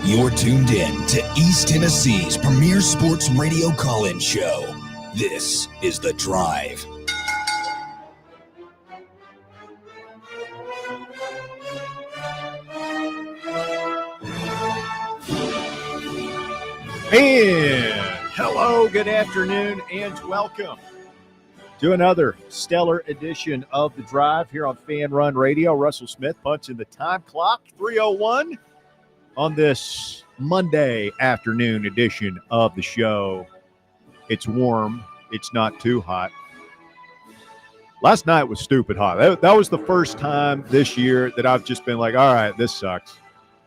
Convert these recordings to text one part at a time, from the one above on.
You're tuned in to East Tennessee's premier sports radio call-in show. This is The Drive. And hello, good afternoon, and welcome to another stellar edition of The Drive here on Fan Run Radio. Russell Smith punching the time clock, 3:01 on this Monday afternoon edition of the show. It's warm. It's not too hot. Last night was stupid hot. That was the first time this year that I've just been like, all right, this sucks.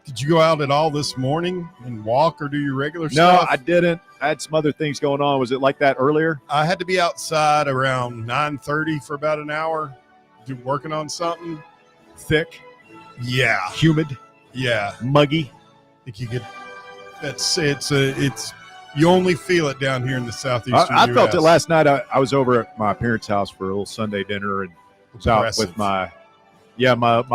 Did you go out at all this morning and walk or do your regular stuff? No, I didn't. I had some other things going on. Was it like that earlier? I had to be outside around 9:30 for about an hour working on something. Thick, Yeah. humid, Yeah. muggy. I think you could – it's you only feel it down here in the southeastern I U.S. felt it last night. I was over at my parents' house for a little Sunday dinner and was out Impressive. with my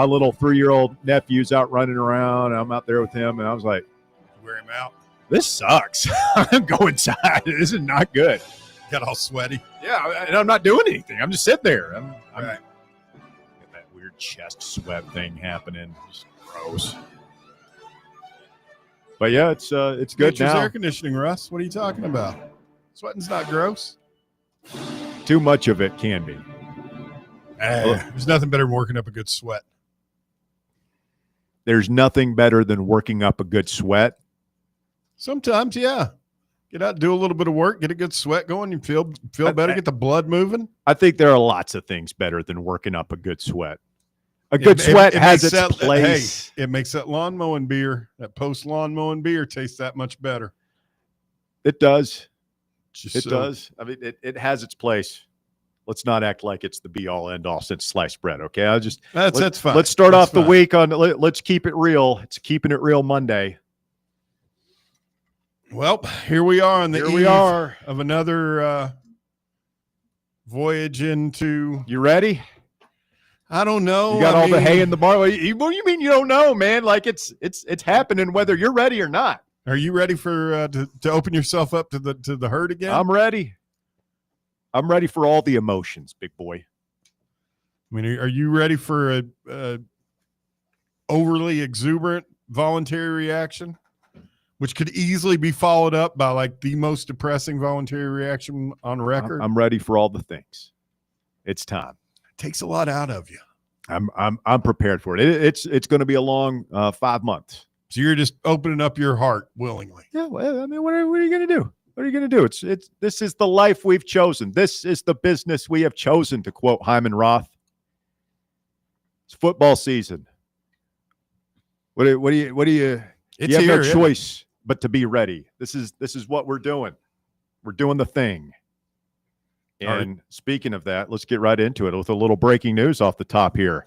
little 3-year-old nephew's out running around. I'm out there with him, and I was like, Wear him out. this sucks. I'm going inside. This is not good. Got all sweaty. Yeah, and I'm not doing anything. I'm just sitting there. I'm Right. got that weird chest sweat thing happening. Just gross. But yeah, it's good Nature's now. air conditioning, Russ. What are you talking about? Sweating's not gross. Too much of it can be. There's nothing better than working up a good sweat. There's nothing better than working up a good sweat. Sometimes, yeah. Get out, do a little bit of work, get a good sweat going. You feel better, get the blood moving. I think there are lots of things better than working up a good sweat. A good sweat has its place. Hey, it makes that lawn mowing beer, that post lawn mowing beer, taste that much better. It does. Just It does. I mean, it has its place. Let's not act like it's the be all end all since sliced bread. Okay, That's fine. Let's start That's off the fine. week on. Let's keep it real. It's keeping it real Monday. Well, here we are on the Here eve we are. of another voyage into. You ready? I don't know. You got I all the mean, hay in the barn. What do you mean you don't know, man? Like it's happening whether you're ready or not. Are you ready for to open yourself up to the herd again? I'm ready. I'm ready for all the emotions, big boy. I mean, are you ready for a overly exuberant voluntary reaction, which could easily be followed up by like the most depressing voluntary reaction on record? I'm ready for all the things. It's time. It takes a lot out of you. I'm prepared for it. It's going to be a long 5 months. So you're just opening up your heart willingly. Yeah. Well, I mean, what are you going to do? What are you going to do? This is the life we've chosen. This is the business we have chosen, to quote Hyman Roth. It's football season. What do you? It's You have here, no yeah. choice but to be ready. This is what we're doing. We're doing the thing. All right. And speaking of that, let's get right into it with a little breaking news off the top here.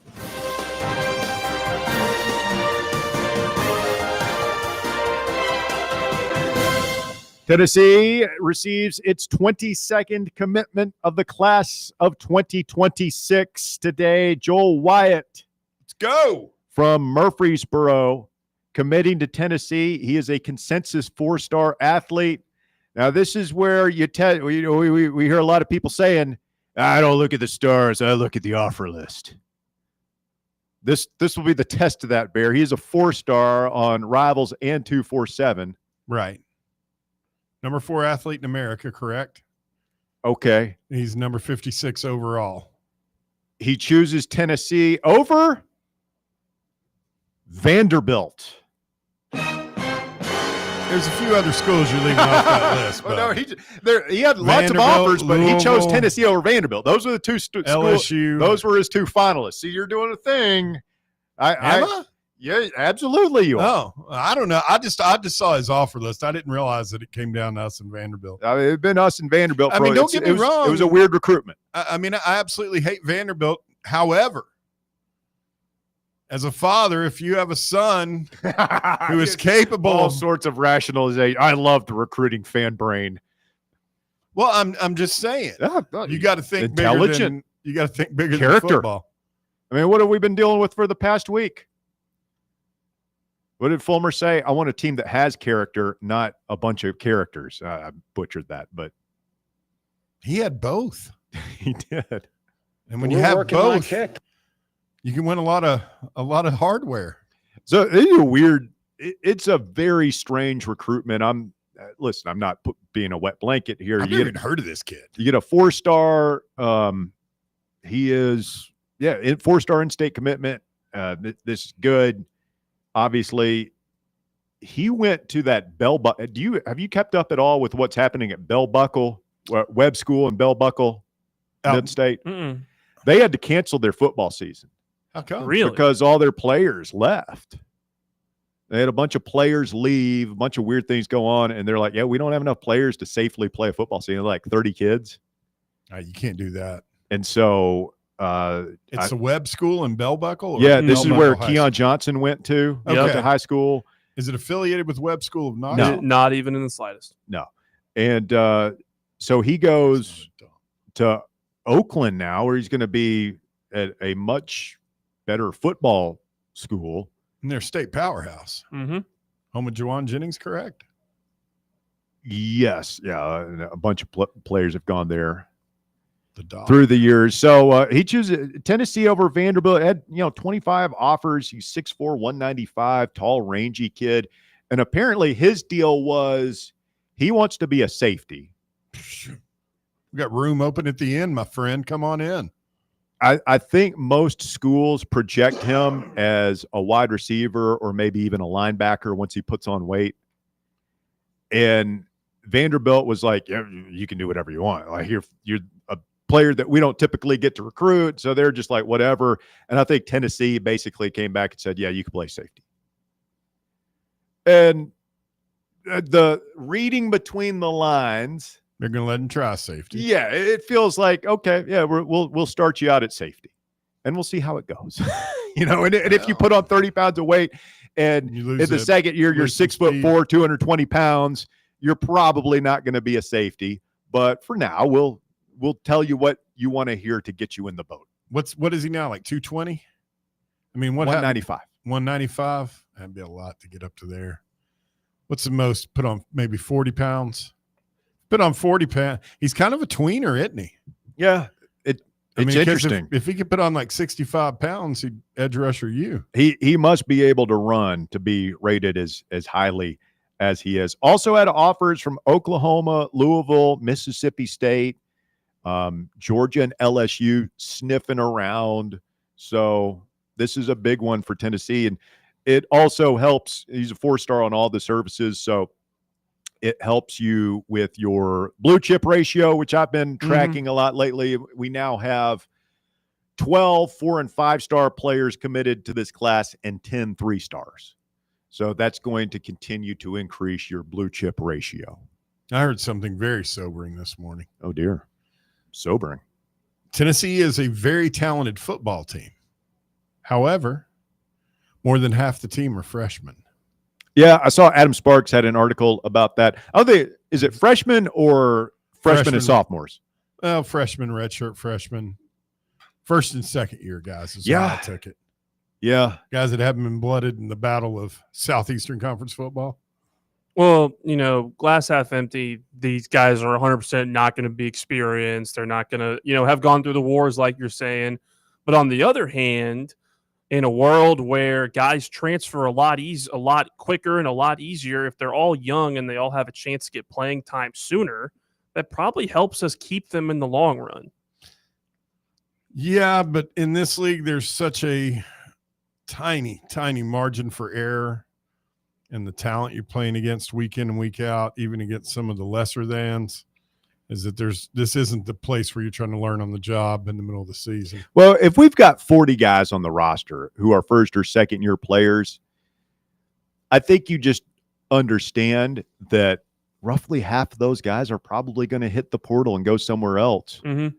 Tennessee receives its 22nd commitment of the class of 2026 today. Joel Wyatt Let's go. from Murfreesboro committing to Tennessee. He is a consensus 4-star athlete. Now, this is where we hear a lot of people saying, I don't look at the stars, I look at the offer list. This will be the test of that, Bear. He is a 4-star on Rivals and 247. Right. Number 4 athlete in America, correct? Okay. He's number 56 overall. He chooses Tennessee over Vanderbilt. There's a few other schools you're leaving off that list. Oh, But no, he had lots of Vanderbilt, offers, but he chose Louisville, Tennessee over Vanderbilt. Those were the two schools. LSU. Those were his 2 finalists. See, you're doing a thing. Yeah, absolutely you are. Oh, I don't know. I just saw his offer list. I didn't realize that it came down to us and Vanderbilt. I mean, it's been us and Vanderbilt. I mean, don't get me wrong. It was a weird recruitment. I mean, I absolutely hate Vanderbilt. However, as a father, if you have a son who is capable all of, sorts of rationalization. I love the recruiting fan brain. well, I'm just saying, you got to think intelligent. You got to think bigger Character. than football. I mean, what have we been dealing with for the past week? What did Fulmer say? I want a team that has character, not a bunch of characters. I butchered that, but he had both. he did. And when you have both, you can win a lot of hardware. So it's a weird. It's a very strange recruitment. Listen. I'm not being a wet blanket here. I've never even heard of this kid. You get a 4-star. He is 4-star in-state commitment. This is good. Obviously, he went to that Bell Buckle. Have you kept up at all with what's happening at Bell Buckle Webb School and Bell Buckle, Mid-State? They had to cancel their football season. How come? Really? Because all their players left. They had a bunch of players leave, a bunch of weird things go on, and they're like, "Yeah, we don't have enough players to safely play a football season." Like 30 kids. You can't do that. And so it's the Webb School in Bell Buckle? Yeah, this is where High Keon Johnson went to high school. Is it affiliated with Webb School of Knox? No. Not even in the slightest. No. And so he goes to Oakland now, where he's going to be at a much better football school. In their state powerhouse. Mm-hmm. Home of Juwan Jennings, correct? Yes. Yeah. A bunch of players have gone there through the years. So he chooses Tennessee over Vanderbilt. Had 25 offers. He's 6'4", 195, tall, rangy kid. And apparently his deal was he wants to be a safety. We got room open at the end, my friend. Come on in. I think most schools project him as a wide receiver or maybe even a linebacker once he puts on weight. And Vanderbilt was like, "Yeah, you can do whatever you want. Like you're a player that we don't typically get to recruit." So they're just like, whatever. And I think Tennessee basically came back and said, "Yeah, you can play safety." And the reading between the lines, they're going to let him try safety. Yeah, it feels like, okay, yeah, we'll start you out at safety, and we'll see how it goes. And if you put on 30 pounds of weight, and in the second year you're 6'4", 220 pounds, you're probably not going to be a safety. But for now, we'll tell you what you want to hear to get you in the boat. What is he now, like 220? I mean, 195. 195? That'd be a lot to get up to there. What's the most? Put on maybe 40 pounds? Put on 40 pounds. He's kind of a tweener, isn't he? Yeah. It's interesting. If he could put on like 65 pounds, he'd edge rusher you. He must be able to run to be rated as highly as he is. Also had offers from Oklahoma, Louisville, Mississippi State, Georgia, and LSU sniffing around. So this is a big one for Tennessee. And it also helps. He's a 4-star on all the services. So it helps you with your blue chip ratio, which I've been tracking a lot lately. We now have 12 4- and 5-star players committed to this class and 10 3-stars. So that's going to continue to increase your blue chip ratio. I heard something very sobering this morning. Oh, dear. Sobering. Tennessee is a very talented football team. However, more than half the team are freshmen. Yeah, I saw Adam Sparks had an article about that. Is it freshmen or freshmen and sophomores? Well, freshmen, redshirt freshmen. First and second year guys is how I took it. Yeah. Guys that haven't been blooded in the battle of Southeastern Conference football. Well, glass half empty. These guys are 100% not going to be experienced. They're not going to, have gone through the wars like you're saying. But on the other hand, in a world where guys transfer a lot quicker and a lot easier, if they're all young and they all have a chance to get playing time sooner, that probably helps us keep them in the long run. Yeah, but in this league, there's such a tiny, tiny margin for error in the talent you're playing against week in and week out, even against some of the lesser thans. Is that this isn't the place where you're trying to learn on the job in the middle of the season. Well, if we've got 40 guys on the roster who are first or second year players, I think you just understand that roughly half of those guys are probably going to hit the portal and go somewhere else. Mm-hmm.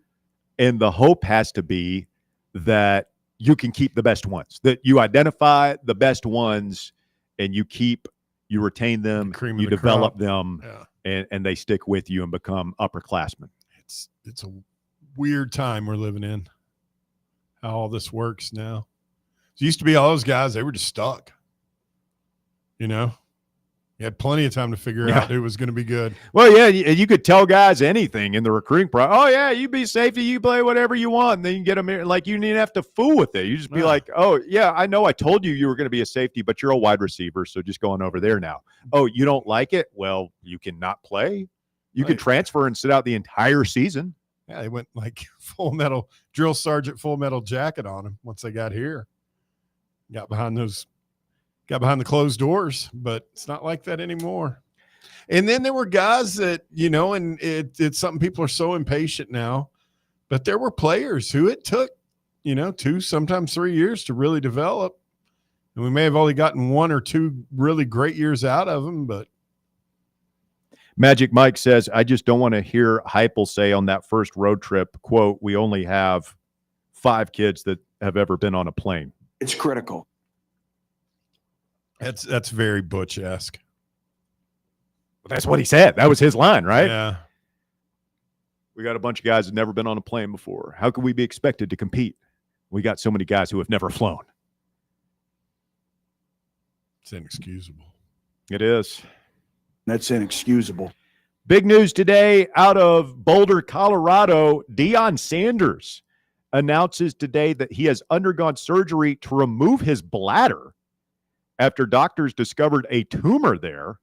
And the hope has to be that you can keep the best ones, that you identify the best ones and you retain them, you develop them. Yeah. And they stick with you and become upperclassmen. It's a weird time we're living in, how all this works now. It used to be all those guys, they were just stuck. You know, you had plenty of time to figure out who was going to be good. Well, yeah, you could tell guys anything in the recruiting process. Oh, yeah, you be safety, you play whatever you want. And then you get them in. Like, you didn't have to fool with it. You just be like, oh, yeah, I know I told you were going to be a safety, but you're a wide receiver, so just go on over there now. Oh, you don't like it? Well, you can not play. You can transfer and sit out the entire season. Yeah, they went like Full Metal Drill Sergeant Full Metal Jacket on him once they got here. Got behind the closed doors, but it's not like that anymore. And then there were guys that, you know, and it's something people are so impatient now, but there were players who it took, you know, 2, sometimes 3 years to really develop. And we may have only gotten 1 or 2 really great years out of them, but. Magic Mike says, I just don't want to hear Heupel say on that first road trip, quote, we only have 5 kids that have ever been on a plane. It's critical. That's very Butch-esque. That's what he said. That was his line, right? Yeah. We got a bunch of guys that never been on a plane before. How could we be expected to compete? We got so many guys who have never flown. It's inexcusable. It is. That's inexcusable. Big news today out of Boulder, Colorado. Deion Sanders announces today that he has undergone surgery to remove his bladder after doctors discovered a tumor there.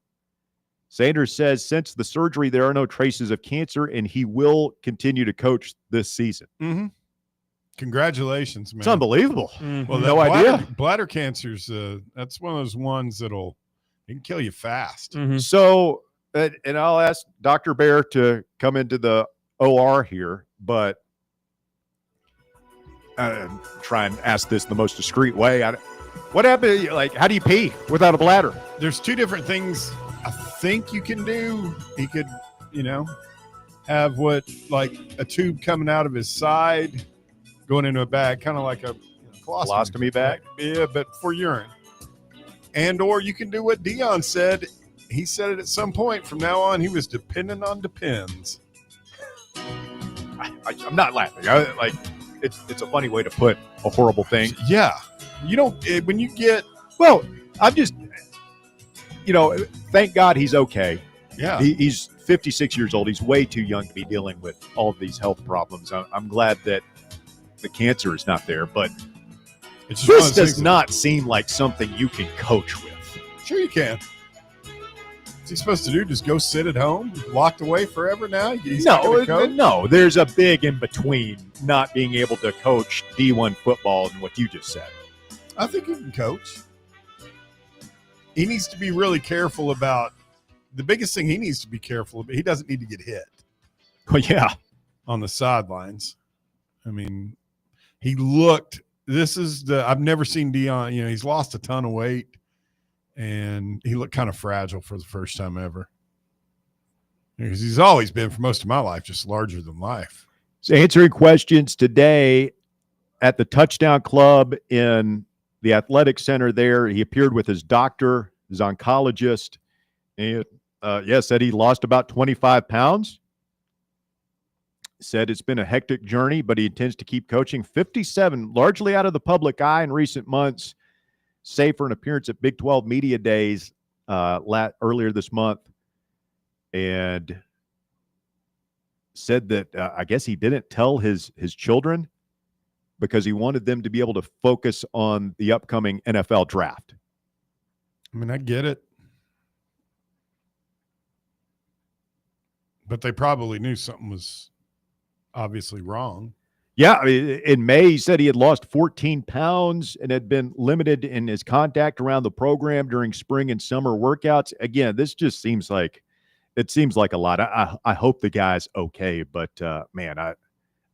Sanders says since the surgery, there are no traces of cancer, and he will continue to coach this season. Mm-hmm. Congratulations, man. It's unbelievable. Mm-hmm. Well, no idea. Bladder cancer's that's one of those ones it can kill you fast. Mm-hmm. So, and I'll ask Dr. Bear to come into the OR here, but try and ask this the most discreet way. What happened? Like, how do you pee without a bladder? There's 2 different things I think you can do. He could, you know, have like a tube coming out of his side, going into a bag, kind of like a Colostomy bag? Yeah, but for urine. And or you can do what Deion said. He said it at some point. From now on, he was dependent on Depends. I'm not laughing. It's a funny way to put a horrible thing. Yeah. You don't, when you get. Well, I'm just, you know, thank God he's okay. Yeah. He's 56 years old. He's way too young to be dealing with all of these health problems. I'm glad that the cancer is not there, but this does not seem like something you can coach with. Sure you can. What's he supposed to do? Just go sit at home, locked away forever now? No, there's a big in between not being able to coach D1 football and what you just said. I think he can coach. He needs to be really careful about the biggest thing he needs to be careful about. He doesn't need to get hit. Well, yeah. On the sidelines. I mean, he looked, I've never seen Deion, you know, he's lost a ton of weight and he looked kind of fragile for the first time ever. Because he's always been, for most of my life, just larger than life. So answering questions today at the Touchdown Club in the athletic center there. He appeared with his doctor, his oncologist, and said he lost about 25 pounds. Said it's been a hectic journey, but he intends to keep coaching. 57, largely out of the public eye in recent months, save for an appearance at Big 12 Media Days earlier this month, and said that I guess he didn't tell his children because he wanted them to be able to focus on the upcoming NFL draft. I mean, I get it. But they probably knew something was obviously wrong. Yeah, I mean, in May, he said he had lost 14 pounds and had been limited in his contact around the program during spring and summer workouts. Again, this just seems like a lot. I hope the guy's okay, but man,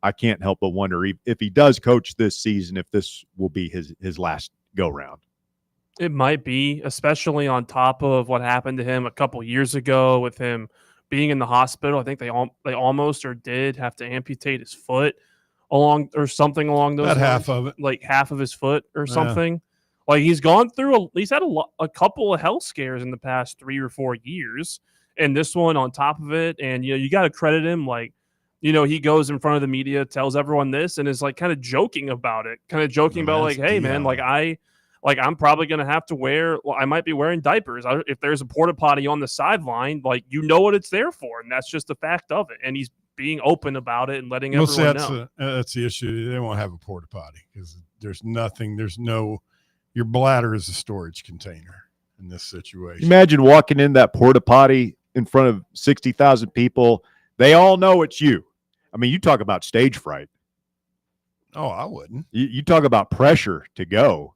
I can't help but wonder if he does coach this season, if this will be his last go round. It might be, especially on top of what happened to him a couple years ago with him being in the hospital. I think they almost or did have to amputate his foot something along those lines. Half of it, like half of his foot or something. Yeah. Like he's gone through he's had a couple of health scares in the past 3 or 4 years, and this one on top of it. And you got to credit him. Like, he goes in front of the media, tells everyone this, and is like kind of joking about it, about like, hey man, like like I'm probably going to have to I might be wearing diapers. If there's a porta potty on the sideline, like, you know what it's there for. And that's just the fact of it. And he's being open about it and letting everyone know. That's the issue. They won't have a porta potty because your bladder is a storage container in this situation. Imagine walking in that porta potty in front of 60,000 people. They all know it's you. I mean, you talk about stage fright. Oh, I wouldn't. You talk about pressure to go.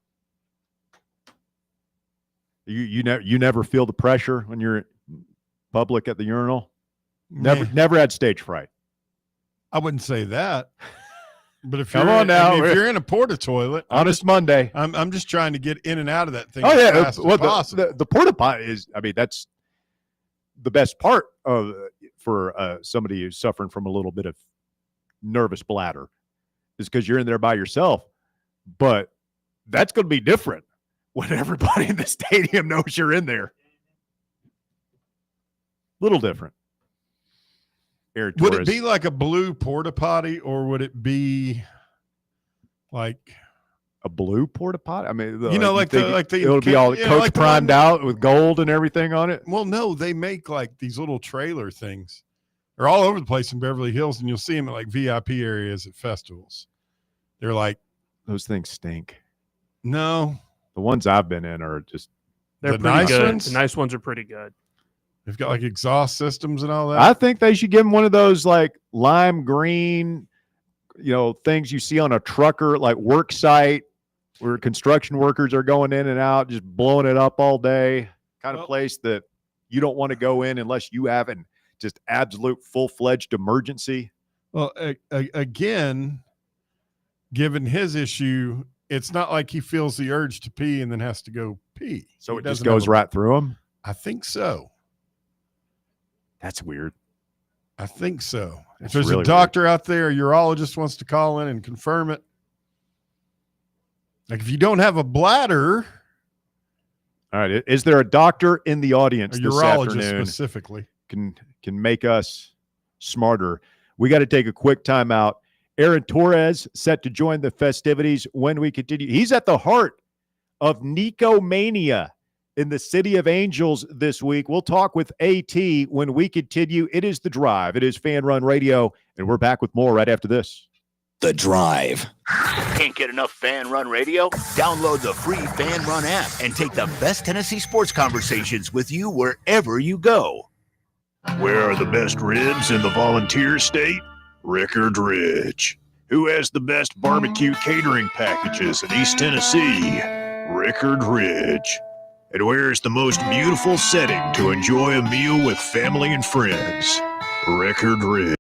You never feel the pressure when you're public at the urinal. Never had stage fright. I wouldn't say that. But if Come on now, if you're in a porta toilet, Honest Monday. I'm just trying to get in and out of that thing. Oh yeah, as fast as possible. the porta potty is. I mean, that's the best part of for somebody who's suffering from a little bit of nervous bladder, is because you're in there by yourself. But that's going to be different when everybody in the stadium knows you're in there. Little different. Aaron Would Torres. it be like a blue porta potty, or would it be like a blue porta potty? I mean, it'll be all Coach like primed out with gold and everything on it. Well, no, they make like these little trailer things. They're all over the place in Beverly Hills, and you'll see them at like VIP areas at festivals. They're like, those things stink. No, the ones I've been in are just they're pretty nice good. ones? The nice ones are pretty good. They've got like exhaust systems and all that. I think they should give them one of those like lime green, things you see on a trucker, like work site where construction workers are going in and out, just blowing it up all day. Kind of place that you don't want to go in unless you have an just absolute full-fledged emergency. Well, again, given his issue, it's not like he feels the urge to pee and then has to go pee. So it just goes right through him? I think so. That's weird. I think so. That's if there's really a doctor out there, a urologist wants to call in and confirm it. Like if you don't have a bladder. All right. Is there a doctor in the audience A this urologist afternoon specifically can make us smarter? We got to take a quick timeout. Aaron Torres set to join the festivities when we continue. He's at the heart of Nico Mania in the City of Angels this week. We'll talk with AT when we continue. It is The Drive. It is Fan Run Radio, and we're back with more right after this. The Drive. Can't get enough Fan Run Radio? Download the free Fan Run app and take the best Tennessee sports conversations with you wherever you go. Where are the best ribs in the Volunteer State? Rickard Ridge. Who has the best barbecue catering packages in East Tennessee? Rickard Ridge. And where's the most beautiful setting to enjoy a meal with family and friends? Rickard Ridge.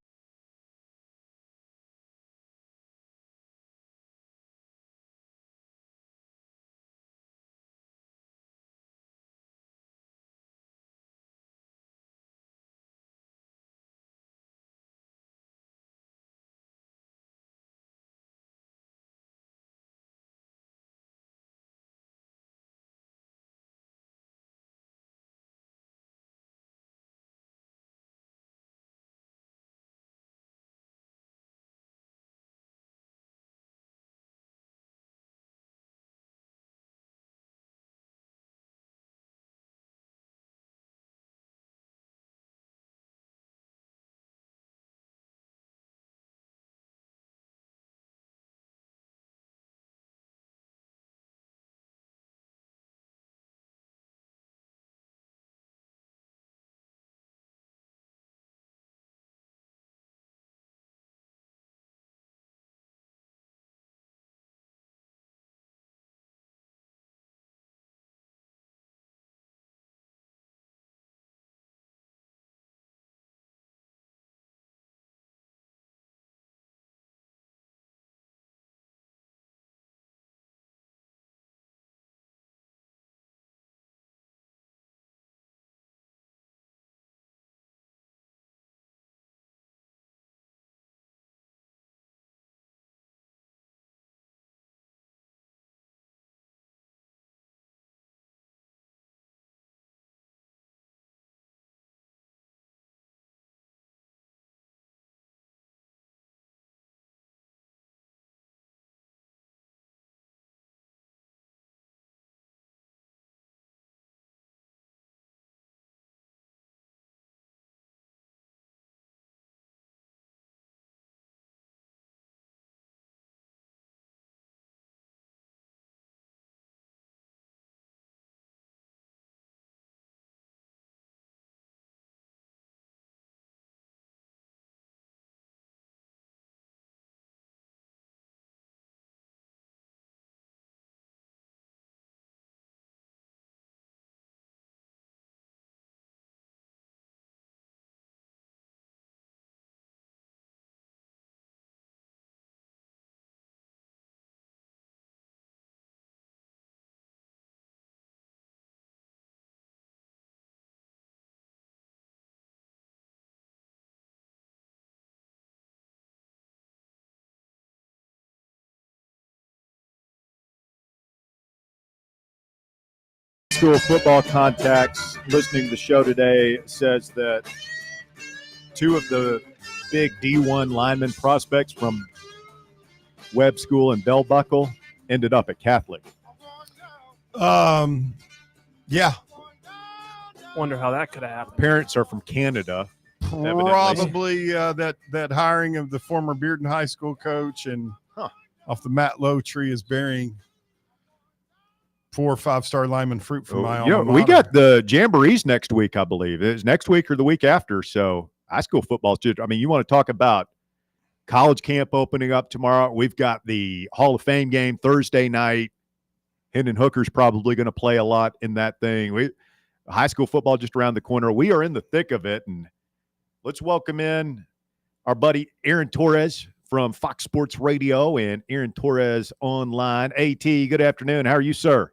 school football contacts listening to the show today says that two of the big D1 lineman prospects from Webb School and Bell Buckle ended up at Catholic. Yeah, Wonder how that could have happened. Parents are from Canada. probably that hiring of the former Bearden High School coach and off the Matt Lowe tree is bearing 4 or 5-star lineman fruit from my alma mater. We got the Jamborees next week, I believe. It's next week or the week after. So high school football is just, I mean, you want to talk about college camp opening up tomorrow. We've got the Hall of Fame game Thursday night. Hendon Hooker's probably going to play a lot in that thing. High school football just around the corner. We are in the thick of it. And let's welcome in our buddy Aaron Torres from Fox Sports Radio and Aaron Torres Online. AT, good afternoon. How are you, sir?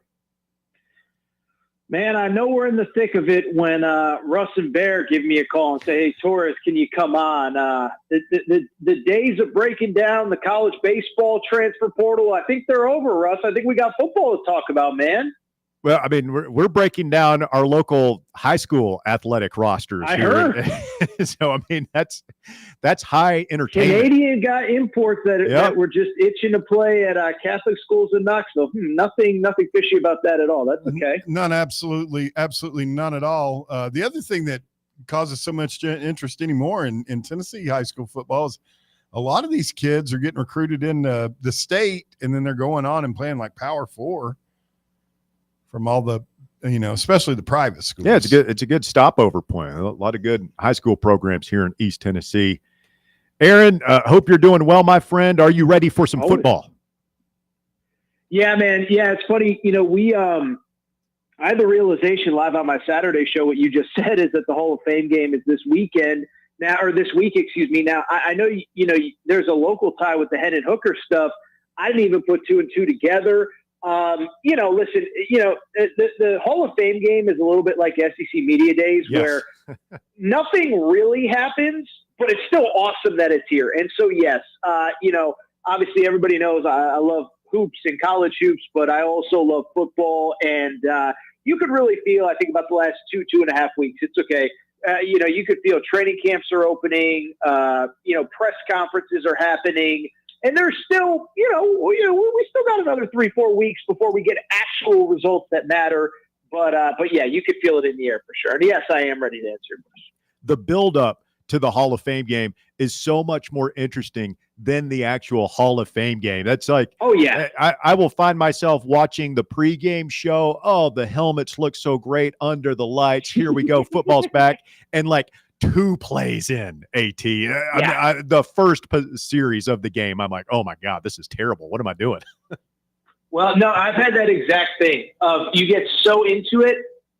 Man, I know we're in the thick of it when Russ and Bear give me a call and say, "Hey, Torres, can you come on?" The days of breaking down the college baseball transfer portal, I think they're over, Russ. I think we got football to talk about, man. Well, I mean, we're breaking down our local high school athletic rosters. I heard. So, I mean, that's high entertainment. Canadian got imports that were just itching to play at Catholic schools in Knoxville. Nothing fishy about that at all. That's okay. None, absolutely none at all. The other thing that causes so much interest anymore in Tennessee high school football is a lot of these kids are getting recruited in the state, and then they're going on and playing like Power 4 from all the, especially the private schools. Yeah, it's a good stopover point. A lot of good high school programs here in East Tennessee. Aaron, hope you're doing well, my friend. Are you ready for some football? Yeah, man. Yeah, it's funny. I had the realization live on my Saturday show. What you just said is that the Hall of Fame game is this weekend now, or this week, excuse me. Now, I know there's a local tie with the Hendon Hooker stuff. I didn't even put 2 and 2 together. Listen, the Hall of Fame game is a little bit like SEC Media Days where nothing really happens, but it's still awesome that it's here. And so, yes, obviously everybody knows I love hoops and college hoops, but I also love football. And you could really feel, I think about the last 2.5 weeks, it's okay. You could feel training camps are opening, press conferences are happening. And there's still, we still got another 3-4 weeks before we get actual results that matter. But yeah, you could feel it in the air for sure. And yes, I am ready to answer your question. The buildup to the Hall of Fame game is so much more interesting than the actual Hall of Fame game. That's like, oh yeah, I will find myself watching the pregame show. Oh, the helmets look so great under the lights. Here we go. Football's back. And like 2 plays in, AT. The first series of the game, I'm like, oh my God, this is terrible. What am I doing? Well, no, I've had that exact thing of you get so into it.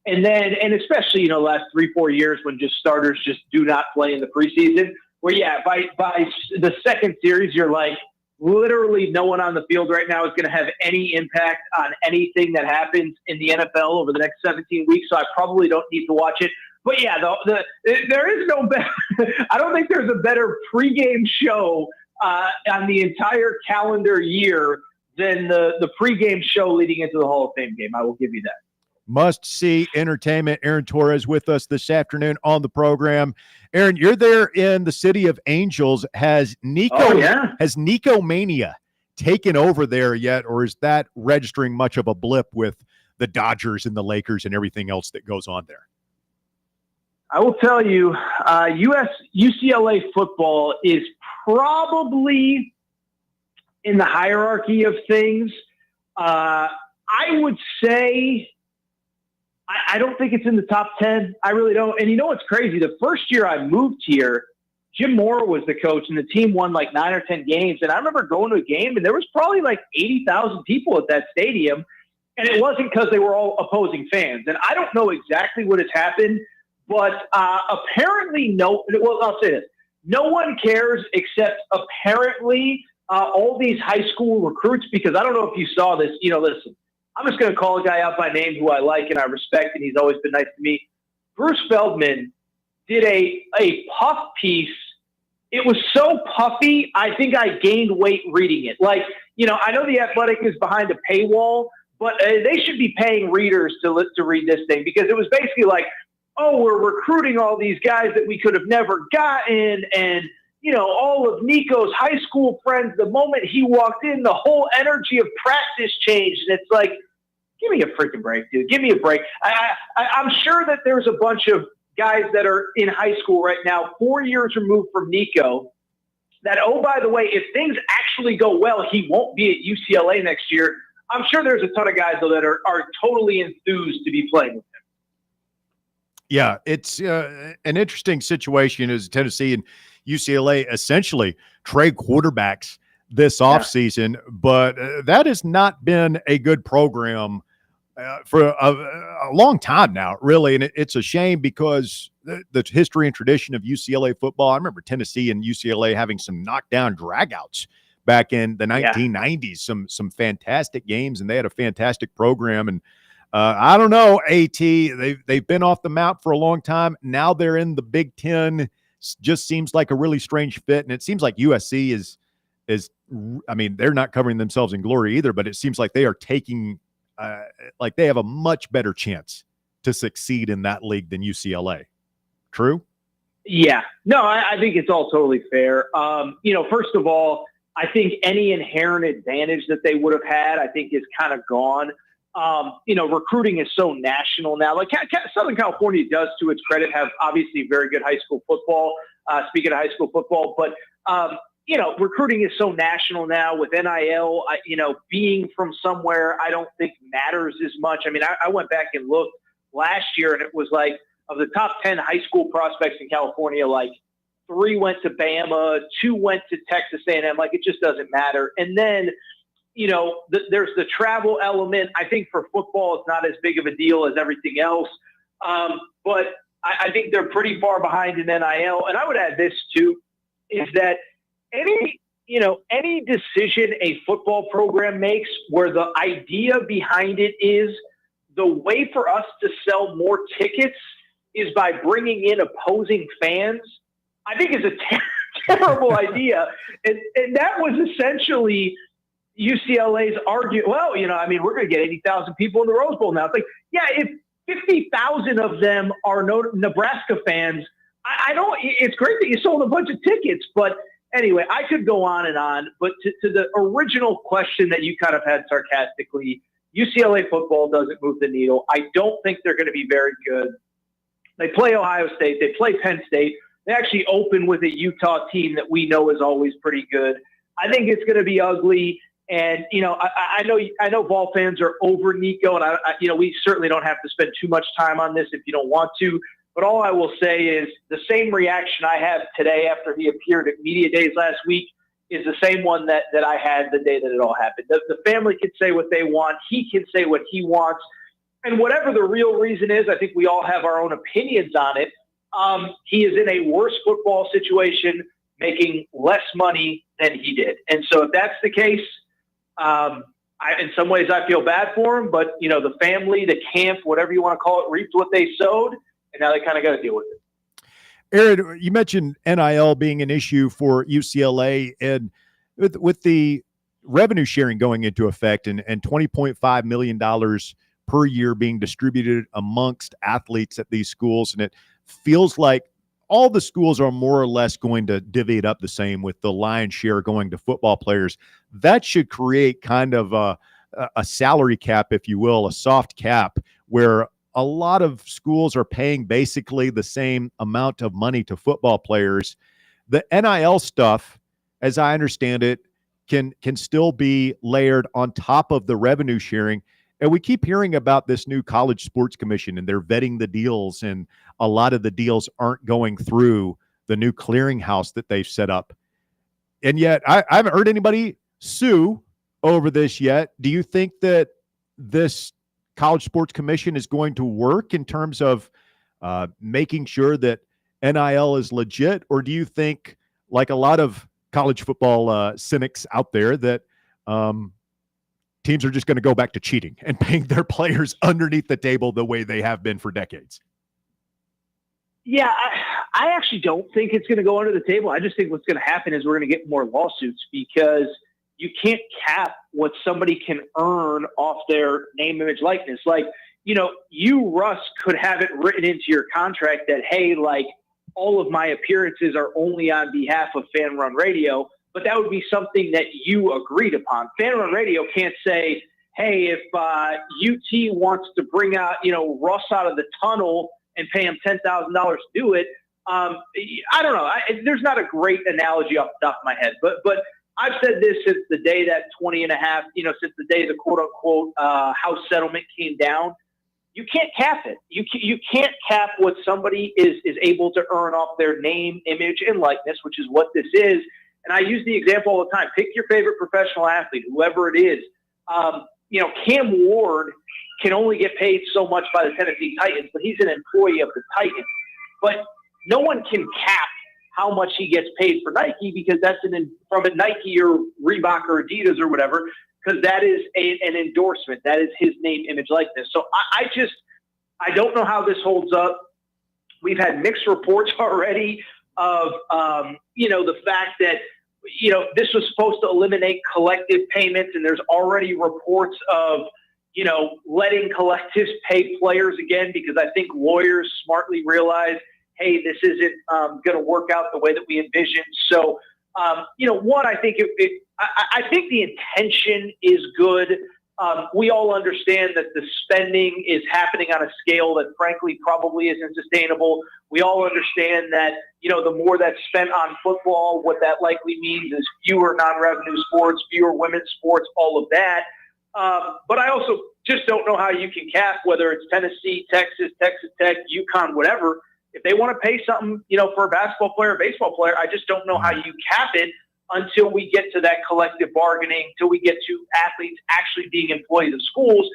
And especially, the last 3-4 years when just starters just do not play in the preseason where, by the second series, you're like, literally no one on the field right now is going to have any impact on anything that happens in the NFL over the next 17 weeks. So I probably don't need to watch it. But yeah, there is no better. I don't think there's a better pregame show on the entire calendar year than the pregame show leading into the Hall of Fame game. I will give you that. Must-see entertainment. Aaron Torres with us this afternoon on the program. Aaron, you're there in the city of Angels. Has Nico Mania taken over there yet, or is that registering much of a blip with the Dodgers and the Lakers and everything else that goes on there? I will tell you, UCLA football is probably in the hierarchy of things. I would say I don't think it's in the top 10. I really don't. And you know what's crazy? The first year I moved here, Jim Moore was the coach, and the team won like 9 or 10 games. And I remember going to a game, and there was probably like 80,000 people at that stadium. And it wasn't because they were all opposing fans. And I don't know exactly what has happened, but apparently I'll say this. No one cares except apparently all these high school recruits, because I don't know if you saw this. Listen, I'm just going to call a guy out by name who I like and I respect, and he's always been nice to me. Bruce Feldman did a puff piece. It was so puffy, I think I gained weight reading it. Like, I know The Athletic is behind a paywall, but they should be paying readers to read this thing, because it was basically like, oh, we're recruiting all these guys that we could have never gotten, and all of Nico's high school friends, the moment he walked in, the whole energy of practice changed. And it's like, give me a freaking break, dude. Give me a break. I'm sure that there's a bunch of guys that are in high school right now, 4 years removed from Nico, that, oh, by the way, if things actually go well, he won't be at UCLA next year. I'm sure there's a ton of guys, though, that are totally enthused to be playing with him. Yeah, it's an interesting situation as Tennessee and UCLA essentially trade quarterbacks this offseason, but that has not been a good program for a long time now, really. And it's a shame, because the history and tradition of UCLA football, I remember Tennessee and UCLA having some knockdown dragouts back in the 1990s, some fantastic games, and they had a fantastic program. And I don't know, AT, they've been off the map for a long time. Now they're in the Big Ten. Just seems like a really strange fit. And it seems like USC is, I mean, they're not covering themselves in glory either, but it seems like they are taking, like they have a much better chance to succeed in that league than UCLA. True? Yeah. No, I think it's all totally fair. First of all, I think any inherent advantage that they would have had, I think, is kind of gone. Recruiting is so national now. Like Southern California does, to its credit, have obviously very good high school football. Speaking of high school football, but recruiting is so national now with NIL. Being from somewhere, I don't think matters as much. I mean, I went back and looked last year, and it was like, of the top 10 high school prospects in California, like 3 went to Bama, 2 went to Texas A&M. Like, it just doesn't matter. And then there's the travel element. I think for football, it's not as big of a deal as everything else. But I think they're pretty far behind in NIL. And I would add this too, is that any decision a football program makes where the idea behind it is the way for us to sell more tickets is by bringing in opposing fans, I think is a terrible idea. And that was essentially UCLA's argument. Well, we're going to get 80,000 people in the Rose Bowl now. It's like, yeah, if 50,000 of them are Nebraska fans, I don't. It's great that you sold a bunch of tickets, but anyway, I could go on and on. But to the original question that you kind of had sarcastically, UCLA football doesn't move the needle. I don't think they're going to be very good. They play Ohio State. They play Penn State. They actually open with a Utah team that we know is always pretty good. I think it's going to be ugly. And, I know Vol fans are over Nico, and we certainly don't have to spend too much time on this if you don't want to. But all I will say is the same reaction I have today after he appeared at Media Days last week is the same one that I had the day that it all happened. The family can say what they want. He can say what he wants. And whatever the real reason is, I think we all have our own opinions on it. He is in a worse football situation, making less money than he did. And so if that's the case, in some ways I feel bad for him, but the family, the camp, whatever you want to call it, reaped what they sowed, and now they kind of got to deal with it. Aaron, you mentioned NIL being an issue for UCLA, and with the revenue sharing going into effect and $20.5 million per year being distributed amongst athletes at these schools, and it feels like all the schools are more or less going to divvy it up the same, with the lion's share going to football players. That should create kind of a salary cap, if you will, a soft cap, where a lot of schools are paying basically the same amount of money to football players. The NIL stuff, as I understand it, can still be layered on top of the revenue sharing. And we keep hearing about this new College Sports Commission, and they're vetting the deals, and a lot of the deals aren't going through the new clearinghouse that they've set up. And yet I haven't heard anybody sue over this yet. Do you think that this College Sports Commission is going to work in terms of making sure that NIL is legit? Or do you think, like a lot of college football cynics out there, that teams are just going to go back to cheating and paying their players underneath the table the way they have been for decades? Yeah, I actually don't think it's going to go under the table. I just think what's going to happen is we're going to get more lawsuits, because you can't cap what somebody can earn off their name, image, likeness. Like, you, Russ, could have it written into your contract that, hey, like, all of my appearances are only on behalf of Fan Run Radio, but that would be something that you agreed upon. Fan Run Radio can't say, hey, if UT wants to bring out, Russ out of the tunnel and pay him $10,000 to do it. I don't know. There's not a great analogy off the top of my head, but I've said this since the day that 20 and a half, since the day the quote unquote house settlement came down. You can't cap it. You can't cap what somebody is able to earn off their name, image, and likeness, which is what this is. And I use the example all the time. Pick your favorite professional athlete, whoever it is. Cam Ward can only get paid so much by the Tennessee Titans, but he's an employee of the Titans. But no one can cap how much he gets paid for Nike, because that's from a Nike or Reebok or Adidas or whatever, because that is an endorsement. That is his name, image, likeness. So I don't know how this holds up. We've had mixed reports already of, the fact that, this was supposed to eliminate collective payments, and there's already reports of, letting collectives pay players again, because I think lawyers smartly realize, hey, this isn't going to work out the way that we envisioned. So, I think I think the intention is good. We all understand that the spending is happening on a scale that frankly probably isn't sustainable. We all understand that, the more that's spent on football, what that likely means is fewer non-revenue sports, fewer women's sports, all of that. But I also just don't know how you can cap, whether it's Tennessee, Texas, Texas Tech, UConn, whatever. If they want to pay something, for a basketball player, baseball player, I just don't know how you cap it until we get to that collective bargaining, until we get to athletes actually being employees of schools,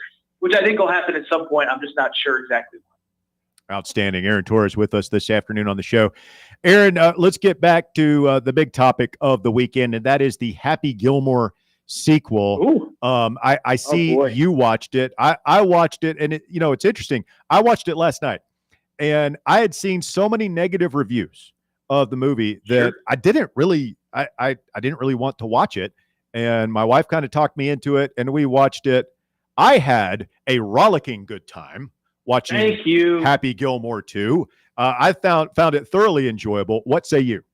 which I think will happen at some point. I'm just not sure exactly when. Outstanding. Aaron Torres with us this afternoon on the show. Aaron, let's get back to the big topic of the weekend, and that is the Happy Gilmore sequel. I see you watched it. I watched it, and it's interesting. I watched it last night, and I had seen so many negative reviews of the movie that I didn't really want to watch it. And my wife kind of talked me into it, and we watched it. I had a rollicking good time watching Happy Gilmore 2. I found it thoroughly enjoyable. What say you?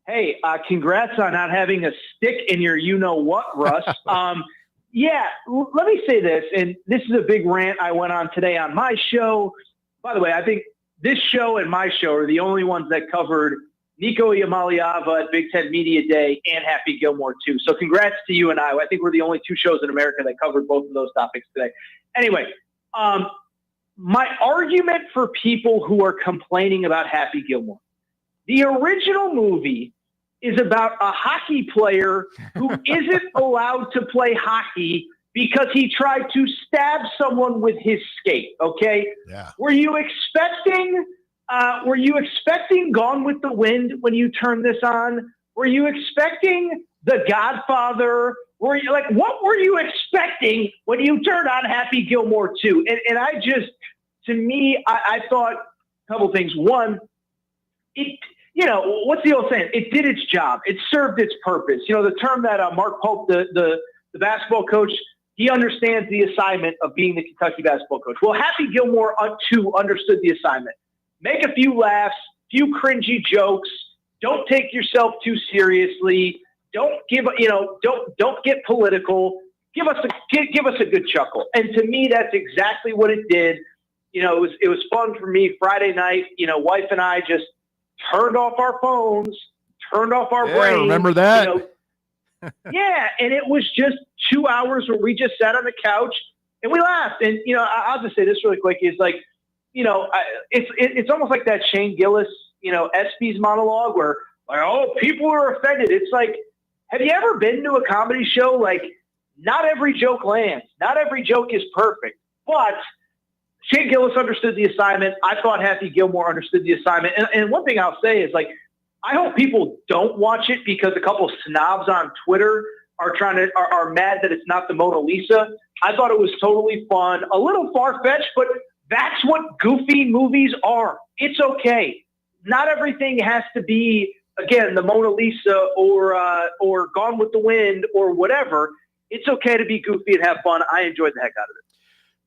Hey, congrats on not having a stick in your you-know-what, Russ. Let me say this, and this is a big rant I went on today on my show. By the way, I think this show and my show are the only ones that covered Nico Iamaleava at Big Ten Media Day and Happy Gilmore 2. So congrats to you and I. I think we're the only two shows in America that covered both of those topics today. Anyway, my argument for people who are complaining about Happy Gilmore, the original movie is about a hockey player who isn't allowed to play hockey because he tried to stab someone with his skate. Okay. Yeah. Were you expecting Gone with the Wind when you turned this on? Were you expecting The Godfather? What were you expecting when you turned on Happy Gilmore 2? And I thought a couple things. One, what's the old saying? It did its job. It served its purpose. The term that Mark Pope, the basketball coach, he understands the assignment of being the Kentucky basketball coach. Well, Happy Gilmore 2 understood the assignment. Make a few laughs, few cringy jokes. Don't take yourself too seriously. Don't get political. Give us a good chuckle. And to me, that's exactly what it did. It was fun for me Friday night. Wife and I just turned off our phones, turned off our brains. Remember that? And it was just 2 hours where we just sat on the couch and we laughed. And I'll just say this really quick: is like, it's almost like that Shane Gillis, ESPYs monologue where people are offended. It's like, have you ever been to a comedy show? Like, not every joke lands, not every joke is perfect, but Shane Gillis understood the assignment. I thought Happy Gilmore understood the assignment. And one thing I'll say is, like, I hope people don't watch it because a couple of snobs on Twitter are mad that it's not the Mona Lisa. I thought it was totally fun, a little far-fetched, but that's what goofy movies are. It's okay. Not everything has to be again, the Mona Lisa or Gone with the Wind or whatever, it's okay to be goofy and have fun. I enjoyed the heck out of it.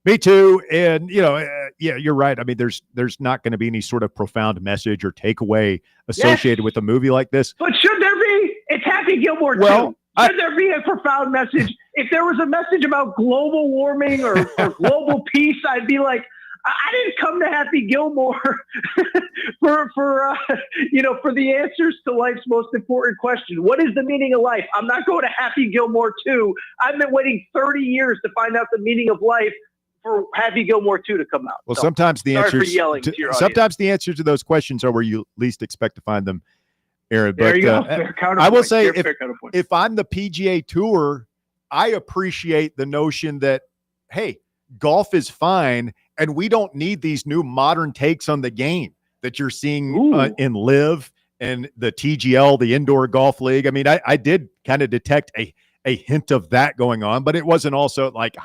Me too. And, yeah, you're right. I mean, there's not going to be any sort of profound message or takeaway associated with a movie like this. But should there be? It's Happy Gilmore too. Should there be a profound message? If there was a message about global warming or global peace, I'd be like, I didn't come to Happy Gilmore for the answers to life's most important question. What is the meaning of life? I'm not going to Happy Gilmore 2. I've been waiting 30 years to find out the meaning of life for Happy Gilmore 2 to come out. Well, sometimes the answers to those questions are where you least expect to find them, Aaron. There but you go. I will say, if I'm the PGA Tour, I appreciate the notion that, hey, golf is fine, and we don't need these new modern takes on the game that you're seeing in LIV and the TGL, the Indoor Golf League. I mean, I did kind of detect a hint of that going on, but it wasn't also like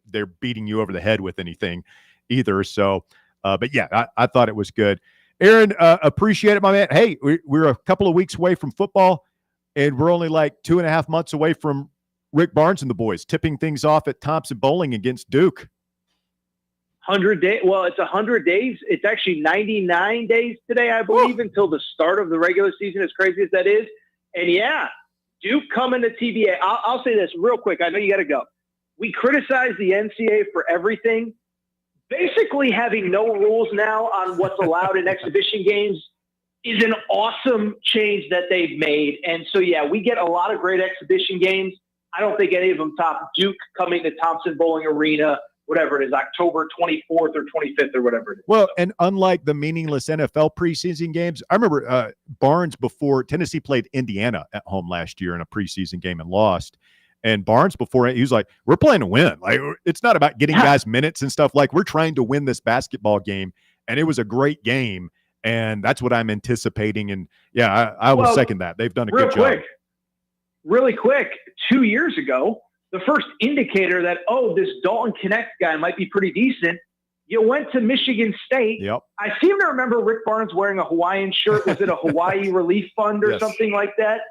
they're beating you over the head with anything either. So, but yeah, I thought it was good. Aaron, appreciate it, my man. Hey, we're a couple of weeks away from football, and we're only like 2.5 months away from Rick Barnes and the boys tipping things off at Thompson Bowling against Duke. 100 days. Well, it's 100 days. It's actually 99 days today, I believe, until the start of the regular season, as crazy as that is. And yeah, Duke coming to TBA. I'll say this real quick. I know you got to go. We criticize the NCAA for everything. Basically, having no rules now on what's allowed in exhibition games is an awesome change that they've made. And so, yeah, we get a lot of great exhibition games. I don't think any of them top Duke coming to Thompson Bowling Arena, whatever it is, October 24th or 25th or whatever it is. Well, and unlike the meaningless NFL preseason games, I remember Barnes, before Tennessee played Indiana at home last year in a preseason game and lost. And Barnes, before he was like, we're playing to win. Like, it's not about getting guys minutes and stuff. Like, we're trying to win this basketball game. And it was a great game. And that's what I'm anticipating. And yeah, I will second that. They've done a good job. Really quick, 2 years ago, the first indicator that, this Dalton Connect guy might be pretty decent, you went to Michigan State. Yep. I seem to remember Rick Barnes wearing a Hawaiian shirt. Was it a Hawaii Relief Fund or something like that?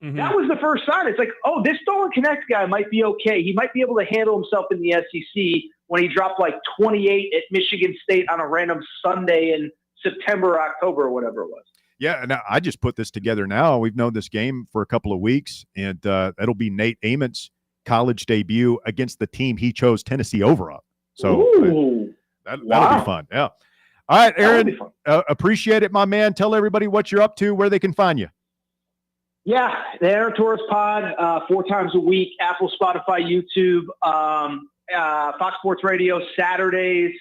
Mm-hmm. That was the first sign. It's like, this Dalton Connect guy might be okay. He might be able to handle himself in the SEC when he dropped like 28 at Michigan State on a random Sunday in September or October or whatever it was. Yeah, and I just put this together now. We've known this game for a couple of weeks, and that'll be Nate Amon's college debut against the team he chose Tennessee over up. So that'll be fun. Yeah. All right, Aaron, appreciate it, my man. Tell everybody what you're up to, where they can find you. Yeah, the Aaron Torres Pod, 4 times a week, Apple, Spotify, YouTube, Fox Sports Radio Saturdays,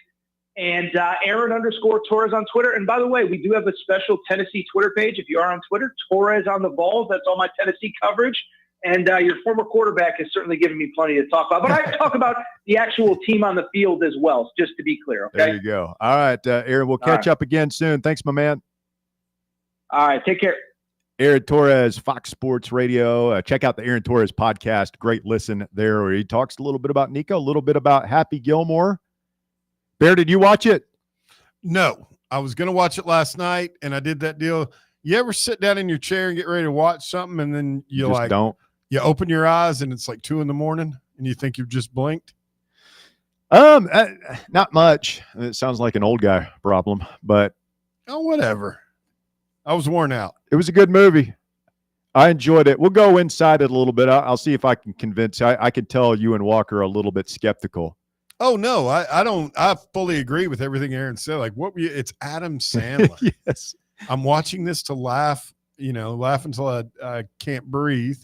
and Aaron_Torres on Twitter. And by the way, we do have a special Tennessee Twitter page. If you are on Twitter, Torres on the Balls. That's all my Tennessee coverage. And your former quarterback has certainly given me plenty to talk about. But I talk about the actual team on the field as well, just to be clear. Okay. There you go. All right, Aaron, we'll catch up again soon. Thanks, my man. All right, take care. Aaron Torres, Fox Sports Radio. Check out the Aaron Torres podcast. Great listen there, where he talks a little bit about Nico, a little bit about Happy Gilmore. Bear, did you watch it? No, I was going to watch it last night, and I did that deal. You ever sit down in your chair and get ready to watch something, and then you just don't. You open your eyes, and it's like 2 a.m, and you think you've just blinked? Not much. It sounds like an old guy problem, but whatever. I was worn out. It was a good movie. I enjoyed it. We'll go inside it a little bit. I'll see if I can convince. I could tell you and Walker are a little bit skeptical. Oh no, I don't. I fully agree with everything Aaron said. Like, it's Adam Sandler. Yes, I'm watching this to laugh. Laugh until I can't breathe,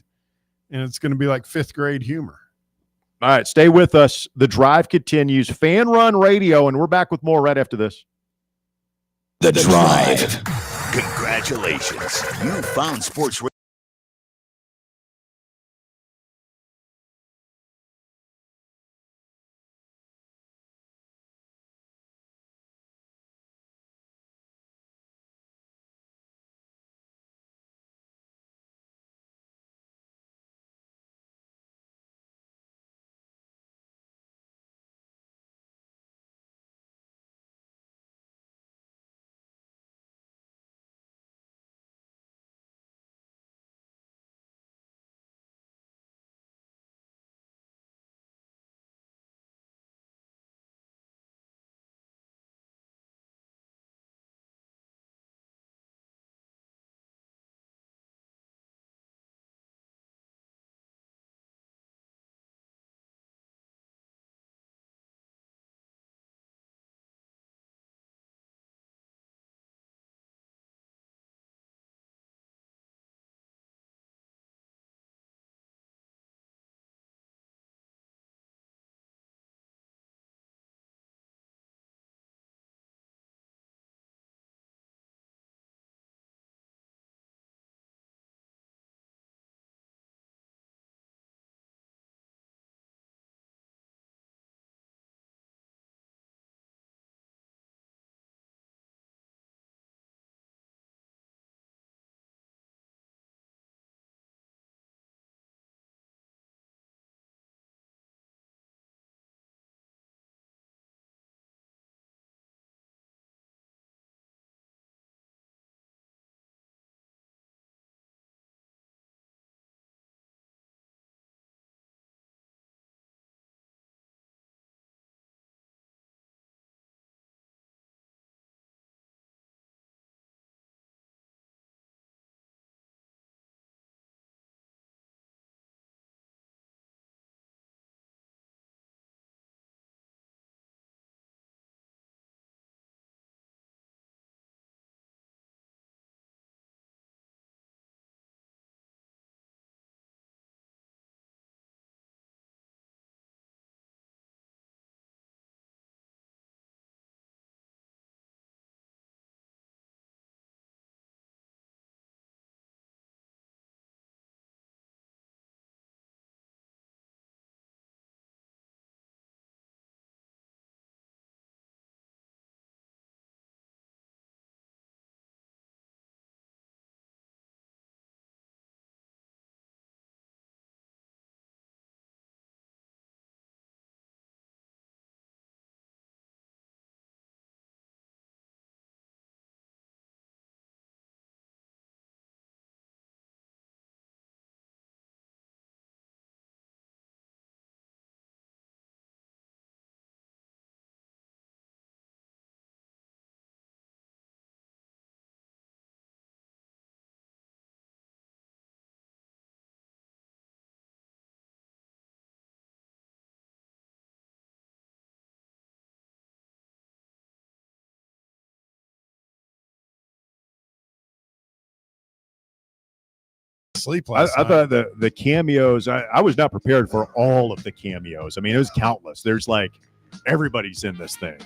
and it's going to be like 5th grade humor. All right, stay with us. The Drive continues. Fan Run Radio, and we're back with more right after this. The Drive. Congratulations. You found Sports Radio. sleep I last night. thought the cameos, I was not prepared for all of the cameos. I mean, it was countless. There's like everybody's in this thing.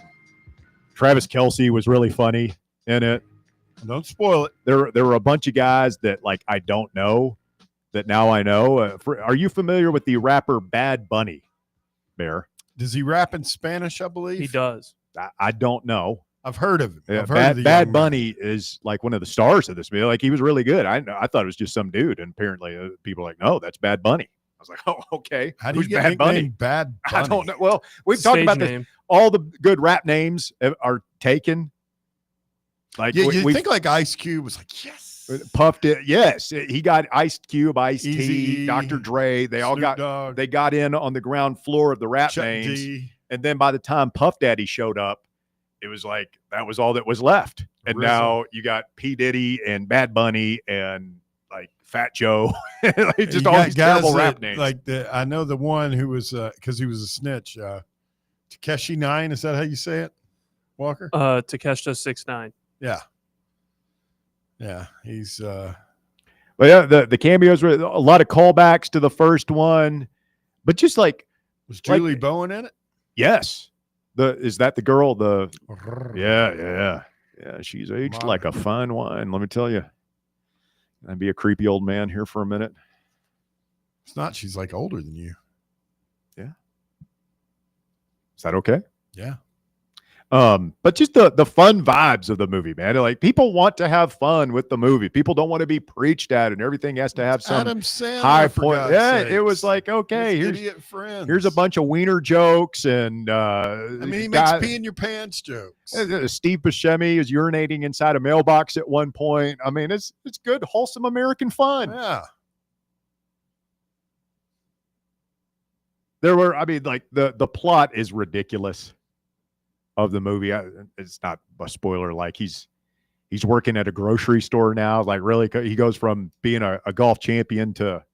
Travis Kelce was really funny in it. Don't spoil it. There were a bunch of guys that like I don't know that now I know. Are you familiar with the rapper Bad Bunny, Bear? Does he rap in Spanish, I believe? He does. I don't know. I've heard of him. Yeah, I've heard of the Bad young man. Bunny is like one of the stars of this movie. Like he was really good. I thought it was just some dude, and apparently people are like, no, that's Bad Bunny. I was like, oh, okay. How do you Who's get Bad Bunny? nicknamed Bad Bunny? I don't know. Well, we've talked Stage about this. name. All the good rap names are taken. Like Yeah, you we think like Ice Cube was like, yes. puffed it. Yes, he got Ice Cube, Ice T, Eazy-E, Dr. Dre. They all Snoop got Dogg, they got in on the ground floor of the rap Chuck names, D. and then by the time Puff Daddy showed up, it was like that was all that was left. And RZA. now you got P Diddy and Bad Bunny and like Fat Joe, like just You all got these terrible guys rap that, names. Like I know the one who was because he was a snitch. Takeshi 9, is that how you say it, Walker? Takeshita 6ix9ine. Yeah. Yeah, he's But yeah, the cameos were a lot of callbacks to the first one, but just like was Like- Julie Bowen in it? yes, is that the girl? Yeah, she's aged like a fine wine. Let me tell you, I'd be a creepy old man here for a minute. It's not. She's like older than you. Is that okay? Yeah. But just the fun vibes of the movie, man. Like people want to have fun with the movie. People don't want to be preached at, and everything has to have some Adam Sandler, high for point. God's Yeah, sakes. it was like okay, His here's idiot friends. here's a bunch of wiener jokes, and I mean, he makes pee in your pants jokes. Steve Buscemi is urinating inside a mailbox at one point. I mean, it's good, wholesome American fun. Yeah. There were, I mean, like the plot is ridiculous of the movie. It's not a spoiler. Like he's working at a grocery store now. Like really, he goes from being a golf champion to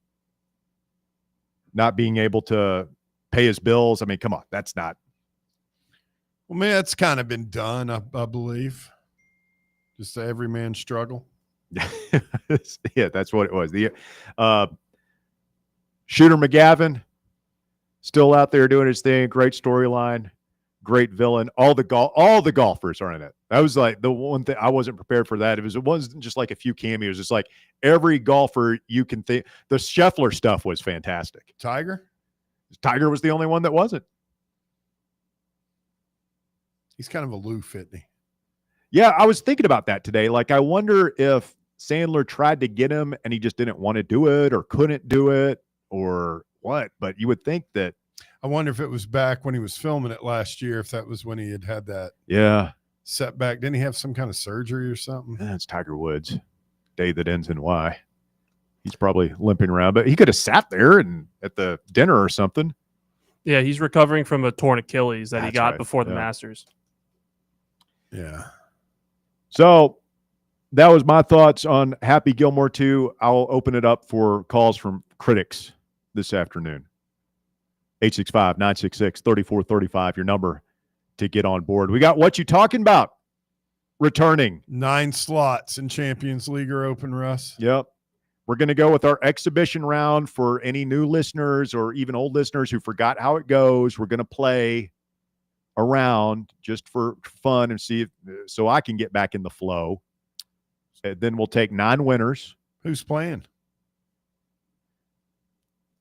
not being able to pay his bills. I mean, come on, that's not. Well, man, that's kind of been done, I believe. Just the everyman struggle. Yeah, that's what it was. The Shooter McGavin still out there doing his thing. Great storyline, great villain. All the golfers are in it. That was like the one thing I wasn't prepared for. That it wasn't just like a few cameos. It's like every golfer you can think. The Scheffler stuff was fantastic. Tiger? Tiger was the only one that wasn't. He's kind of aloof, isn't he? Yeah, I was thinking about that today. Like, I wonder if Sandler tried to get him and he just didn't want to do it or couldn't do it or what. But you would think that. I wonder if it was back when he was filming it last year, if that was when he had that Yeah, setback. Didn't he have some kind of surgery or something? it's Tiger Woods. Day that ends in Y. He's probably limping around, but he could have sat there and at the dinner or something. Yeah, he's recovering from a torn Achilles that he That's got right, before the yeah. Masters. Yeah. So that was my thoughts on Happy Gilmore 2. I'll open it up for calls from critics this afternoon. 865-966-3435, your number to get on board. We got What You Talking About returning. 9 slots in Champions League are open, Russ. Yep. We're going to go with our exhibition round for any new listeners or even old listeners who forgot how it goes. We're going to play around just for fun and see if, so I can get back in the flow. And then we'll take 9 winners. Who's playing?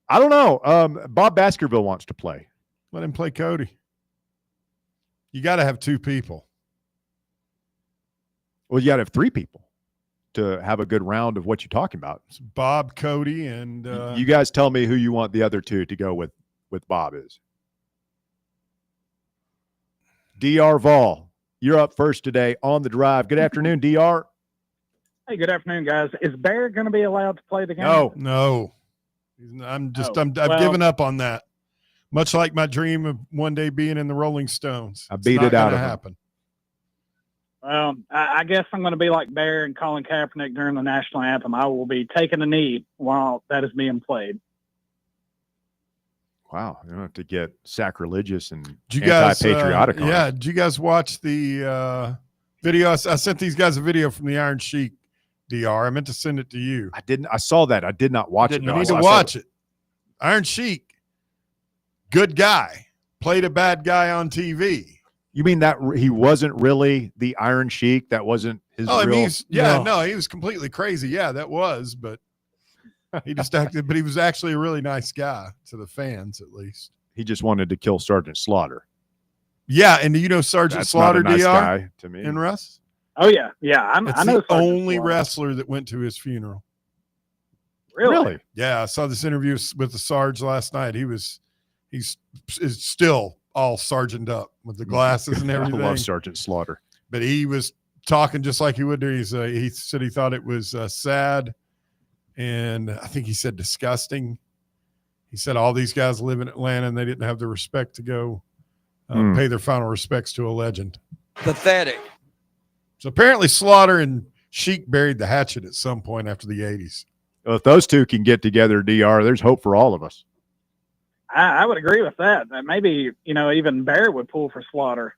I don't know. Bob Baskerville wants to play. Let him play Cody. You got to have 2 people. Well, you got to have 3 people to have a good round of What You're Talking About. It's Bob, Cody, and You guys tell me who you want the other 2 to go with Bob is. DR Vol, you're up first today on the drive. Good afternoon, DR. Hey, good afternoon, guys. Is Bear going to be allowed to play the game? No. no. Oh, I've well- given up on that. Much like my dream of one day being in the Rolling Stones. I It's beat not it out gonna of him. happen. Well, I guess I'm going to be like Bear and Colin Kaepernick during the national anthem. I will be taking a knee while that is being played. Wow. You don't have to get sacrilegious and Did you guys, anti-patriotic. on yeah. us. Did you guys watch the video? I sent these guys a video from the Iron Sheik DR. I meant to send it to you. I didn't. I saw that. I did not watch it. Didn't though. You I need saw- to watch it. Iron Sheik, good guy, played a bad guy on TV. You mean that he wasn't really the Iron Sheik? That wasn't his Oh, I real. mean, he was completely crazy. Yeah, that was, but he just acted. But he was actually a really nice guy to the fans, at least. He just wanted to kill Sergeant Slaughter. Yeah, and do you know Sergeant That's Slaughter, not a nice DR, guy to me. and Russ? Oh yeah, I It's know. the only wrestler that went to his funeral. Really? Yeah, I saw this interview with the Sarge last night. He's still all sergeant up with the glasses and I everything. love Sergeant Slaughter. But he was talking just like he would do. He said he thought it was sad, and I think he said disgusting. He said all these guys live in Atlanta and they didn't have the respect to go pay their final respects to a legend. Pathetic. So apparently Slaughter and Sheik buried the hatchet at some point after the 80s. Well, if those two can get together, DR, there's hope for all of us. I would agree with that. Maybe even Bear would pull for Slaughter.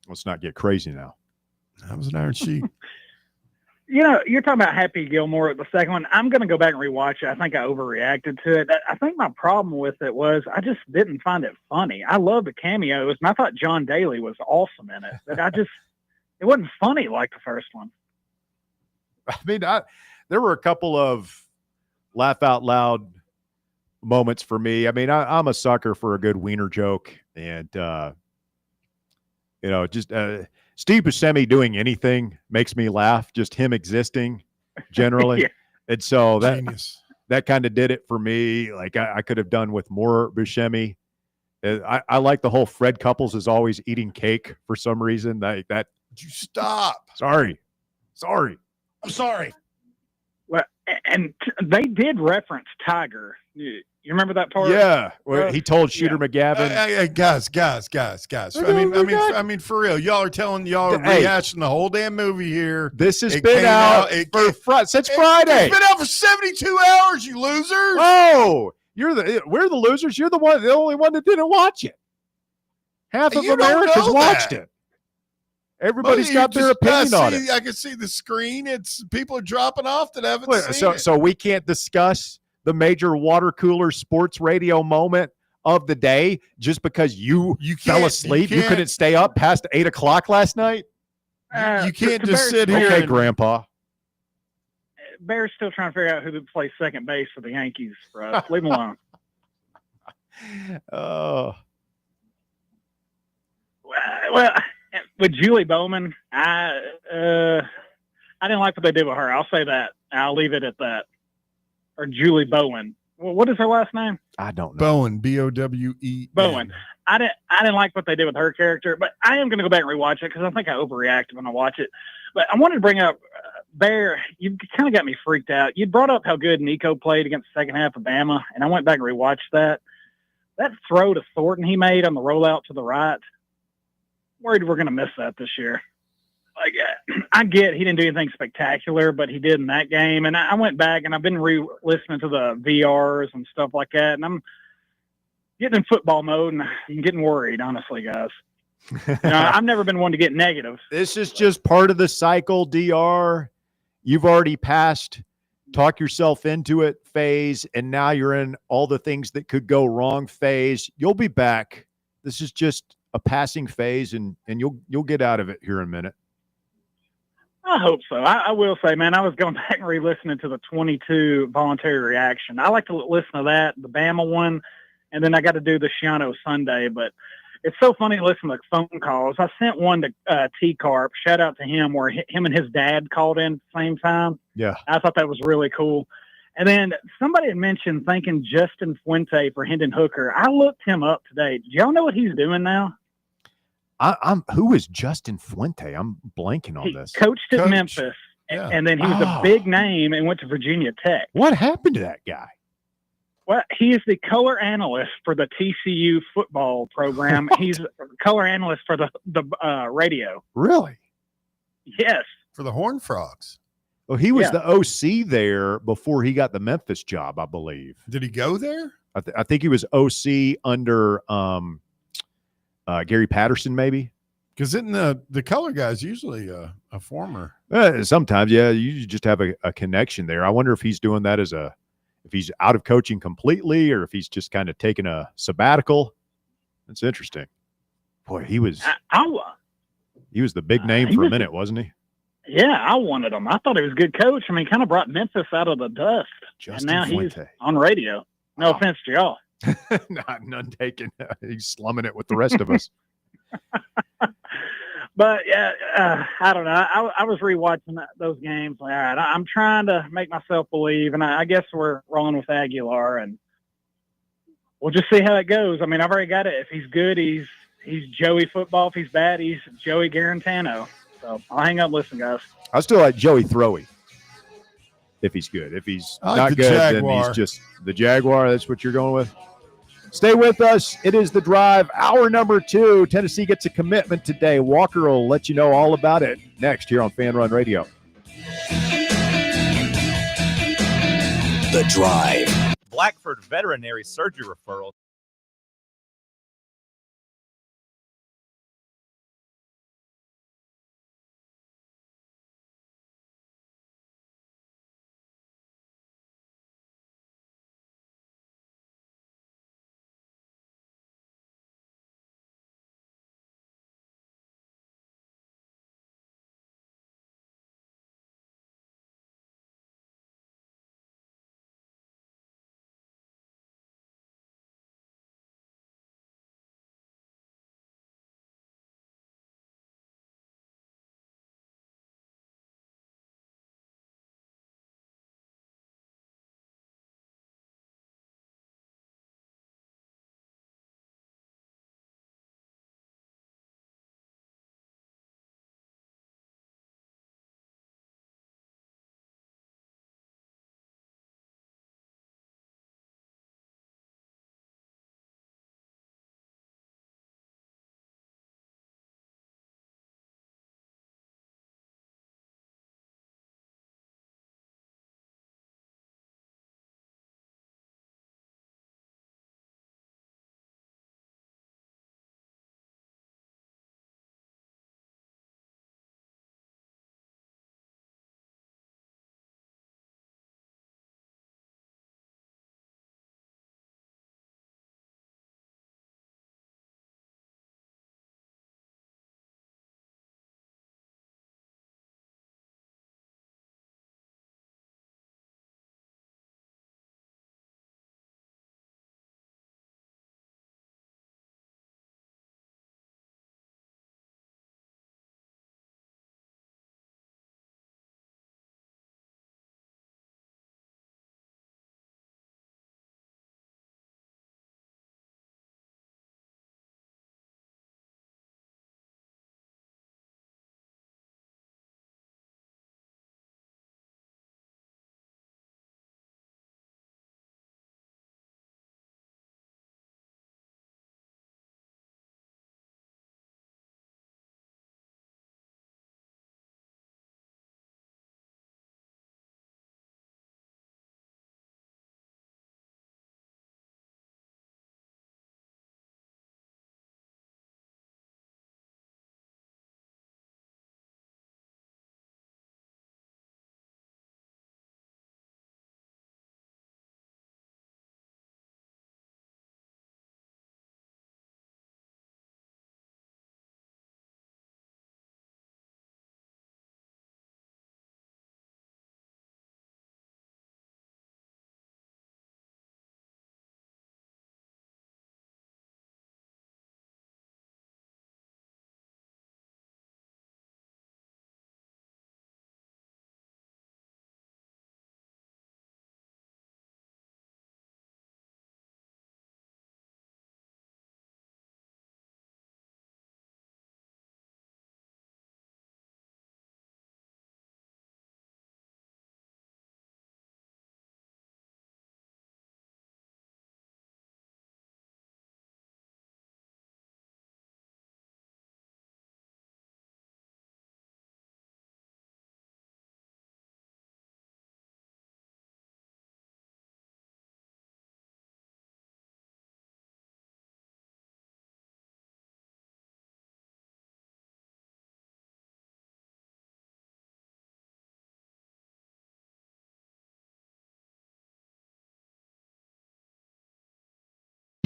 Let's not get crazy now. That was an Iron Sheik. You're talking about Happy Gilmore at the second one. I'm going to go back and rewatch it. I think I overreacted to it. I think my problem with it was I just didn't find it funny. I love the cameos, and I thought John Daly was awesome in it. But it wasn't funny like the first one. I mean, there were a couple of laugh out loud moments for me. I mean, I'm a sucker for a good wiener joke, and just Steve Buscemi doing anything makes me laugh. Just him existing, generally, Yeah. and so Genius. that kind of did it for me. Like I could have done with more Buscemi. I like the whole Fred Couples is always eating cake for some reason. Like that. Would you stop? Sorry. I'm sorry. Well, and they did reference Tiger. You remember that part? Yeah. Well, he told Shooter yeah. McGavin. Guys. I mean, for real, y'all are Hey. rehashing the whole damn movie here. This has It been came out out- it since Friday. It's been out for 72 hours, you losers. Oh, we're the losers. You're the only one that didn't watch it. Half of You don't America's know watched that. it. Everybody's Well, got you their just- opinion on it. I can see the screen. It's people are dropping off that haven't Well, seen it. So we can't discuss the major water cooler sports radio moment of the day just because you fell can't- asleep. You can't- couldn't stay up past 8:00 last night. You can't to just Bear's sit here. Okay, and- Grandpa. Bear's still trying to figure out who to play second base for the Yankees. Russ. Leave him alone. Oh, Well, with Julie Bowman, I didn't like what they did with her. I'll say that. I'll leave it at that. Or Julie Bowen. Well, what is her last name? I don't know. Bowen, Bowen. Bowen. I didn't like what they did with her character, but I am going to go back and rewatch it because I think I overreacted when I watch it. But I wanted to bring up Bear. You kind of got me freaked out. You brought up how good Nico played against the second half of Bama, and I went back and rewatched that. That throw to Thornton he made on the rollout to the right. Worried we're going to miss that this year. Like, I get he didn't do anything spectacular, but he did in that game. And I went back and I've been listening to the VRs and stuff like that. And I'm getting in football mode and I'm getting worried, honestly, guys. I've never been one to get negative. This is just part of the cycle, DR. You've already passed talk yourself into it phase, and now you're in all the things that could go wrong phase. You'll be back. This is just a passing phase, and you'll get out of it here in a minute. I hope so. I will say, man, I was going back and re-listening to the 22 voluntary reaction. I like to listen to that, the Bama one, and then I got to do the Shiano Sunday. But it's so funny to listen to phone calls. I sent one to T-Carp, shout out to him, where him and his dad called in at the same time. Yeah. I thought that was really cool. And then somebody had mentioned thanking Justin Fuente for Hendon Hooker. I looked him up today. Do y'all know what he's doing now? Who is Justin Fuente? I'm blanking on He this. coached at Coach. Memphis, Yeah. and then he was a big name and went to Virginia Tech. What happened to that guy? Well, he is the color analyst for the TCU football program. He's a color analyst for the radio. Really? Yes. For the Horned Frogs. Well, he was Yeah. the OC there before he got the Memphis job, I believe. Did he go there? I think he was OC under Gary Patterson, maybe. Because isn't the color guy's usually a former? Sometimes, yeah, you just have a connection there. I wonder if he's doing that if he's out of coaching completely or if he's just kind of taking a sabbatical. That's interesting. Boy, he was the big name for a minute, wasn't he? Yeah, I wanted him. I thought he was a good coach. I mean, kind of brought Memphis out of the dust. Justin and now Fuente. he's on radio. No offense to y'all. None taken. He's slumming it with the rest of us. But yeah, I don't know. I was rewatching those games. All right, I'm trying to make myself believe, and I guess we're rolling with Aguilar, and we'll just see how it goes. I mean, I've already got it. If he's good, he's Joey football. If he's bad, he's Joey Garantano. So I'll hang up and listen, guys. I still like Joey Throwy. If he's good. If he's not good, then he's just the Jaguar. That's what you're going with? Stay with us. It is The Drive, hour number 2. Tennessee gets a commitment today. Walker will let you know all about it next here on Fan Run Radio. The Drive. Blackford Veterinary Surgery Referral.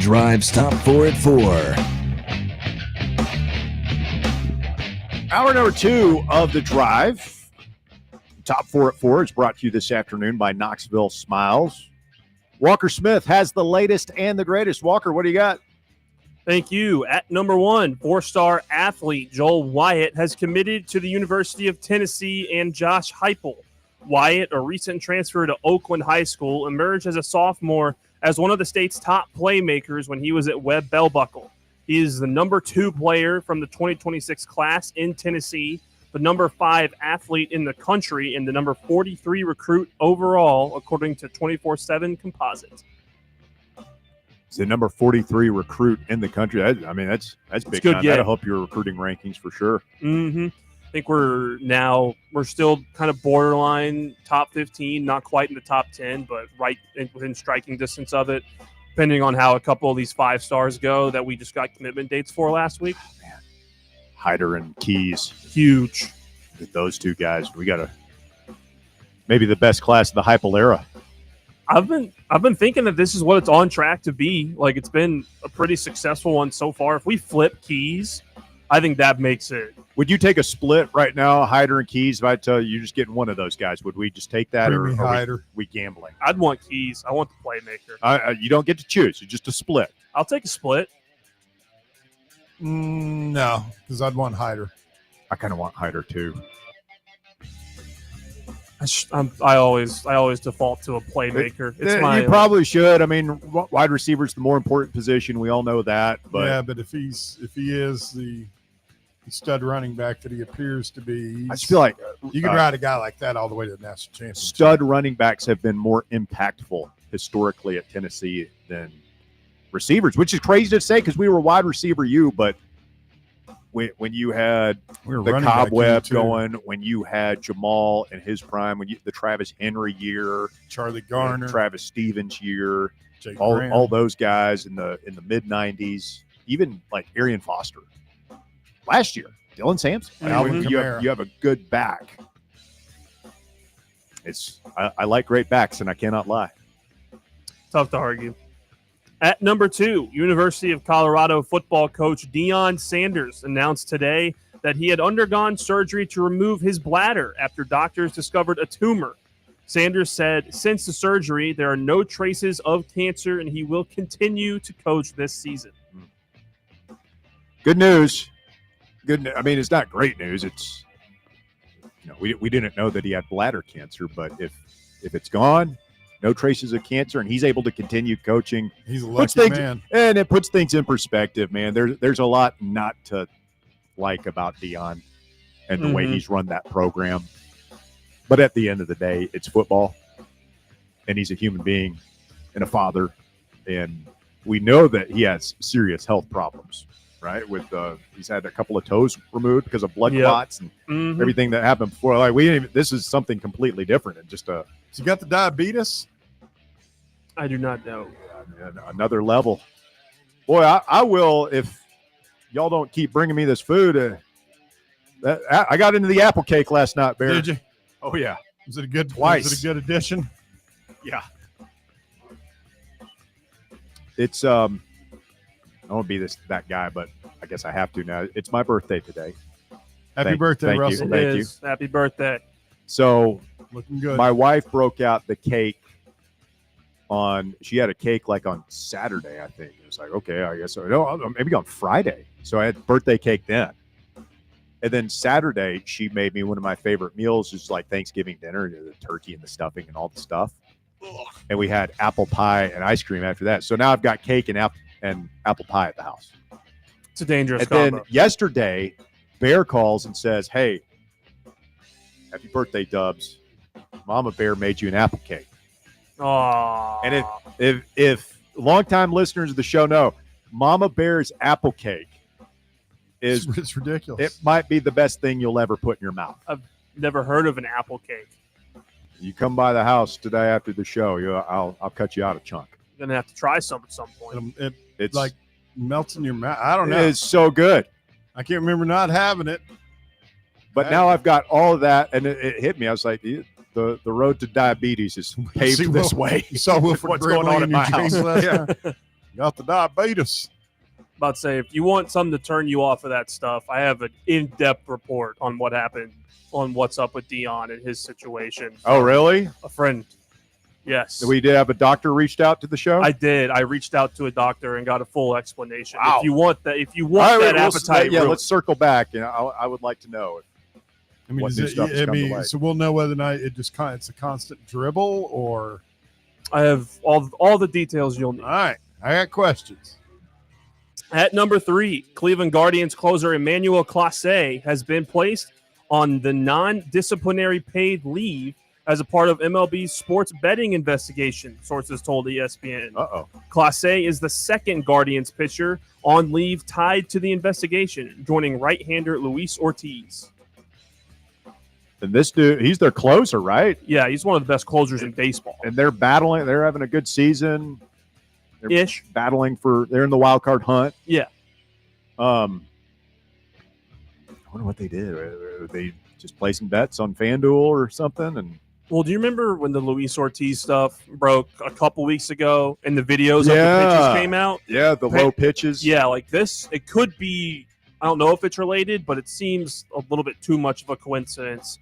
Drive's Top 4 at 4. Hour number 2 of The Drive. Top 4 at 4 is brought to you this afternoon by Knoxville Smiles. Walker Smith has the latest and the greatest. Walker, what do you got? Thank you. At number 1, 4-star athlete Joel Wyatt has committed to the University of Tennessee and Josh Heupel. Wyatt, a recent transfer to Oakland High School, emerged as a sophomore as one of the state's top playmakers when he was at Webb Bell Buckle. He is the number 2 player from the 2026 class in Tennessee, the number 5 athlete in the country, and the number 43 recruit overall, according to 24/7 Composite. He's the number 43 recruit in the country. That's big good time. get. That'll help your recruiting rankings for sure. Mm-hmm. I think we're still kind of borderline top 15, not quite in the top 10, but right within striking distance of it, depending on how a couple of these 5 stars go that we just got commitment dates for last week. Hyder and Keys, Huge. with those 2 guys. We got maybe the best class of the Heupel era. I've been thinking that this is what it's on track to be. Like, it's been a pretty successful one so far. If we flip Keys, I think that makes it. Would you take a split right now, Hyder and Keys? If I tell you you're just getting one of those guys, would we just take that, or are we gambling? I'd want Keys. I want the playmaker. You don't get to choose. It's just a split. I'll take a split. No, because I'd want Hyder. I kind of want Hyder too. I always default to a playmaker. You probably should. I mean, wide receiver is the more important position. We all know that. But yeah, but if he is the stud running back that he appears to be, I just feel like you can ride a guy like that all the way to the national championship. Stud running backs have been more impactful historically at Tennessee than receivers, which is crazy to say because we were wide receiver U, but when you had the cobweb going, when you had Jamal in his prime, when the Travis Henry year, Charlie Garner, Travis Stevens year, Jake all those guys in the mid '90s, even like Arian Foster last year, Dylan Sampson. Alvin You Kamara. have a good back. I like great backs, and I cannot lie. Tough to argue. At number 2, University of Colorado football coach Deion Sanders announced today that he had undergone surgery to remove his bladder after doctors discovered a tumor. Sanders said, since the surgery, there are no traces of cancer, and he will continue to coach this season. Good news. I mean, it's not great news. It's, we didn't know that he had bladder cancer, but if it's gone, no traces of cancer, and he's able to continue coaching. He's a lucky man. And it puts things in perspective, man. There's a lot not to like about Deion and the way he's run that program. But at the end of the day, it's football, and he's a human being and a father. And we know that he has serious health problems, right? With he's had a couple of toes removed because of blood clots and everything that happened before. Like this is something completely different, and just Has he got the diabetes? I do not know. Another level. Boy, I will if y'all don't keep bringing me this food. I got into the apple cake last night, Bear. Did you? Oh yeah. Was it a good? Twice. Was it a good addition? Yeah. It's I won't be that guy, but I guess I have to now. It's my birthday today. Happy birthday, thank Russell. you. Thank you. Happy birthday. So looking good. My wife broke out the cake she had a cake like on Saturday, I think. It was like, okay, I guess maybe on Friday. So I had birthday cake then. And then Saturday, she made me one of my favorite meals, just like Thanksgiving dinner, the turkey and the stuffing and all the stuff. And we had apple pie and ice cream after that. So now I've got cake and apple pie at the house. It's a dangerous And combo. then yesterday, Bear calls and says, hey, happy birthday, Dubs. Mama Bear made you an apple cake. Aww. And if longtime listeners of the show know, Mama Bear's apple cake it's ridiculous. It might be the best thing you'll ever put in your mouth. I've never heard of an apple cake. You come by the house today after the show, I'll cut you out a chunk. You're gonna have to try some at some point. It's like melts in your mouth. I don't know. It's so good. I can't remember not having it. But now I've got all of that, and it hit me. I was like, the road to diabetes is paved this way. You saw Wilfred What's going on Brimley at in my your dreams house? last night? Got the diabetes. About to say, if you want something to turn you off of that stuff, I have an in-depth report on what happened, on what's up with Dion and his situation. Oh, really? A friend. Yes. We did have a doctor reached out to the show? I did. I reached out to a doctor and got a full explanation. Wow. If you want that, appetite, let's circle back. I would like to know. I mean, What is new it, stuff has I come to mean, light? so we'll know whether or not it's a constant dribble or. I have all the details you'll need. All right, I got questions. At number 3, Cleveland Guardians closer Emmanuel Clase has been placed on the non-disciplinary paid leave as a part of MLB's sports betting investigation, sources told ESPN. Uh-oh. Clase is the second Guardians pitcher on leave tied to the investigation, joining right-hander Luis Ortiz. And this dude, he's their closer, right? Yeah, he's one of the best closers in baseball. And they're battling. They're having a good season. They're Ish. battling they're in the wild card hunt. Yeah. I wonder what they did. Were they just placing bets on FanDuel or something? And Well, do you remember when the Luis Ortiz stuff broke a couple weeks ago and the videos of the pitches came out? Yeah, the low pitches. Yeah, like this, it could be, I don't know if it's related, but it seems a little bit too much of a coincidence.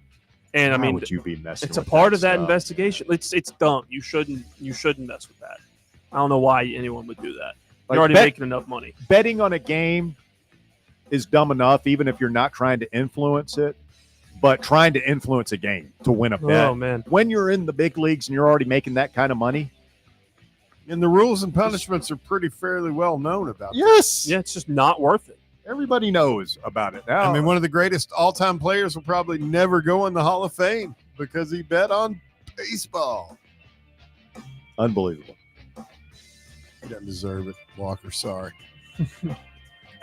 And I Why mean, would you be messing it's a with part of that stuff? investigation. It's dumb. You shouldn't mess with that. I don't know why anyone would do that. Like You're already making enough money. Betting on a game is dumb enough, even if you're not trying to influence it. But trying to influence a game to win a bet. Oh man! When you're in the big leagues and you're already making that kind of money. And the rules and punishments are pretty fairly well known about that. Yes. Yeah, it's just not worth it. Everybody knows about it now. I mean, one of the greatest all-time players will probably never go in the Hall of Fame because he bet on baseball. Unbelievable. He doesn't deserve it, Walker. Sorry.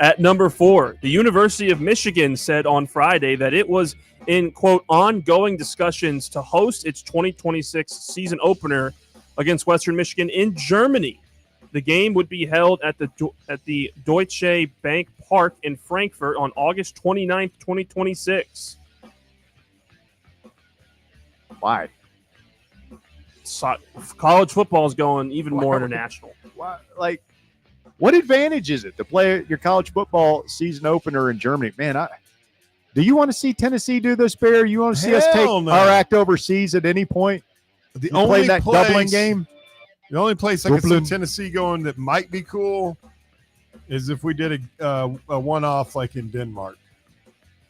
At number 4, the University of Michigan said on Friday that it was in, quote, ongoing discussions to host its 2026 season opener against Western Michigan in Germany. The game would be held at the Deutsche Bank Park in Frankfurt on August 29th, 2026. Why? College football is going even more international. Why? Like, what advantage is it to play your college football season opener in Germany? Man, do you want to see Tennessee do this, Bear? You want to see us take Hell no. our act overseas at any point? The You play that Dublin game? The only place I could see Dublin. Tennessee going that might be cool is if we did a one-off like in Denmark.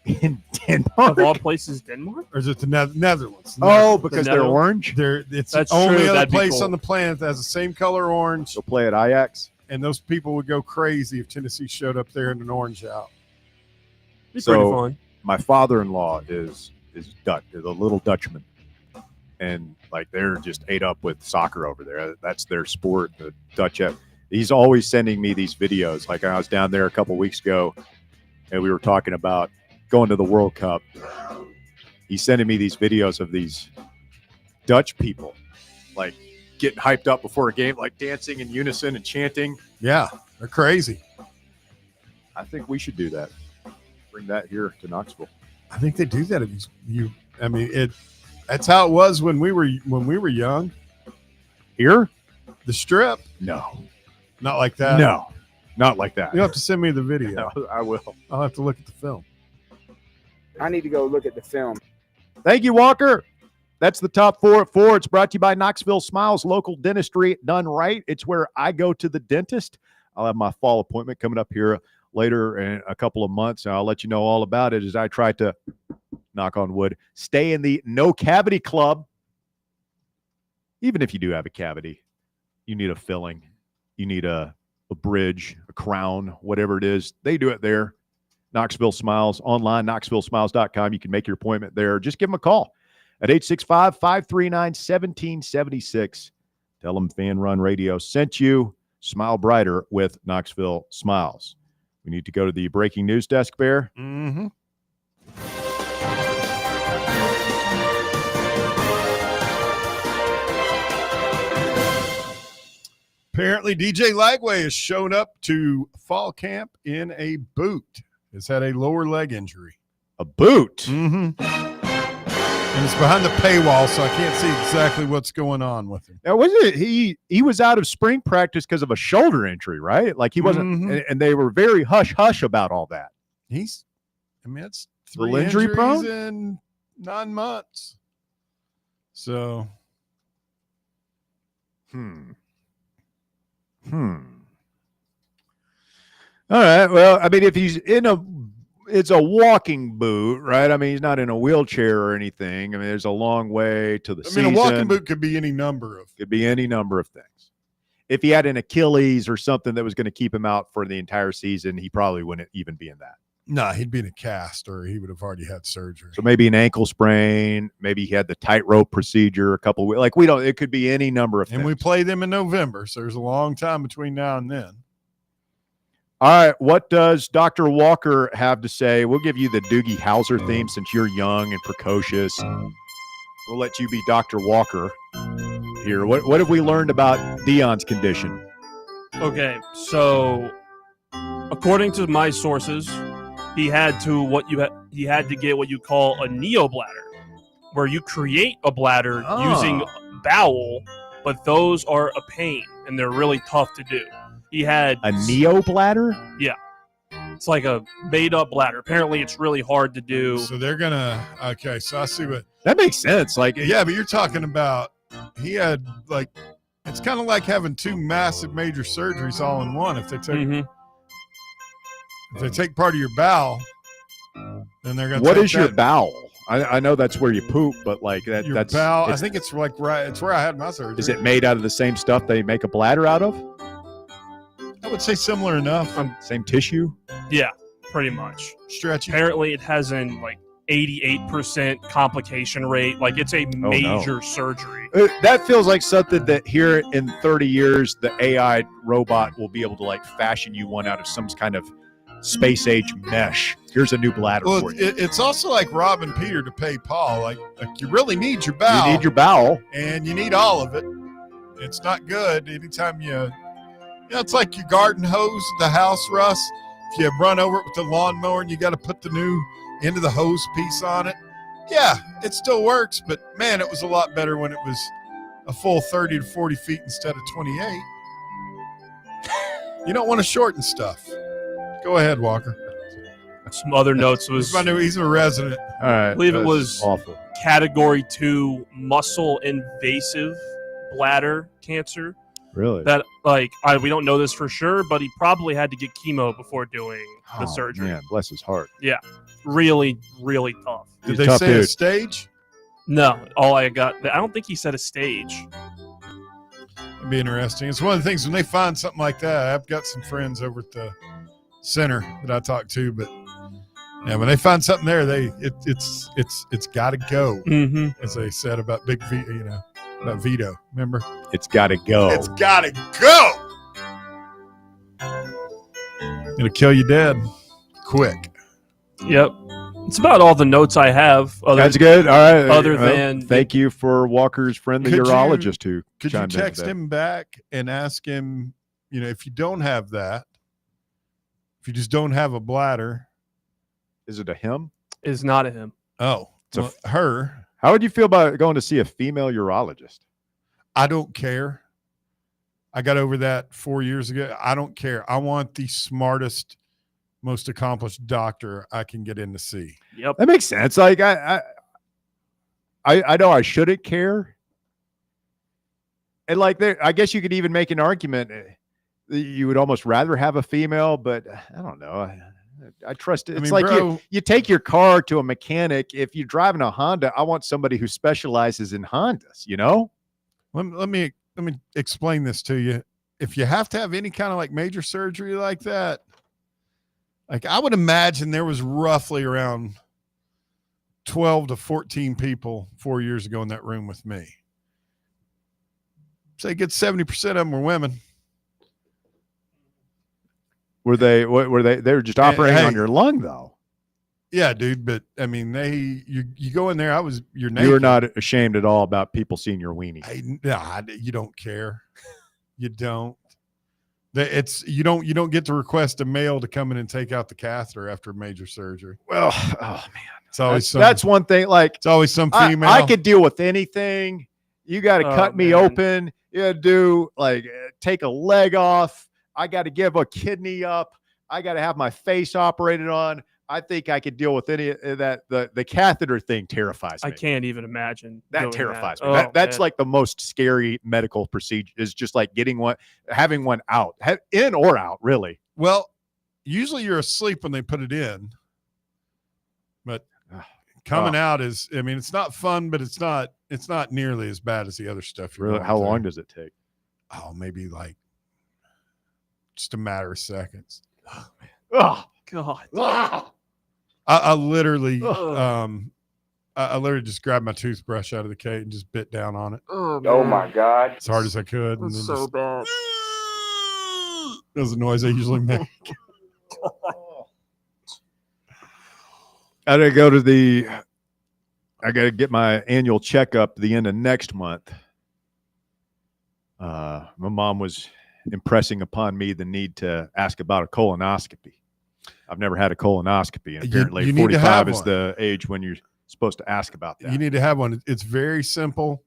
In Of Denmark? all places, Denmark? Or is it the Netherlands? Oh, because they're Netherlands? orange? It's That's the only true, other that'd be place cool. on the planet that has the same color orange, They'll play at Ajax? and those people would go crazy if Tennessee showed up there in an orange out. Be So- pretty fun. My father-in-law is Dutch, is a little Dutchman, and like they're just ate up with soccer over there. That's their sport. The Dutch. He's always sending me these videos. Like I was down there a couple weeks ago, and we were talking about going to the World Cup. He's sending me these videos of these Dutch people, like getting hyped up before a game, like dancing in unison and chanting. Yeah, they're crazy. I think we should do that. Bring that here to Knoxville. I think they do that if you I mean, that's how it was when we were young. Here? The Strip, No. not like that. No. Not like that. You'll have to send me the video. I will. I'll have to look at the film. I need to go look at the film. Thank you, Walker. That's the top 4 at 4. It's brought to you by Knoxville Smiles, local dentistry done right. It's where I go to the dentist. I'll have my fall appointment coming up here later in a couple of months. And I'll let you know all about it as I try to, knock on wood, stay in the no cavity club. Even if you do have a cavity, you need a filling. You need a bridge, a crown, whatever it is. They do it there. Knoxville Smiles online, knoxvillesmiles.com. You can make your appointment there. Just give them a call at 865-539-1776. Tell them Fan Run Radio sent you. Smile brighter with Knoxville Smiles. We need to go to the breaking news desk, Bear. Mm-hmm. Apparently, DJ Lagway has shown up to fall camp in a boot. Has had a lower leg injury. A boot. Mm-hmm. And it's behind the paywall, so I can't see exactly what's going on with him. Now, wasn't it he was out of spring practice because of a shoulder injury, right? Like he wasn't, and they were very hush hush about all that. It's Little 3 injury injuries prone? in 9 months. So, All right. Well, I mean, if he's it's a walking boot, right? I mean, he's not in a wheelchair or anything. I mean, there's a long way to the season. a walking boot could be any number of. Could be any number of things. If he had an Achilles or something that was going to keep him out for the entire season, he probably wouldn't even be in that. No, he'd be in a cast, or he would have already had surgery. So maybe an ankle sprain. Maybe he had the tightrope procedure a couple of weeks. Like, we don't. It could be any number of things. And we play them in November, so there's a long time between now and then. All right, what does Dr. Walker have to say? We'll give you the Doogie Howser theme since you're young and precocious. We'll let you be Dr. Walker here. What have we learned about Dion's condition? Okay, so according to my sources, he had to get what you call a neobladder, where you create a bladder using bowel, but those are a pain and they're really tough to do. He had a neobladder? Yeah. It's like a made-up bladder. Apparently, it's really hard to do. So they're gonna. Okay, so I see what that makes sense. Like, yeah, but you're talking about he had like it's kind of like having 2 massive major surgeries all in one. If they take part of your bowel, then they're gonna. What is your bowel? I know that's where you poop, but like that's bowel. I think it's like it's where I had my surgery. Is it made out of the same stuff they make a bladder out of? I would say similar enough. Same tissue? Yeah, pretty much. Stretchy. Apparently, it has an 88% complication rate. Like, it's a major surgery. That feels like something that here in 30 years, the AI robot will be able to like fashion you one out of some kind of space age mesh. Here's a new bladder for you. It's also like robbing Peter to pay Paul. Like you really need your bowel. You need your bowel. And you need all of it. It's not good anytime it's like your garden hose at the house, Russ. If you run over it with the lawnmower and you got to put the new end of the hose piece on it. Yeah, it still works, but man, it was a lot better when it was a full 30 to 40 feet instead of 28. You don't want to shorten stuff. Go ahead, Walker. Some other notes was he's a resident. All right, I believe it was awful. Category 2 muscle invasive bladder cancer. Really? That we don't know this for sure, but he probably had to get chemo before doing the surgery. Man, bless his heart. Yeah, really, really tough. Did they say a stage? No, all I got. I don't think he said a stage. It'd be interesting. It's one of the things when they find something like that. I've got some friends over at the center that I talk to, but yeah, when they find something there, it's got to go. Mm-hmm. As they said about Big V, about Vito. Remember? It's got to go. It's got to go. It'll kill you dead quick. Yep. It's about all the notes I have. That's good. All right. Other than thank you for Walker's friend, the urologist who could you text him back and ask him, if you don't have that, if you just don't have a bladder. Is it a him? It's not a him. Oh, it's her. How would you feel about going to see a female urologist? I don't care. I got over that 4 years ago. I don't care. I want the smartest, most accomplished doctor I can get in to see. Yep. That makes sense. Like I know I shouldn't care. And like I guess you could even make an argument you would almost rather have a female, but I don't know. I trust it. It's you take your car to a mechanic. If you're driving a Honda, I want somebody who specializes in Hondas, Let me explain this to you. If you have to have any kind of like major surgery like that, like I would imagine there was roughly around 12 to 14 people 4 years ago in that room with me. Say good 70% of them were women. Were they were just operating on your lung though? Yeah, dude. But I mean, you go in there. You're naked. You were not ashamed at all about people seeing your weenie. You don't care. You don't. You don't get to request a male to come in and take out the catheter after major surgery. Well, oh man. It's always that's one thing. Like, it's always some female. I could deal with anything. You got to cut me man. open. You got to do like take a leg off. I got to give a kidney up. I got to have my face operated on. I think I could deal with any of that. The catheter thing terrifies me. I can't even imagine. That doing terrifies that. me. Oh, That's man. like the most scary medical procedure is just like getting one, having one out, in or out, really. Well, usually you're asleep when they put it in, but coming out is, I mean, it's not fun, but it's not nearly as bad as the other stuff. Really? How long does it take? Oh, maybe like just a matter of seconds. Oh, God. I literally, Ugh. I literally just grabbed my toothbrush out of the case and just bit down on it Oh my God. as hard as I could. And That's then so just, bad. that was the noise I usually make. I got to get my annual checkup the end of next month. My mom was impressing upon me the need to ask about a colonoscopy. I've never had a colonoscopy, and apparently you need to 45 have is one. the age when you're supposed to ask about that. You need to have one. It's very simple.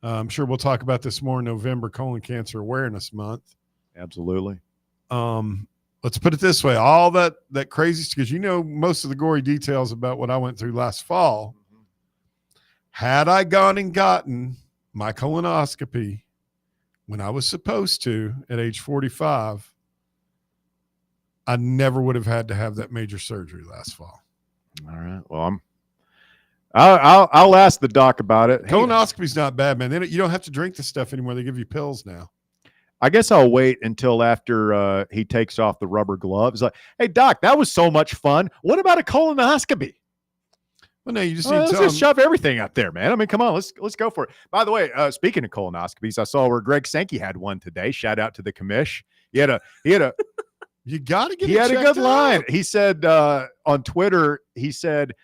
I'm sure we'll talk about this more in November, Colon Cancer Awareness Month. Absolutely. Let's put it this way. All that crazy, because you know most of the gory details about what I went through last fall. Had I gone and gotten my colonoscopy when I was supposed to at age 45, I never would have had to have that major surgery last fall. All right. Well, I'll ask the doc about it. Hey, Colonoscopy's not bad, man. You don't have to drink the stuff anymore. They give you pills now. I guess I'll wait until after he takes off the rubber gloves. Like, hey, doc, that was so much fun. What about a colonoscopy? Well, no, you just need to Let's tell just them. shove everything out there, man. I mean, come on, let's go for it. By the way, speaking of colonoscopies, I saw where Greg Sankey had one today. Shout out to the commish. He had a You got to get. he had a good line. He said on Twitter, he said,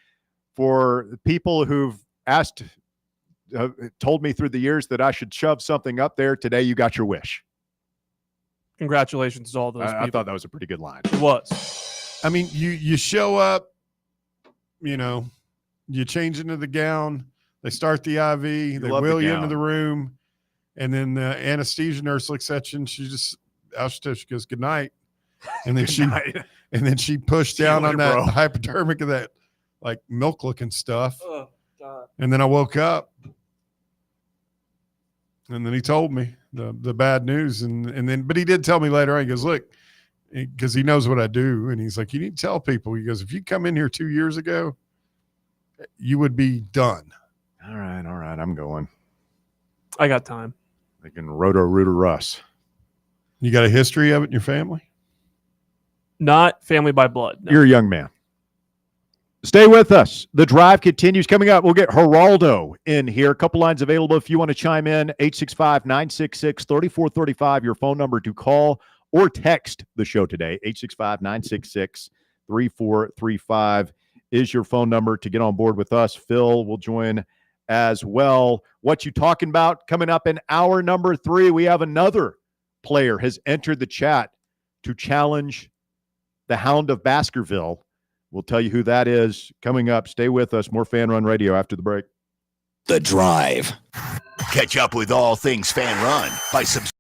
for the people who've told me through the years that I should shove something up there, today you got your wish. Congratulations to all those I people. thought that was a pretty good line. It was. I mean, you show up, you know, you change into the gown, they start the IV, they love the wheel you into gown. the room, and then the anesthesia nurse looks at you and she just she goes, "Good night," and then she pushed See you down on later, that bro. hypodermic of that like milk looking stuff, Oh, God. and then I woke up, and then he told me the bad news, and then but he did tell me later on. He goes, "Look," because he knows what I do, and he's like, "You need to tell people." He goes, "If you come in here 2 years ago, you would be done." All right, I'm going. I got time. They can Roto-Rooter Russ. You got a history of it in your family? Not family by blood. No. You're a young man. Stay with us. The drive continues. Coming up, we'll get Geraldo in here. A couple lines available if you want to chime in. 865-966-3435, your phone number to call or text the show today. 865-966-3435 is your phone number to get on board with us. Phil will join as well. What you talking about? Coming up in hour number 3, we have another player has entered the chat to challenge the Hound of Baskerville. We'll tell you who that is coming up. Stay with us. More Fan Run Radio after the break. The Drive. Catch up with all things Fan Run by subscribing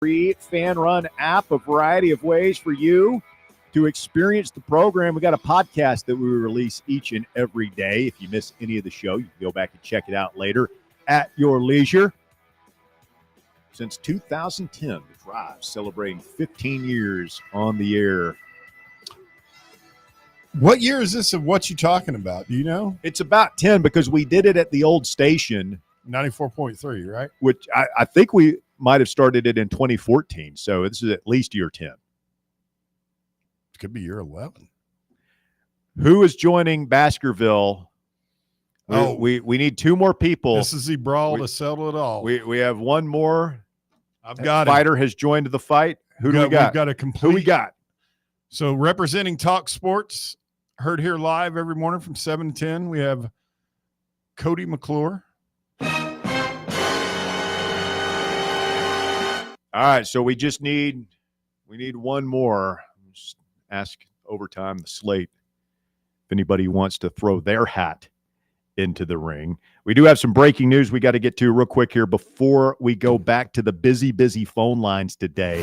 free Fan Run app, a variety of ways for you to experience the program. We got a podcast that we release each and every day. If you miss any of the show, you can go back and check it out later at your leisure. Since 2010, the Drive celebrating 15 years on the air. What year is this of what you talking about? Do you know? It's about 10 because we did it at the old station. 94.3, right? Which I think we might have started it in 2014. So this is at least year 10. It could be year 11. Who is joining Baskerville? We need two more people. This is the brawl to settle it all. We have one more. I've got fighter has joined the fight. Who do we got? We've got a complete. Who we got? So representing Talk Sports, heard here live every morning from 7 to 10. We have Cody McClure. All right, so we need one more. Just ask overtime the slate if anybody wants to throw their hat into the ring. We do have some breaking news we got to get to real quick here before we go back to the busy phone lines today.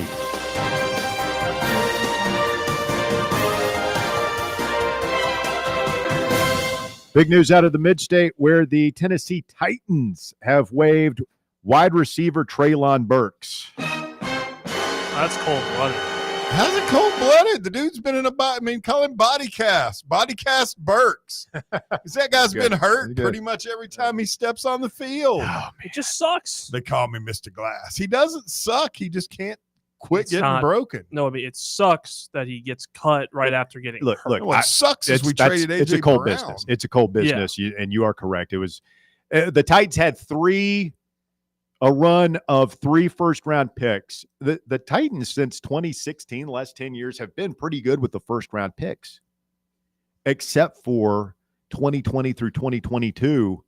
Big news out of the Mid-State where the Tennessee Titans have waived wide receiver Treylon Burks. That's cold-blooded. How's it cold-blooded? The dude's been in call him body cast Burks. That guy's been hurt pretty much every time he steps on the field. Oh, it just sucks. They call me Mr. Glass. He doesn't suck. He just can't quit getting broken. No, I mean, it sucks that he gets cut right after getting hurt. Look, what sucks is we traded AJ It's a cold Brown. business. It's a cold business, and you are correct. It was the Titans had a run of 3 first-round picks. The Titans, since 2016, the last 10 years, have been pretty good with the first-round picks, except for 2020 through 2022.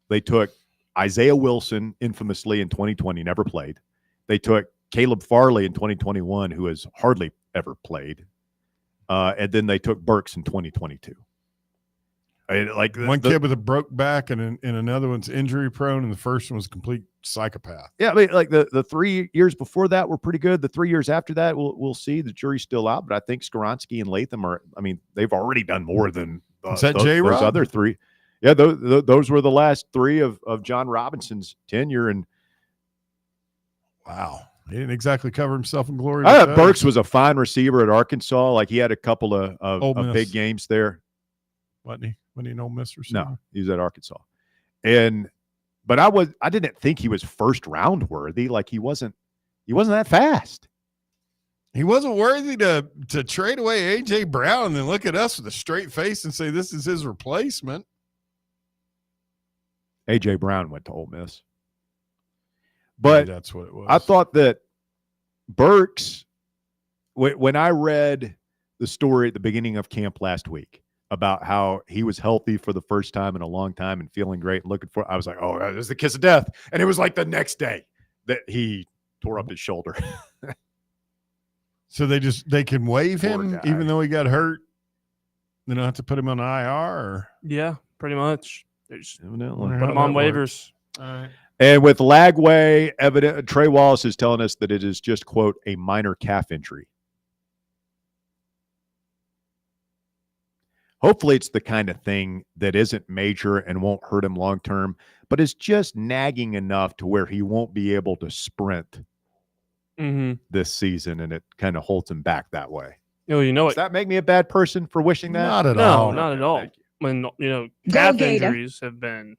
They took Isaiah Wilson, infamously in 2020, never played. They took Caleb Farley in 2021, who has hardly ever played. And then they took Burks in 2022. One kid with a broke back and another one's injury prone, and the first one was a complete psychopath. Yeah, I mean, like the 3 years before that were pretty good. The 3 years after that, we'll see. The jury's still out, but I think Skoronski and Latham they've already done more than those other 3. Yeah, those were the last 3 of John Robinson's tenure. And wow, he didn't exactly cover himself in glory. I thought Burks was a fine receiver at Arkansas. Like he had a couple of big games there. Wasn't he? When he no Miss receiver? No, he was at Arkansas. But I didn't think he was first round worthy. Like he wasn't that fast. He wasn't worthy to trade away AJ Brown and then look at us with a straight face and say this is his replacement. AJ Brown went to Ole Miss. But maybe that's what it was. I thought that Burks, when I read the story at the beginning of camp last week about how he was healthy for the first time in a long time and feeling great and looking for, I was like, oh, this is the kiss of death. And it was like the next day that he tore up his shoulder. So they can waive him guy. even though he got hurt. They don't have to put him on IR. Or? Yeah, pretty much. They just put Evidently. him on waivers. All right. And with Lagway, Trey Wallace is telling us that it is just, quote, a minor calf injury. Hopefully it's the kind of thing that isn't major and won't hurt him long term, but is just nagging enough to where he won't be able to sprint this season, and it kind of holds him back that way. Does that make me a bad person for wishing that? Not at all. No, not at all. When calf injuries have been,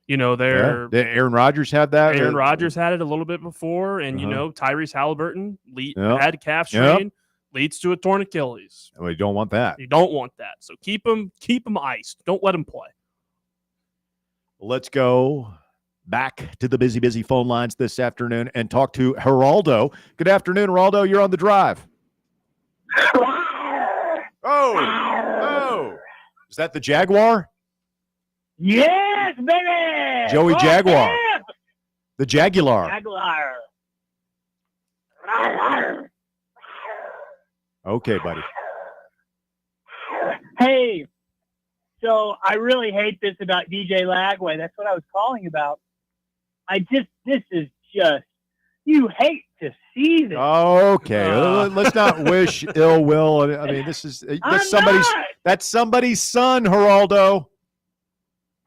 they're Aaron Rodgers had that. Aaron Rodgers had it a little bit before, and Tyrese Halliburton had calf strain. Leads to a torn Achilles. Well, you don't want that. You don't want that. So keep him iced. Don't let him play. Let's go back to the busy phone lines this afternoon and talk to Geraldo. Good afternoon, Geraldo. You're on the drive. Oh. Is that the Jaguar? Yes, baby. Joey Jaguar. Yeah. The Jaguar. Jaguar. Okay, buddy. Hey, so I really hate this about DJ Lagway. That's what I was calling about. This is just You hate to see this. Okay, let's not wish ill will. I mean, that's somebody's son, Geraldo.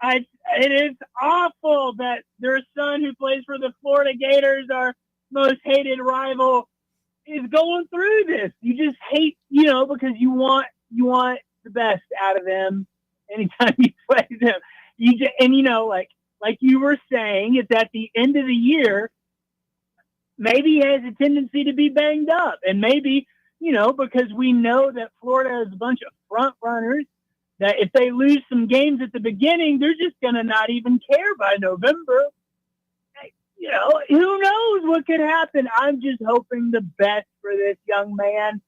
It is awful that their son, who plays for the Florida Gators, our most hated rival, is going through this. You just hate, because you want the best out of them anytime you play them. Like you were saying, it's at the end of the year. Maybe he has a tendency to be banged up, and maybe because we know that Florida has a bunch of front runners, that if they lose some games at the beginning, they're just going to not even care by November. Who knows what could happen? I'm just hoping the best for this young man.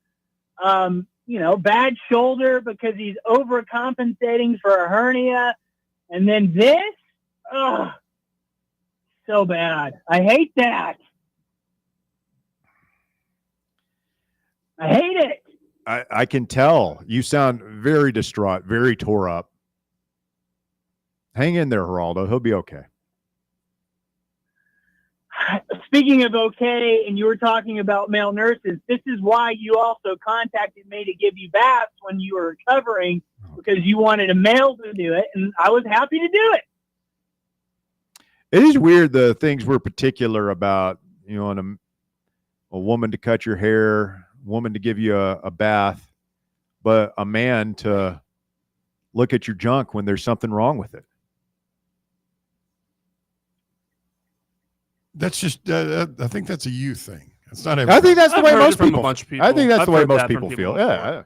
Bad shoulder because he's overcompensating for a hernia. And then this, so bad. I hate that. I hate it. I can tell. You sound very distraught, very tore up. Hang in there, Geraldo. He'll be okay. Speaking of okay, and you were talking about male nurses, this is why you also contacted me to give you baths when you were recovering, because you wanted a male to do it, and I was happy to do it. It is weird, the things we're particular about, on a woman to cut your hair, woman to give you a bath, but a man to look at your junk when there's something wrong with it. That's just, I think that's a you thing. It's not. I think that's the way most people. A bunch of people. I think that's the way heard most that people from feel. before. Yeah.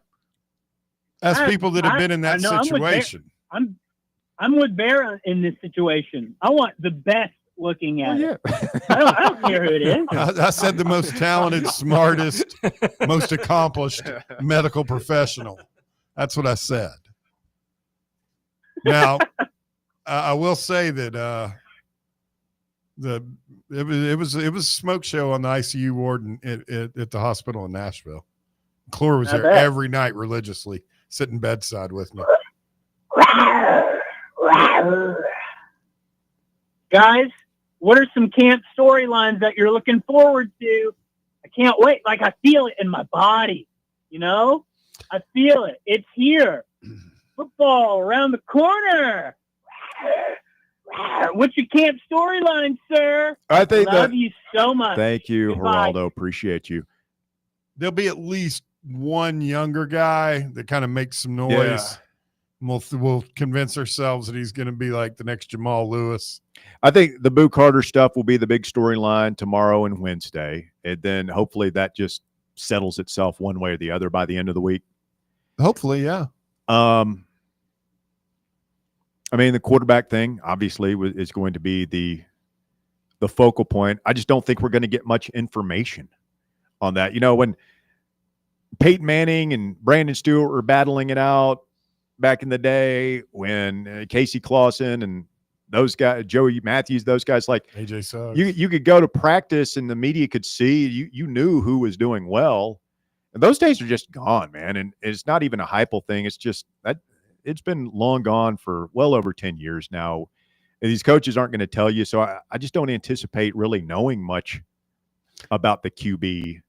Ask people that have been in that situation. I'm with Bear in this situation. I want the best looking at it. I don't care who it is. I said the most talented, smartest, most accomplished medical professional. That's what I said. Now, I will say that it was a smoke show on the ICU ward at the hospital in Nashville. McClure was there every night religiously, sitting bedside with me. Guys, what are some camp storylines that you're looking forward to? I can't wait. Like, I feel it in my body. I feel it. It's here. Football around the corner. What's your camp storyline, sir? I think love you so much. Thank you, Goodbye. Geraldo. Appreciate you. There'll be at least one younger guy that kind of makes some noise. Yeah. We'll convince ourselves that he's going to be like the next Jamal Lewis. I think the Boo Carter stuff will be the big storyline tomorrow and Wednesday. And then hopefully that just settles itself one way or the other by the end of the week. Hopefully, yeah. I mean, the quarterback thing obviously is going to be the focal point. I just don't think we're going to get much information on that. When Peyton Manning and Brandon Stewart were battling it out back in the day, when Casey Clausen and those guys, Joey Matthews, those guys, like AJ Suggs, you could go to practice and the media could see you knew who was doing well. And those days are just gone, man. And it's not even a Heupel thing. It's just that it's been long gone for well over 10 years now. And these coaches aren't going to tell you. So I just don't anticipate really knowing much about the QB.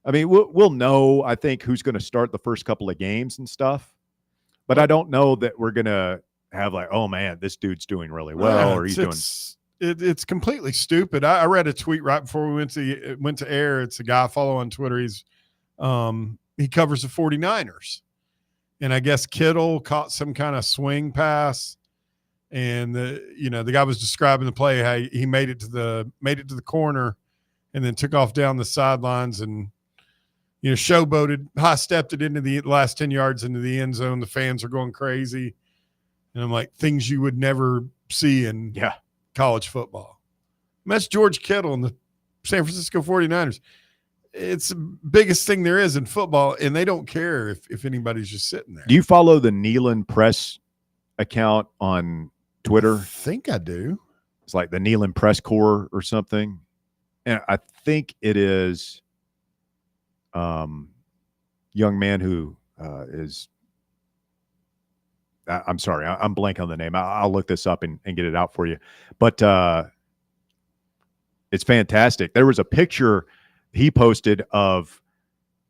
I mean, we'll know, I think, who's going to start the first couple of games and stuff. But I don't know that we're going to have like, oh, man, this dude's doing really well. Or he's doing. It's completely stupid. I read a tweet right before we went to air. It's a guy I follow on Twitter. He covers the 49ers. And I guess Kittle caught some kind of swing pass, and the guy was describing the play. How he made it to the corner, and then took off down the sidelines and showboated, high stepped it into the last 10 yards into the end zone. The fans are going crazy, and I'm like, things you would never see in college football. And that's George Kittle and the San Francisco 49ers. It's the biggest thing there is in football, and they don't care if anybody's just sitting there. Do you follow the Neyland Press account on Twitter? I think I do. It's like the Neyland Press Corps or something. And I think it is young man who is I'm sorry, I'm blank on the name. I'll look this up and get it out for you. But It's fantastic. There was a picture he posted of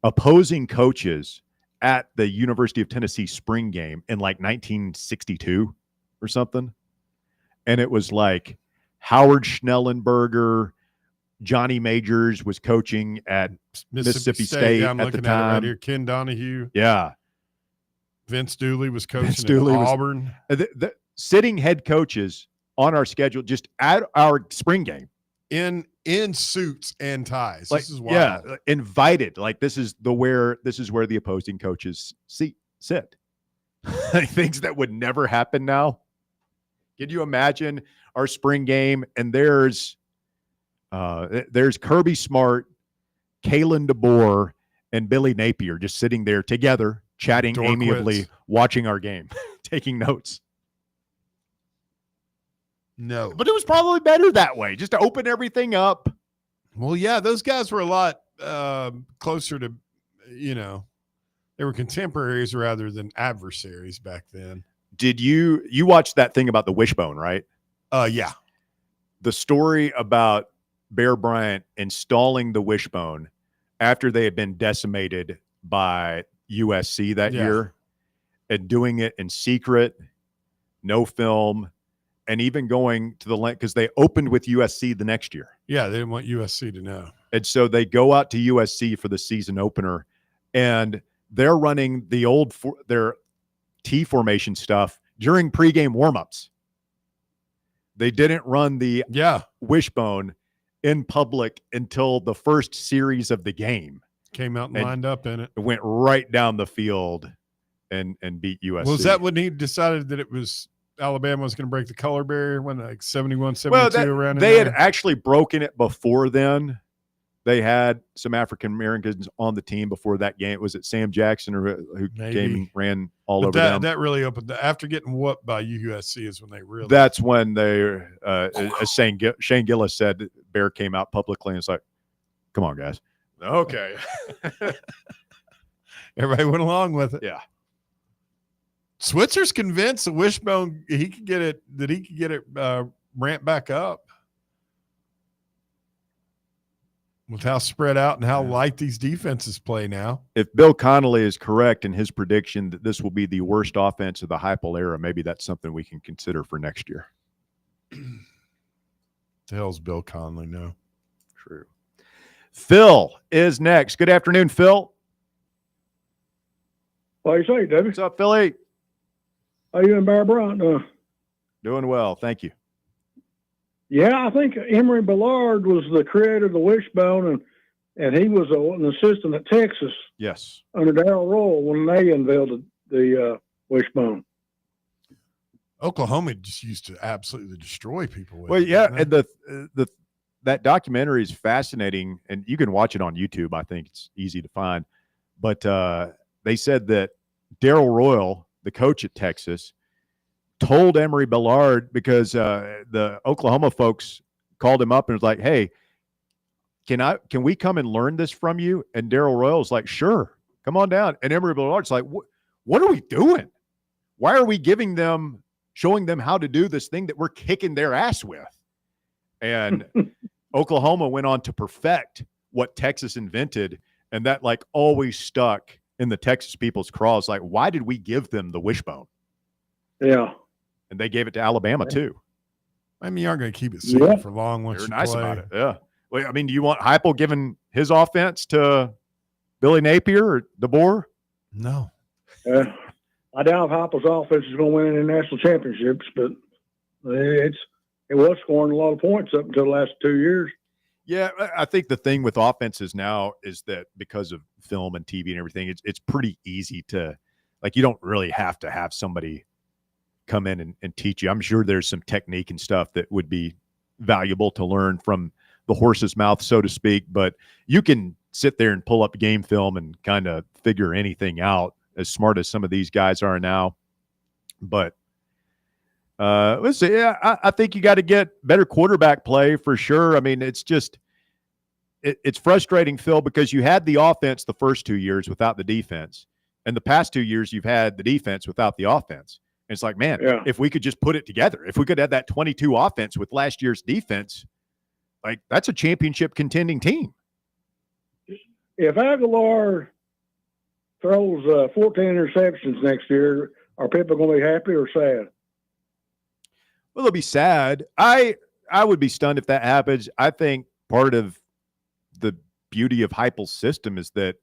opposing coaches at the University of Tennessee spring game in like 1962 or something. And it was like Howard Schnellenberger, Johnny Majors was coaching at Mississippi State Yeah, I'm at the looking at it right time. here. Ken Donahue. Yeah. Vince Dooley was coaching Vince Dooley at was- Auburn. The sitting head coaches on our schedule just at our spring game. in suits and ties. Like, This is wild. yeah, invited. Like this is where the opposing coaches sit. Things that would never happen now. Can you imagine our spring game and there's Kirby Smart, Kalen DeBoer, and Billy Napier just sitting there together, chatting Dorkwitz. amiably, watching our game, taking notes. No. But it was probably better that way, just to open everything up. Well, yeah, those guys were a lot closer to, they were contemporaries rather than adversaries back then. Did you watched that thing about the wishbone, right? Yeah. The story about Bear Bryant installing the wishbone after they had been decimated by USC that year and doing it in secret, no film, and even going to the length because they opened with USC the next year. Yeah, they didn't want USC to know. And so they go out to USC for the season opener, and they're running their T formation stuff during pregame warmups. They didn't run the wishbone in public until the first series of the game. Came out and lined up in it. It went right down the field and beat USC. Was that when he decided that it was Alabama was going to break the color barrier when like 71, 72 well, around? They had actually broken it before then. They had some African Americans on the team before that game. Was it Sam Jackson or who came and ran all over them? That really opened. After getting whooped by USC is when they really. That's when they, as Shane Gillis said, Bear came out publicly and it's like, come on, guys. Okay. Everybody went along with it. Yeah. Switzer's convinced the wishbone he could get it ramped back up with how spread out and how light these defenses play now. If Bill Connolly is correct in his prediction that this will be the worst offense of the Heupel era, maybe that's something we can consider for next year. The hell's Bill Connolly? No. True. Phil is next. Good afternoon, Phil. What you say, David? What's up, Philly? How you and Bear Bryant? Doing well, thank you. Yeah, I think Emory Bellard was the creator of the wishbone, and he was an assistant at Texas. Yes. Under Darrell Royal when they unveiled the wishbone. Oklahoma just used to absolutely destroy people with Well, it, yeah, didn't they? and that documentary is fascinating, and you can watch it on YouTube. I think it's easy to find. But they said that Darrell Royal, the coach at Texas, told Emory Bellard because the Oklahoma folks called him up and was like, "Hey, can we come and learn this from you?" And Darrell Royal's like, "Sure, come on down." And Emory Bellard's like, "What are we doing? Why are we showing them how to do this thing that we're kicking their ass with?" And Oklahoma went on to perfect what Texas invented, and that like always stuck in the Texas people's craws. Like, why did we give them the wishbone? Yeah. And they gave it to Alabama too. I mean, you aren't going to keep it secret for long once They're you nice play. about it. Yeah. Well, I mean, do you want Heupel giving his offense to Billy Napier or DeBoer? No. I doubt if Heupel's offense is going to win any national championships, but it was scoring a lot of points up until the last 2 years. Yeah, I think the thing with offenses now is that because of film and TV and everything, it's pretty easy to, like, you don't really have to have somebody come in and teach you. I'm sure there's some technique and stuff that would be valuable to learn from the horse's mouth, so to speak, but you can sit there and pull up game film and kind of figure anything out, as smart as some of these guys are now. But let's see. Yeah, I think you got to get better quarterback play for sure. I mean, it's just it's frustrating, Phil, because you had the offense the first 2 years without the defense, and the past 2 years you've had the defense without the offense. And it's like, man, if we could just put it together, if we could have that 22 offense with last year's defense, like that's a championship contending team. If Aguilar throws 14 interceptions next year, are people going to be happy or sad? Well, they'll be sad. I would be stunned if that happens. I think part of the beauty of Heupel's system is that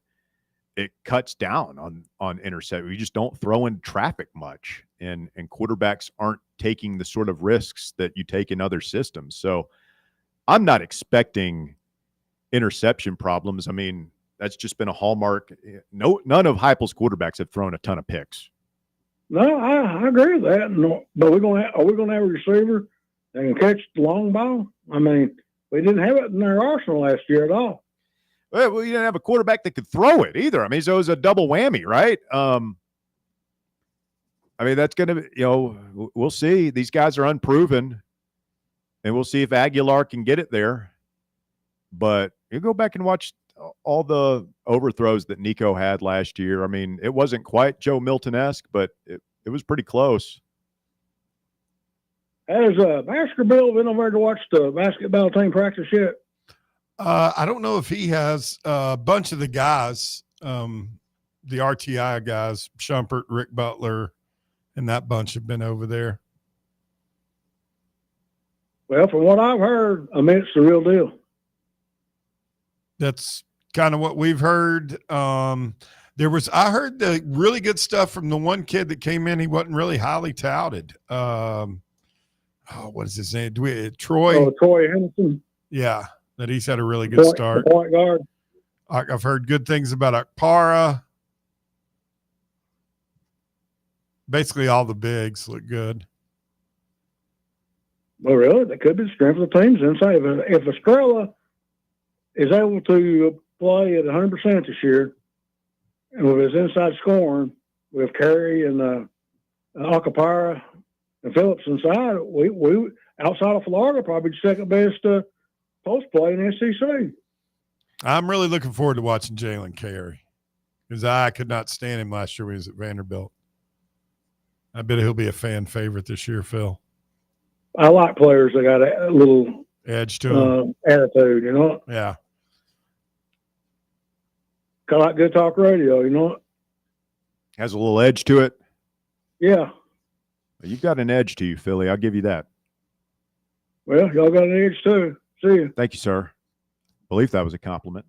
it cuts down on interception. You just don't throw in traffic much, and quarterbacks aren't taking the sort of risks that you take in other systems. So I'm not expecting interception problems. I mean, that's just been a hallmark. None of Heupel's quarterbacks have thrown a ton of picks. No, I agree with that. No, but are we going to have a receiver that can catch the long ball? I mean, we didn't have it in our arsenal last year at all. Well, you didn't have a quarterback that could throw it either. I mean, so it was a double whammy, right? I mean, that's going to, we'll see. These guys are unproven, and we'll see if Aguilar can get it there. But you go back and watch all the overthrows that Nico had last year. I mean, it wasn't quite Joe Milton-esque, but it was pretty close. Has Baskerville been over to watch the basketball team practice yet? I don't know if he has. A bunch of the guys, the RTI guys, Shumpert, Rick Butler, and that bunch have been over there. Well, from what I've heard, Amit's the real deal. That's kind of what we've heard. I heard the really good stuff from the one kid that came in. He wasn't really highly touted. What is his name? Troy. Oh, Troy Henderson. Yeah, that he's had a really good start. Point guard. I've heard good things about Akpara. Basically, all the bigs look good. Well, really, that could be the strength of the teams inside. If Estrella is able to play at 100% this year, and with his inside scoring, with Carey and Akpara and Phillips inside, we outside of Florida probably second best post play in SEC. I'm really looking forward to watching Jalen Carey because I could not stand him last year when he was at Vanderbilt. I bet he'll be a fan favorite this year, Phil. I like players that got a little edge to them, attitude, Yeah. Kind of like good talk radio, Has a little edge to it. Yeah. You've got an edge to you, Philly. I'll give you that. Well, y'all got an edge too. See you. Thank you, sir. I believe that was a compliment.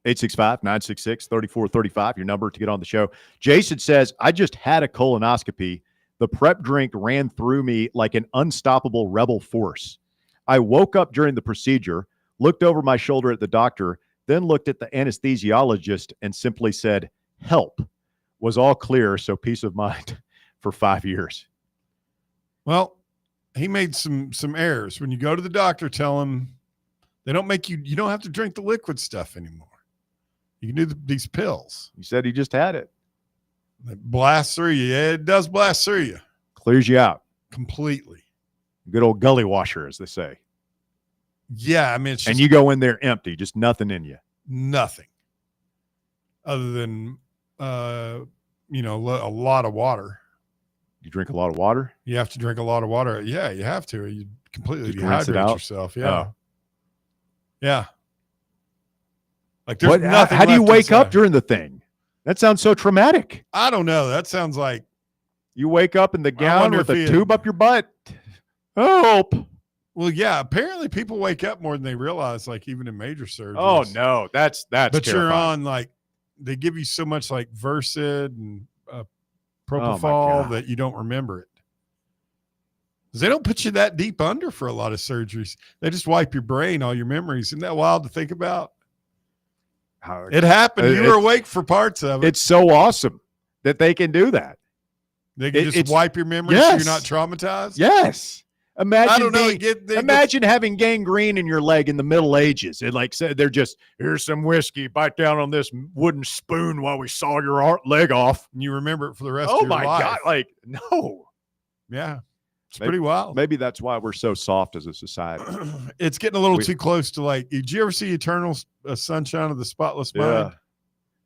865-966-3435, your number to get on the show. Jason says, I just had a colonoscopy. The prep drink ran through me like an unstoppable rebel force. I woke up during the procedure, looked over my shoulder at the doctor, then looked at the anesthesiologist and simply said, help. Was all clear, so peace of mind for 5 years. Well, he made some errors. When you go to the doctor, tell him they don't make you don't have to drink the liquid stuff anymore. You can do these pills. He said he just had it. It blasts through you. Yeah, it does blast through you. Clears you out. Completely. Good old gully washer, as they say. Yeah, I mean, it's just and you go in there empty, just nothing in you. Nothing. Other than, a lot of water. You drink a lot of water? You have to drink a lot of water. Yeah, you have to. You completely Just rinse it dehydrate out? yourself. Yeah. Oh. Yeah. Like there's nothing. How do you left wake up inside. during the thing? That sounds so traumatic. I don't know. That sounds like you wake up in the gown wonder with if a he- tube up your butt. Help. Well, yeah. Apparently, people wake up more than they realize. Like even in major surgeries. Oh no, that's But terrifying. you're on like they give you so much like Versed and Oh, my propofol God. that you don't remember it. 'Cause they don't put you that deep under for a lot of surgeries. They just wipe your brain, all your memories. Isn't that wild to think about? It happened. You were awake for parts of it. It's so awesome that they can do that. They can just it's- wipe your memories so Yes. you're not traumatized. Yes. Imagine I don't know. imagine having gangrene in your leg in the Middle Ages. And like said, they're just, here's some whiskey, bite down on this wooden spoon while we saw your leg off. And you remember it for the rest Oh of your my life. God. Like, no. Yeah. It's pretty wild. Maybe that's why we're so soft as a society. It's getting a little We- too close to like, did you ever see Eternal Sunshine of the Spotless Yeah. Mind?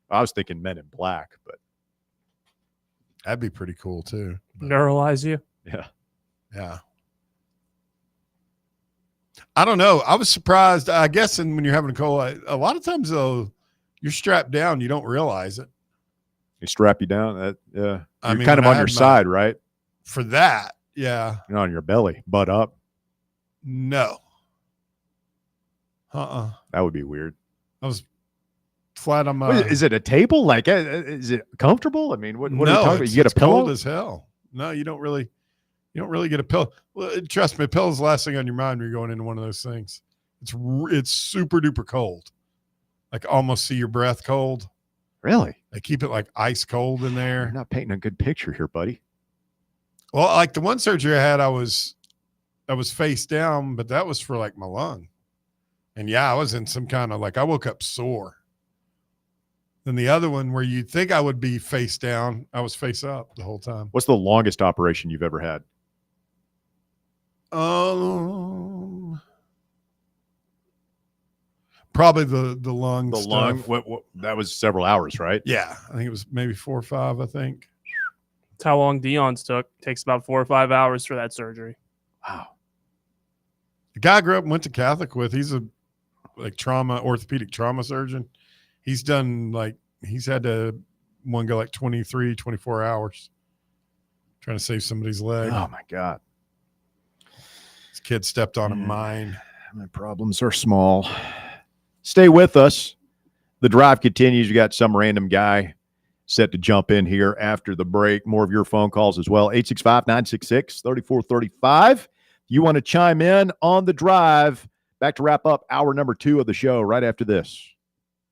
I was thinking Men in Black, but That'd be pretty cool too. Neuralize you. yeah. Yeah. I don't know. I was surprised. I guess when you're having a cold, a lot of times though, you're strapped down. You don't realize it. They strap you down. You're I mean, kind of when I on your had side, right? For that, yeah. You're on your belly, butt up. No. That would be weird. I was flat on my. Is it a table? Like, is it comfortable? I mean, what are you No, talking about? it's, You get a it's cold pillow? as hell. No, you don't really get a pillow. Well, trust me, a pillow's the last thing on your mind when you're going into one of those things. It's super duper cold. Like almost see your breath cold. Really? They keep it like ice cold in there. You're not painting a good picture here, buddy. Well, like the one surgery I had, I was face down, but that was for like my lung. And yeah, I was in some kind of like, I woke up sore. Then the other one where you'd think I would be face down, I was face up the whole time. What's the longest operation you've ever had? Probably the lung. The stuff. lung. What, that was several hours, right? Yeah, I think it was maybe 4 or 5. I think. That's how long Dion's took. Takes about 4 or 5 hours for that surgery. Wow. The guy I grew up and went to Catholic with. He's a orthopedic trauma surgeon. He's done he's had one go like 23, 24 hours trying to save somebody's leg. Oh my God. This kid stepped on a mine. My problems are small. Stay with us. The drive continues. You got some random guy set to jump in here after the break. More of your phone calls as well. 865-966-3435. You want to chime in on the drive. Back to wrap up hour number 2 of the show right after this.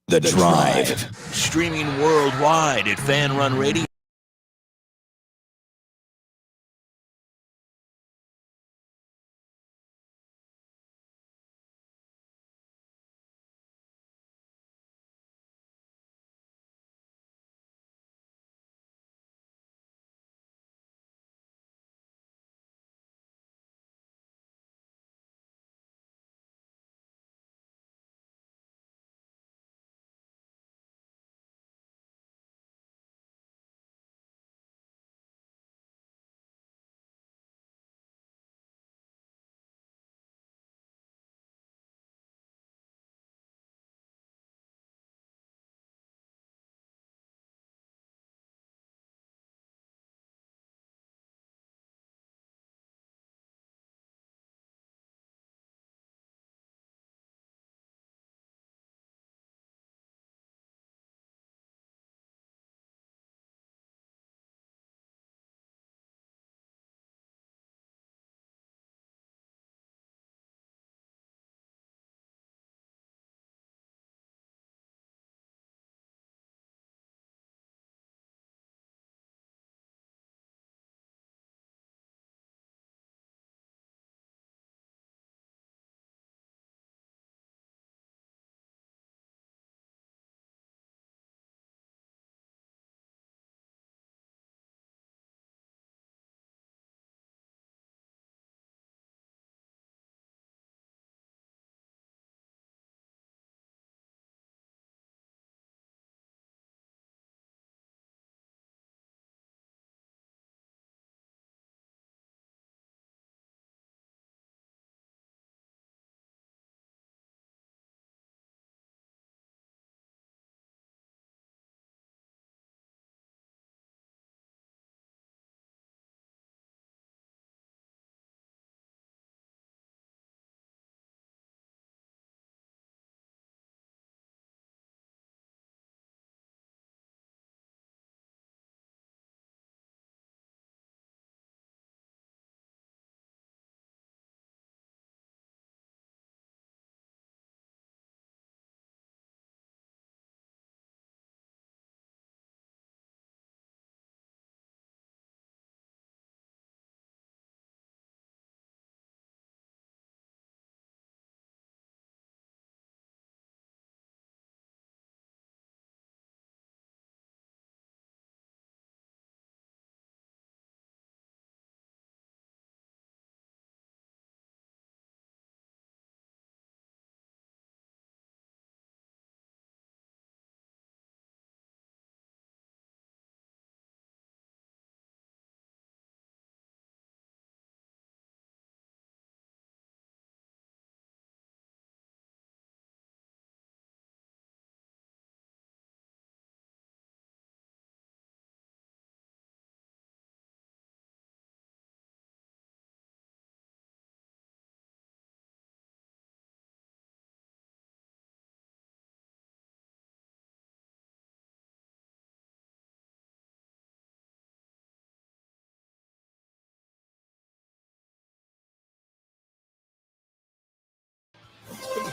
The Drive. Streaming worldwide at Fan Run Radio.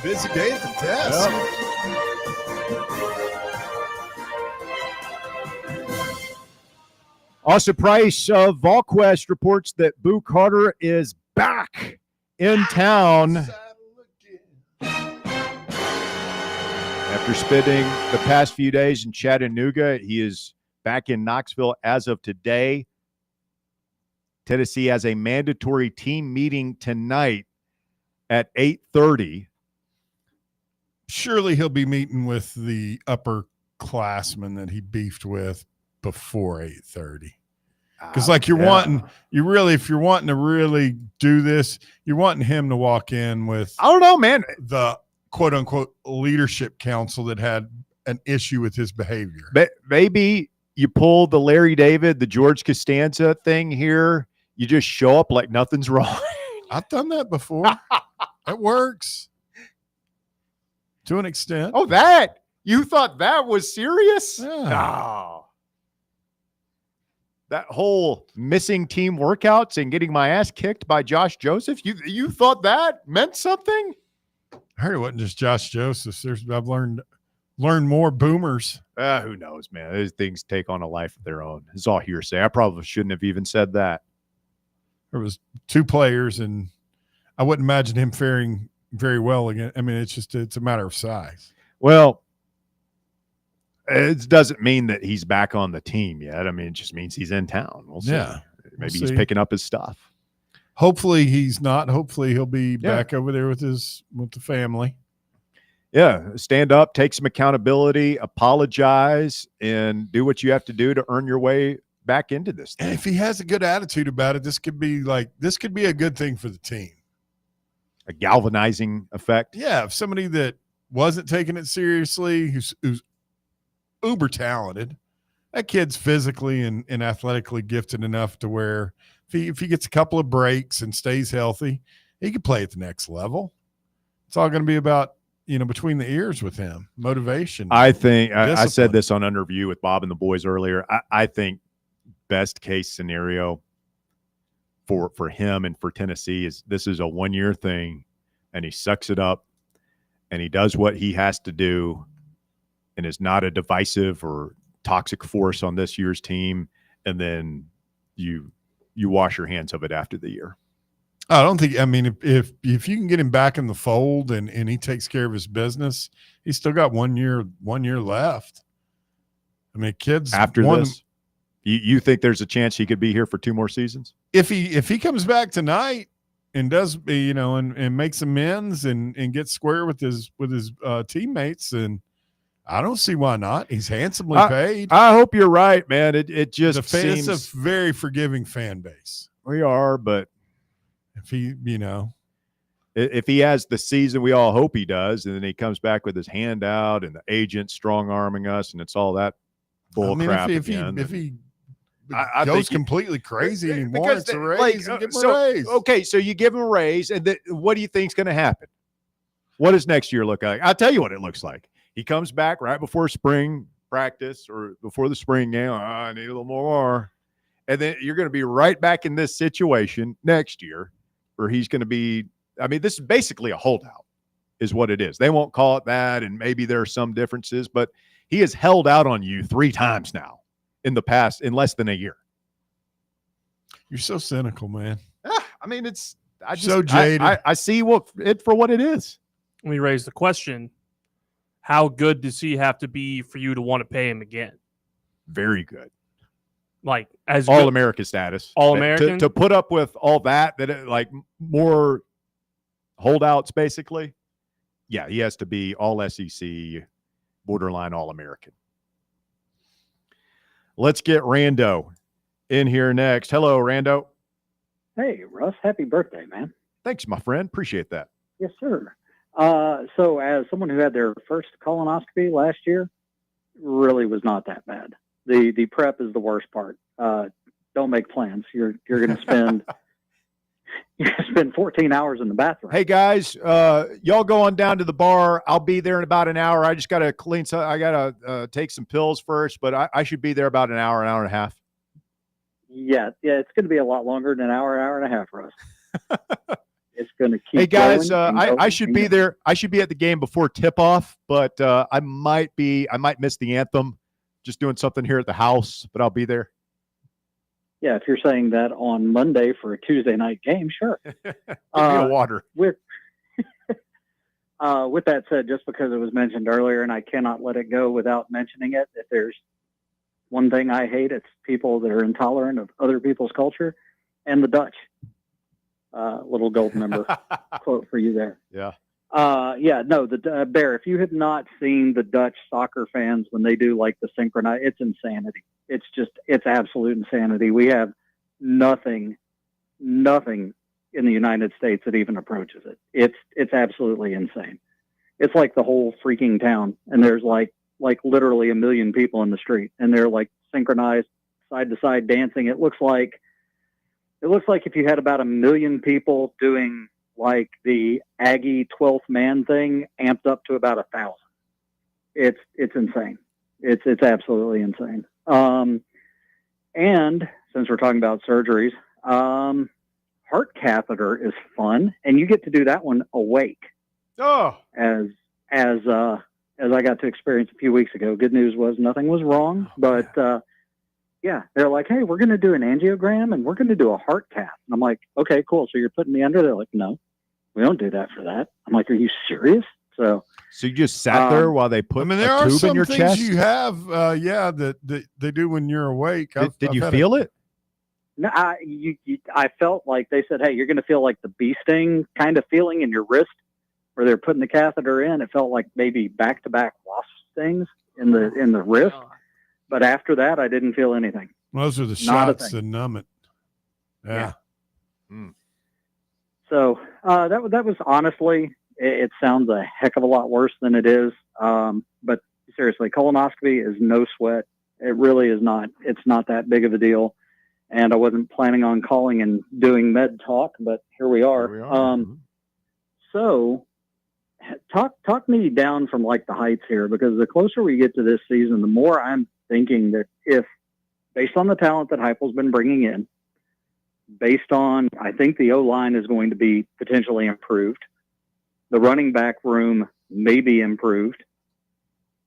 busy day at the desk. Austin Price of VolQuest reports that Boo Carter is back in town after spending the past few days in Chattanooga. He is back in Knoxville as of today. Tennessee has a mandatory team meeting tonight at 8:30. Surely he'll be meeting with the upperclassmen that he beefed with before 8:30. Because if you're wanting to really do this, you're wanting him to walk in with, I don't know, man, the quote unquote leadership council that had an issue with his behavior. But maybe you pull the Larry David, the George Costanza thing here. You just show up like nothing's wrong. I've done that before. It works to an extent. Oh, that? You thought that was serious? Yeah. Oh. That whole missing team workouts and getting my ass kicked by Josh Joseph, you thought that meant something? I heard it wasn't just Josh Joseph. I've learned more boomers. Who knows, man? Those things take on a life of their own. It's all hearsay. I probably shouldn't have even said that. There was 2 players, and I wouldn't imagine him faring very well again. I mean, it's a matter of size. Well, it doesn't mean that he's back on the team yet. I mean, it just means he's in town. We'll see. Yeah. Maybe he's picking up his stuff. Hopefully he's not. Hopefully he'll be back over there with the family. Yeah. Stand up, take some accountability, apologize, and do what you have to do to earn your way back into this thing. And if he has a good attitude about it, this could be a good thing for the team. A galvanizing effect. Yeah. If somebody that wasn't taking it seriously, who's uber talented, that kid's physically and athletically gifted enough to where if he gets a couple of breaks and stays healthy, he could play at the next level. It's all going to be about, between the ears with him, motivation. I think I said this on Under Review with Bob and the boys earlier. I think best case scenario for him and for Tennessee is this is a 1-year thing, and he sucks it up and he does what he has to do and is not a divisive or toxic force on this year's team, and then you wash your hands of it after the year. I don't think. I mean, if you can get him back in the fold and he takes care of his business, he's still got 1 year left. I mean, kids after this, you think there's a chance he could be here for 2 more seasons? If he comes back tonight and does and makes amends and gets square with his teammates, and I don't see why not. He's handsomely paid. I hope you're right, man. It just the fans seems a very forgiving fan base. We are, but if he, if he has the season we all hope he does, and then he comes back with his hand out and the agent strong arming us, and it's all that bull crap again. If he I goes think completely crazy and he because wants a raise, give him a raise. Okay, so you give him a raise, and what do you think's going to happen? What does next year look like? I'll tell you what it looks like. He comes back right before spring practice or before the spring game. I need a little more. And then you're going to be right back in this situation next year where he's going to be – I mean, this is basically a holdout is what it is. They won't call it that, and maybe there are some differences, but he has held out on you 3 times now in the past in less than a year. You're so cynical, man. I mean, so jaded. I see it for what it is. Let me raise the question. How good does he have to be for you to want to pay him again? Very good. Like as all America status. All American to put up with all that like more holdouts basically. Yeah, he has to be all SEC, borderline all American. Let's get Rando in here next. Hello, Rando. Hey, Russ. Happy birthday, man. Thanks, my friend. Appreciate that. Yes, sir. So as someone who had their first colonoscopy last year, really was not that bad. The prep is the worst part. Don't make plans. You're going to spend 14 hours in the bathroom. Hey guys, y'all go on down to the bar. I'll be there in about an hour. I just got to clean some. I got to take some pills first, but I should be there about an hour and a half. Yeah, it's going to be a lot longer than an hour and a half, Russ. It's going to keep. Hey guys, going and I going should and be going. there. I should be at the game before tip off, but I might miss the anthem. Just doing something here at the house, but I'll be there. Yeah, if you're saying that on Monday for a Tuesday night game, sure. Give me a water. With that said, just because it was mentioned earlier, and I cannot let it go without mentioning it, if there's one thing I hate, it's people that are intolerant of other people's culture, and the Dutch. Little gold member quote for you there. Yeah. No, the Bear, if you have not seen the Dutch soccer fans when they do like the synchronize, it's insanity. It's absolute insanity. We have nothing in the United States that even approaches it. It's absolutely insane. It's like the whole freaking town, and there's like literally 1 million people in the street, and they're like synchronized side to side dancing. It looks like if you had about 1 million people doing like the Aggie 12th man thing amped up to about 1,000. It's insane. It's absolutely insane. And since we're talking about surgeries, heart catheter is fun, and you get to do that one awake. Oh, as I got to experience a few weeks ago. Good news was nothing was wrong, but yeah, they're like, hey, we're going to do an angiogram and we're going to do a heart cath. And I'm like, okay, cool. So you're putting me under? They're like, no, we don't do that for that. I'm like, are you serious? So you just sat there while they put there a are tube some in your things chest? you have, that they do when you're awake. Did you feel it? No, I felt like they said, hey, you're going to feel like the bee sting kind of feeling in your wrist where they're putting the catheter in. It felt like maybe back-to-back wasp stings in the wrist. But after that, I didn't feel anything. Those are the Not a shots thing. that numb it. Yeah. So that was honestly, it sounds a heck of a lot worse than it is. But seriously, colonoscopy is no sweat. It really is not. It's not that big of a deal. And I wasn't planning on calling and doing med talk, but here we are. So talk me down from like the heights here, because the closer we get to this season, the more I'm thinking that if, based on the talent that Heupel's been bringing in, based on, I think the O-line is going to be potentially improved. The running back room may be improved.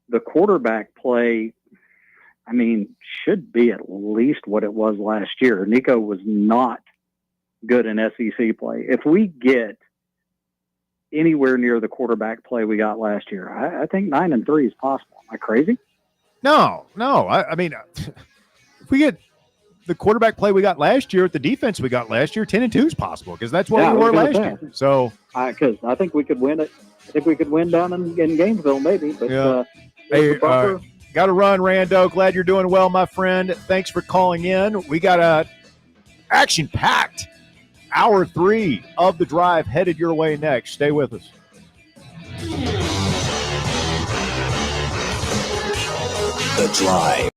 The quarterback play, I mean, should be at least what it was last year. Nico was not good in SEC play. If we get anywhere near the quarterback play we got last year, I think 9-3 is possible. Am I crazy? No. I mean, if we get the quarterback play we got last year, at the defense we got last year, 10-2 is possible, because that's what we were last year. So, because I think we could win it. I think we could win down in Gainesville, maybe. But yeah. Hey, got to run, Rando. Glad you're doing well, my friend. Thanks for calling in. We got a action-packed hour 3 of the drive headed your way next. Stay with us. The Drive.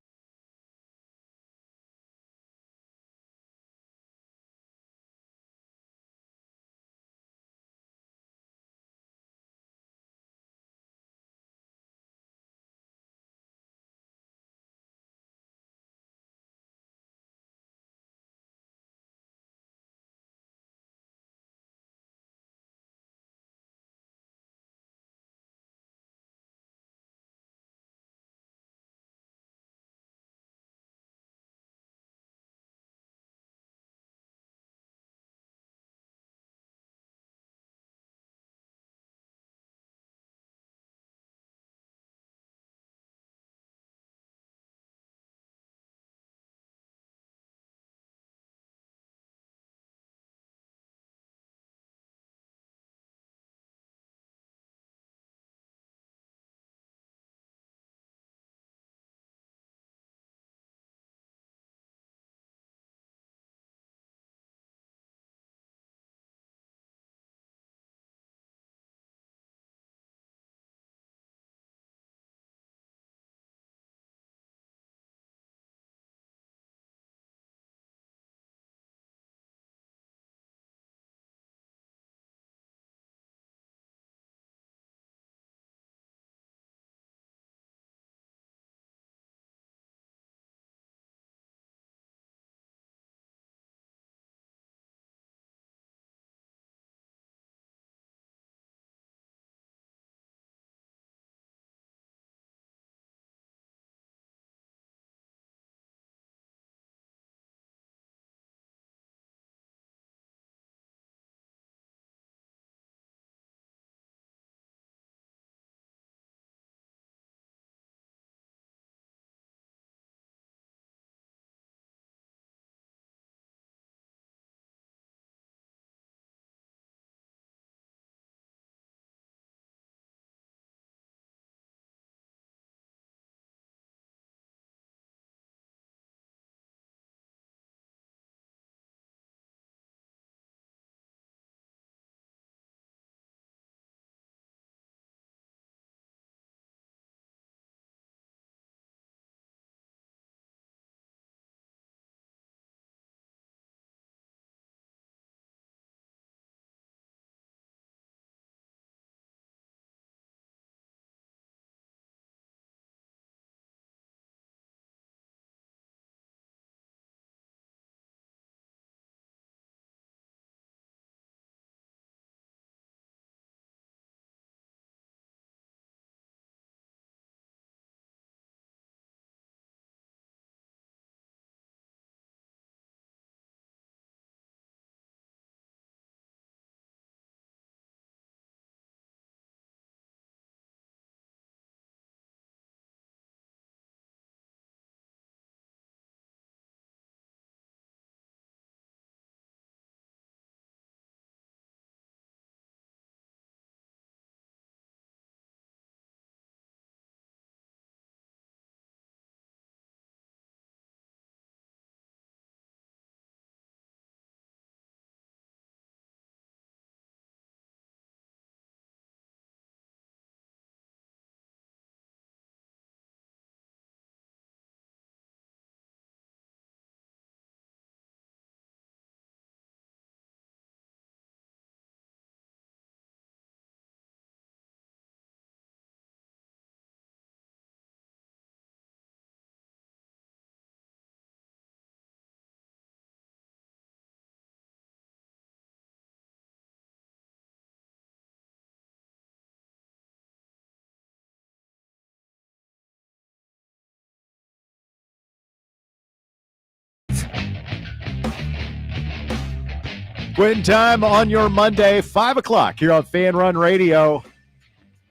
Quitting time on your Monday, 5 o'clock here on Fan Run Radio.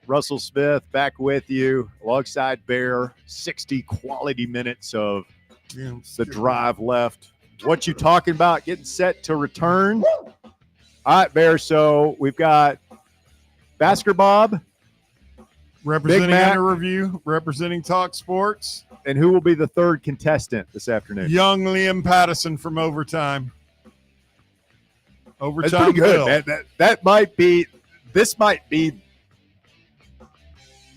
Russell Smith back with you alongside Bear. 60 quality minutes of the drive left. What you talking about? Getting set to return. All right, Bear. So we've got Basker Bob. Representing Big Mac. Under Review, representing Talk Sports. And who will be the third contestant this afternoon? Young Liam Pattison from Overtime. That's Overtime pretty good. Bill. That might be – this might be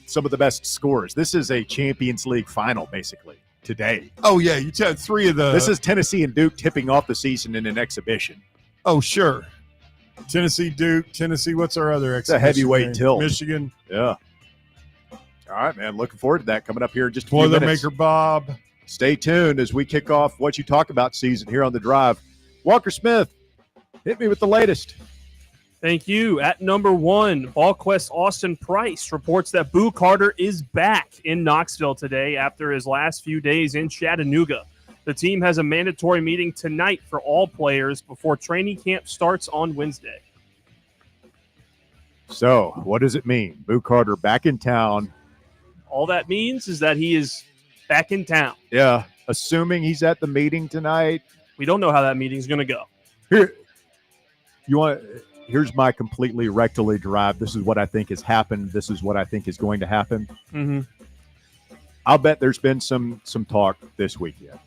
some of the best scores. This is a Champions League final, basically, today. Oh, yeah. You had three of the – This is Tennessee and Duke tipping off the season in an exhibition. Oh, sure. Tennessee, Duke, Tennessee. What's our other It's a exhibition heavyweight game? tilt. Michigan. Yeah. All right, man. Looking forward to that coming up here in just a few minutes. Boilermaker Bob. Stay tuned as we kick off What You Talk About season here on The Drive. Walker Smith, hit me with the latest. Thank you. At number 1, VolQuest Austin Price reports that Boo Carter is back in Knoxville today after his last few days in Chattanooga. The team has a mandatory meeting tonight for all players before training camp starts on Wednesday. So, what does it mean? Boo Carter back in town. All that means is that he is back in town. Yeah, assuming he's at the meeting tonight. We don't know how that meeting's going to go. Here's my completely rectally derived. This is what I think has happened. This is what I think is going to happen. Mm-hmm. I'll bet there's been some talk this weekend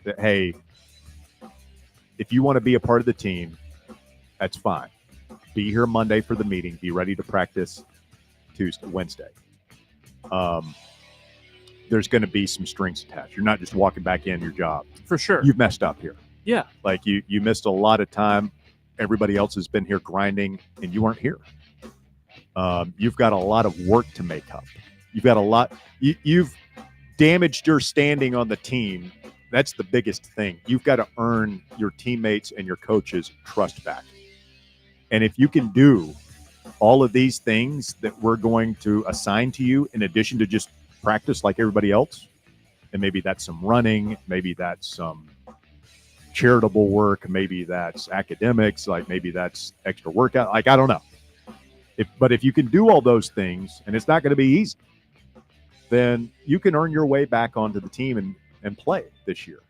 that, hey, if you want to be a part of the team, that's fine. Be here Monday for the meeting. Be ready to practice Wednesday. There's going to be some strings attached. You're not just walking back in your job. For sure. You've messed up here. Yeah. Like you missed a lot of time. Everybody else has been here grinding, and you weren't here. You've got a lot of work to make up. You've got a lot. You've damaged your standing on the team. That's the biggest thing. You've got to earn your teammates and your coaches' trust back. And if you can do all of these things that we're going to assign to you, in addition to just practice like everybody else, and maybe that's some running, maybe that's some charitable work, maybe that's academics, like maybe that's extra workout, like I don't know. But if you can do all those things, and it's not going to be easy, then you can earn your way back onto the team and play this year.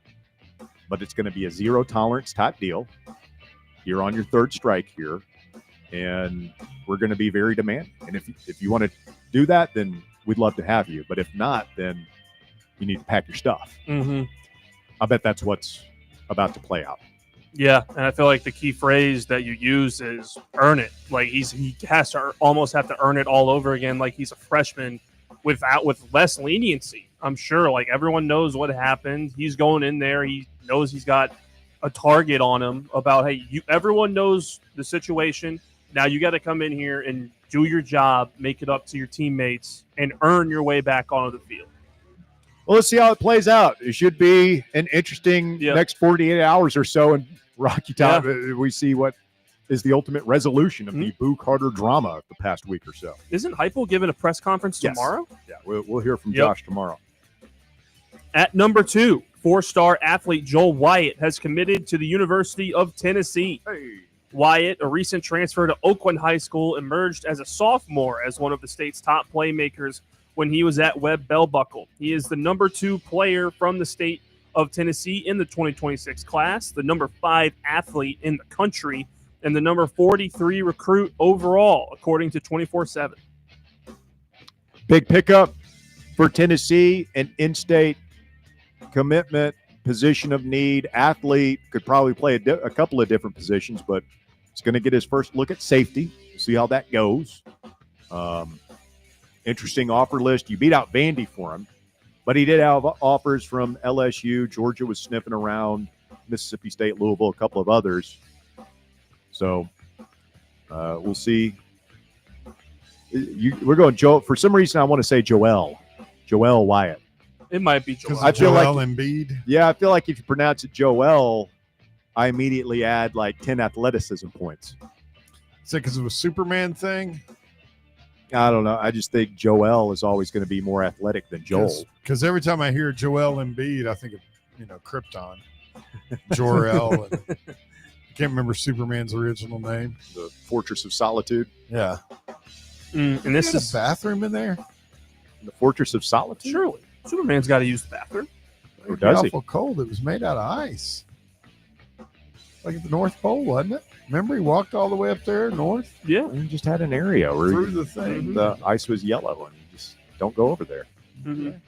But it's going to be a zero tolerance type deal. You're on your third strike here, and we're going to be very demanding. And if you want to do that, then we'd love to have you. But if not, then you need to pack your stuff. Mm-hmm. I bet that's what's about to play out. Yeah, and I feel like the key phrase that you use is earn it. Like he has to almost have to earn it all over again, like he's a freshman with less leniency. I'm sure like everyone knows what happened. He's going in there. He knows he's got a target on him about, hey, everyone knows the situation. Now you got to come in here and do your job, make it up to your teammates, and earn your way back onto the field. Well, let's see how it plays out. It should be an interesting next 48 hours or so in Rocky Top. Yeah. We see what is the ultimate resolution of the Boo Carter drama of the past week or so. Isn't Heupel giving a press conference tomorrow? Yeah, we'll hear from Josh tomorrow. At number 2, 4-star athlete Joel Wyatt has committed to the University of Tennessee. Hey. Wyatt, a recent transfer to Oakland High School, emerged as a sophomore as one of the state's top playmakers when he was at Webb Bell Buckle. He is the number 2 player from the state of Tennessee in the 2026 class, the number 5 athlete in the country, and the number 43 recruit overall, according to 24/7. Big pickup for Tennessee, an in-state commitment, position of need, athlete, could probably play a couple of different positions, but he's going to get his first look at safety. See how that goes. Interesting offer list. You beat out Vandy for him, but he did have offers from LSU. Georgia was sniffing around, Mississippi State, Louisville, a couple of others. So we'll see. We're going Joel. For some reason, I want to say Joel Wyatt. It might be Joel. I feel like Embiid. Yeah, I feel like if you pronounce it Joel, I immediately add like 10 athleticism points. Is that because of a Superman thing? I don't know. I just think Joel is always going to be more athletic than Joel. Because every time I hear Joel Embiid, I think of Krypton, Jor-El. can't remember Superman's original name. The Fortress of Solitude. Yeah. And this Is is a bathroom in there? The Fortress of Solitude? surely Superman's got to use the bathroom. Or It'd be does he? awful cold. It was made out of ice. Like at the North Pole, wasn't it? Remember he walked all the way up there north Yeah. You just had an area where through the thing. the ice was yellow and you just don't go over there. Mhm.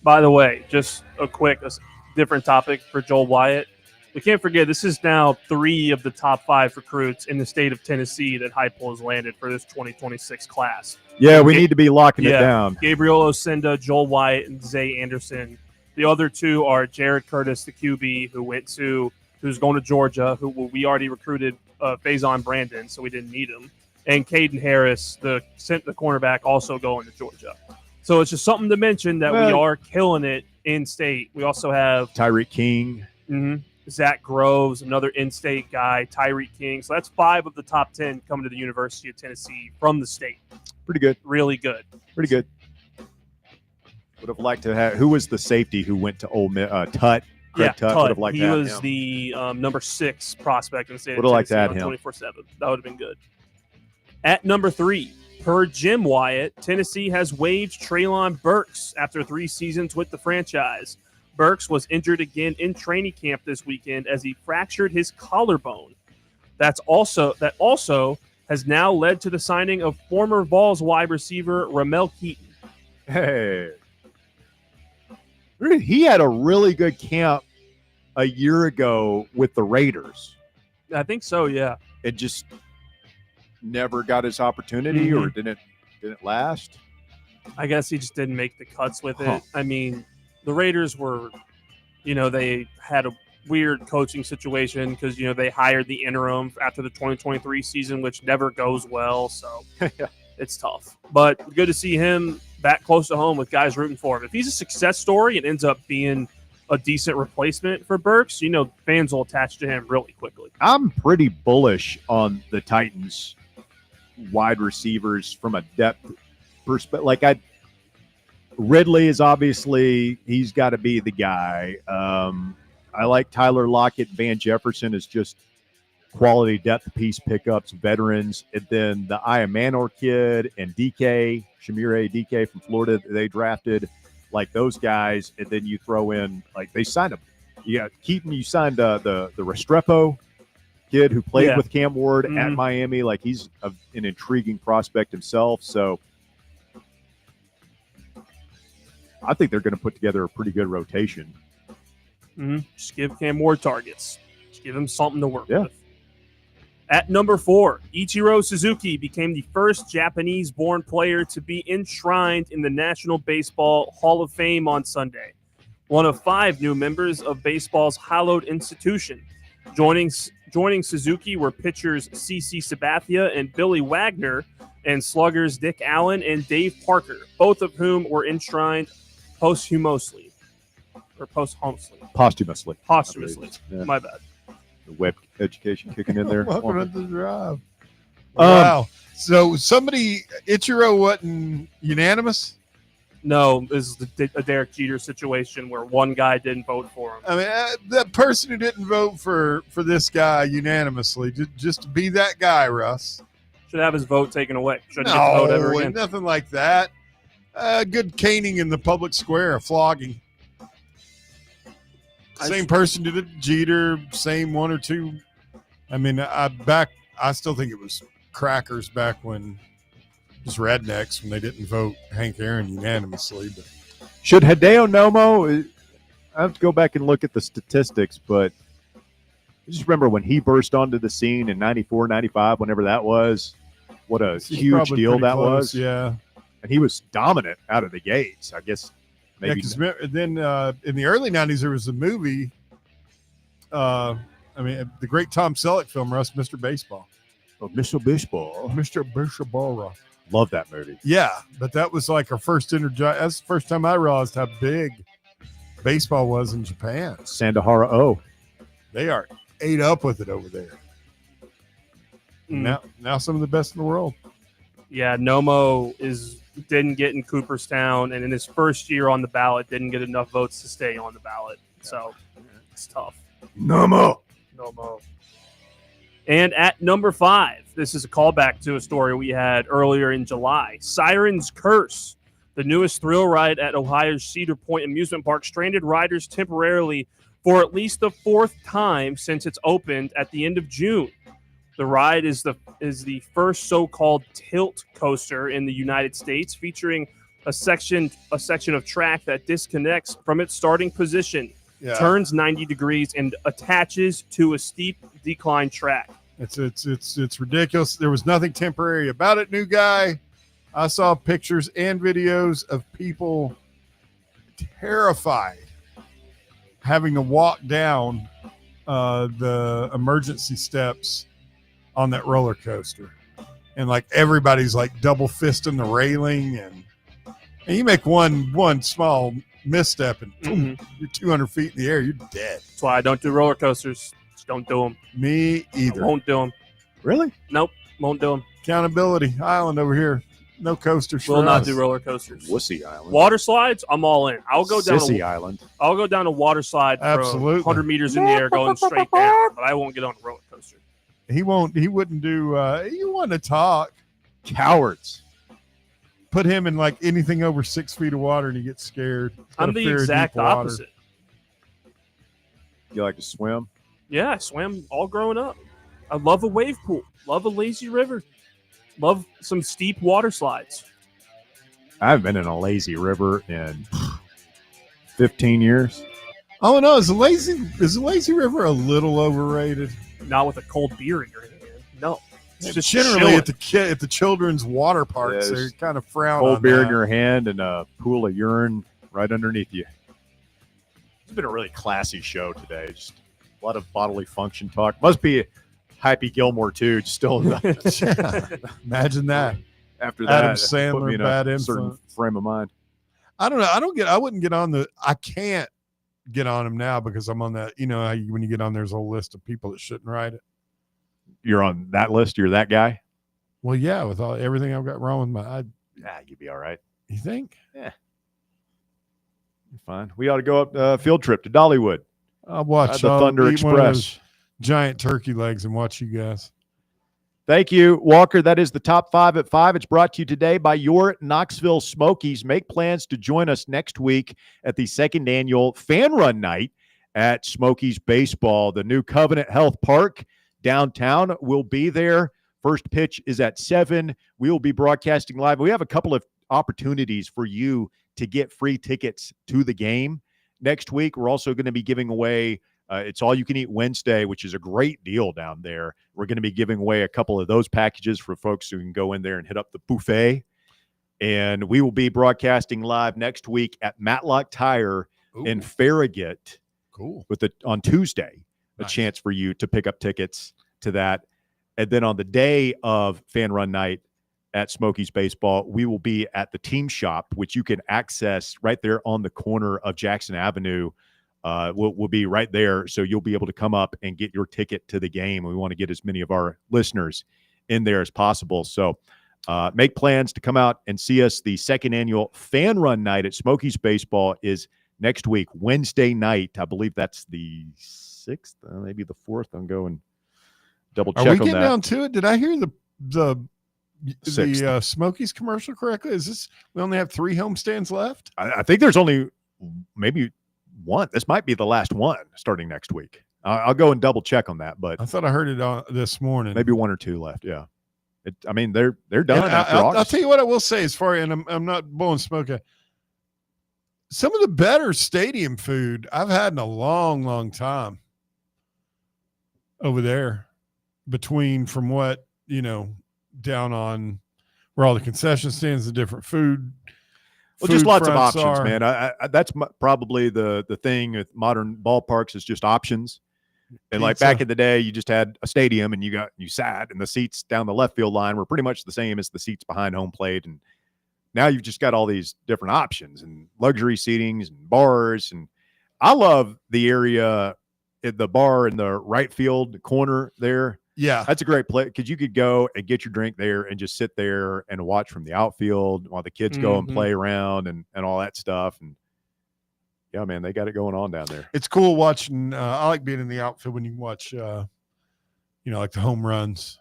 By the way, just a quick different topic for Joel Wyatt. We can't forget this is now 3 of the top 5 recruits in the state of Tennessee that Heupel has landed for this 2026 class. Yeah, we need to be locking it Yeah. down. Gabriel Osenda, Joel Wyatt, and Zay Anderson. The other 2 are Jared Curtis, the QB, who's going to Georgia, who we already recruited Faison Brandon, so we didn't need him, and Caden Harris, the cornerback, also going to Georgia. So it's just something to mention that we Well- are killing it in state. We also have Tyreek King. Zach Groves, another in-state guy, Tyreek King. So that's 5 of the top 10 coming to the University of Tennessee from the state. Pretty good. Really good. Pretty good. Would have liked to have. Who was the safety who went to Ole Miss? Tut. Craig Tut. Would have liked He to have was him. the number 6 prospect in the state Would of have liked to Tennessee have on him. 24/7. That would have been good. At number 3, per Jim Wyatt, Tennessee has waived Traylon Burks after 3 seasons with the franchise. Burks was injured again in training camp this weekend as he fractured his collarbone. That also has now led to the signing of former Vols wide receiver Ramel Keaton. Hey. He had a really good camp a year ago with the Raiders. I think so, yeah. It just never got his opportunity or didn't last. I guess he just didn't make the cuts with it. Huh. I mean, the Raiders were, they had a weird coaching situation because, they hired the interim after the 2023 season, which never goes well. So it's tough. But good to see him back close to home with guys rooting for him. If he's a success story and ends up being a decent replacement for Burks, fans will attach to him really quickly. I'm pretty bullish on the Titans wide receivers from a depth perspective. Ridley is obviously, he's got to be the guy. I like Tyler Lockett. Van Jefferson is just quality depth piece pickups, veterans. And then the Iamanor kid and DK, Shamir DK from Florida, they drafted like those guys. And then you throw in, they signed him. Yeah, Keaton, you signed the Restrepo kid who played with Cam Ward at Miami. He's an intriguing prospect himself. So I think they're going to put together a pretty good rotation. Just give Cam Ward targets. Just give him something to work with. At number 4, Ichiro Suzuki became the first Japanese-born player to be enshrined in the National Baseball Hall of Fame on Sunday. One of 5 new members of baseball's hallowed institution. Joining Suzuki were pitchers CC Sabathia and Billy Wagner, and sluggers Dick Allen and Dave Parker, both of whom were enshrined posthumously. Posthumously. Yeah. My bad. The web education kicking in there. Welcome to the drive. Wow. So Ichiro wasn't unanimous? No, this is a Derek Jeter situation where one guy didn't vote for him. I mean, that person who didn't vote for this guy unanimously, just to be that guy, Russ. Should have his vote taken away. Shouldn't get to vote ever again. Nothing like that. Good caning in the public square, a flogging. Same person did it, Jeter, same 1 or 2. I mean, I still think it was crackers back when it was rednecks when they didn't vote Hank Aaron unanimously. But should Hideo Nomo, I have to go back and look at the statistics, but I just remember when he burst onto the scene in 94, 95, whenever that was, what a huge deal that was. Yeah. And he was dominant out of the gates, I guess. Maybe. Yeah, because then in the early 90s, there was a movie, the great Tom Selleck film, Russ, Mr. Baseball. Oh, Mr. Baseball. Mr. Baseball. Love that movie. Yeah, but that was like our first that's the first time I realized how big baseball was in Japan. Sandahara O. They are ate up with it over there. Now some of the best in the world. Yeah, Nomo didn't get in Cooperstown, and in his first year on the ballot, didn't get enough votes to stay on the ballot. So it's tough. Nomo. And at number 5, this is a callback to a story we had earlier in July. Siren's Curse, the newest thrill ride at Ohio's Cedar Point Amusement Park, stranded riders temporarily for at least the 4th time since it's opened at the end of June. The ride is the first so-called tilt coaster in the United States, featuring a section of track that disconnects from its starting position, turns 90 degrees, and attaches to a steep decline track. It's ridiculous. There was nothing temporary about it, new guy. I saw pictures and videos of people terrified having to walk down the emergency steps on that roller coaster. And like everybody's like double fisting the railing, and you make one small misstep and boom, you're 200 feet in the air, you're dead. That's why I don't do roller coasters. Just don't do them. Me either. I won't do them. Really? Nope, won't do them. Accountability Island over here. No coasters. Will not do roller coasters. Wussy Island. Water slides, I'm all in. I'll go down Sissy Island. I'll go down a water slide for Absolutely. 100 meters in the air going straight down, but I won't get on a roller coaster. He wouldn't do you want to talk. Cowards. Put him in like anything over 6 feet of water and he gets scared. I'm the exact opposite. You like to swim? Yeah, I swam all growing up. I love a wave pool. Love a lazy river. Love some steep water slides. I haven't been in a lazy river in 15 years. Oh no, is the lazy river a little overrated? Not with a cold beer in your hand. No. It's just generally chilling. at the children's water parks, Yeah, they kind of frown Cold on beer that. in your hand and a pool of urine right underneath you. It's been a really classy show today. Just a lot of bodily function talk. Must be Happy Gilmore too. Just still in the, Imagine that. after that. Adam put Sandler, me in bad a certain influence. frame of mind. I don't know. I wouldn't get on I can't get on him now because I'm on that. You know, how when you get on, there's a whole list of people that shouldn't ride it. You're on that list. You're that guy. Well, yeah, with everything I've got wrong with my, You'd be all right. you think? Yeah, you're fine. We ought to go up field trip to Dollywood. I'll watch the I'll Thunder eat one of those Express. giant turkey legs and watch you guys. Thank you, Walker. That is the top 5 at 5. It's brought to you today by your Knoxville Smokies. Make plans to join us next week at the 2nd annual Fan Run Night at Smokies Baseball. The new Covenant Health Park downtown will be there. First pitch is at 7. We will be broadcasting live. We have a couple of opportunities for you to get free tickets to the game next week. We're also going to be giving away it's all you can eat Wednesday, which is a great deal down there. We're going to be giving away a couple of those packages for folks who can go in there and hit up the buffet. And we will be broadcasting live next week at Matlock Tire in Farragut. Cool. On Tuesday, a chance for you to pick up tickets to that. And then on the day of Fan Run Night at Smokies Baseball, we will be at the Team Shop, which you can access right there on the corner of Jackson Avenue. We'll be right there, so you'll be able to come up and get your ticket to the game. We want to get as many of our listeners in there as possible. So make plans to come out and see us. The 2nd annual Fan Run Night at Smokies Baseball is next week, Wednesday night. I believe that's the 6th, maybe the 4th. I'm going double check Are we on getting that. down to it? Did I hear the 6th. Smokies commercial correctly? Is this we only have 3 homestands left? I think there's only maybe one. This might be the last one starting next week. I'll go and double check on that, but I thought I heard it this morning. maybe 1 or 2 left. Yeah, they're done And after I'll August. tell you what I will say as far, and I'm not blowing smoke. Some of the better stadium food I've had in a long, long time over there, from what down on where all the concession stands, the different food. Well, just lots of fronts options, are. man. That's probably the thing with modern ballparks is just options. And like Pizza. back in the day, you just had a stadium and you sat, and the seats down the left field line were pretty much the same as the seats behind home plate. And now you've just got all these different options and luxury seatings and bars. And I love the area, the bar in the right field corner there. Yeah, That's a great place because you could go and get your drink there and just sit there and watch from the outfield while the kids go and play around and all that stuff. And yeah, man, they got it going on down there. it's cool watching. I like being in the outfield when you watch like the home runs.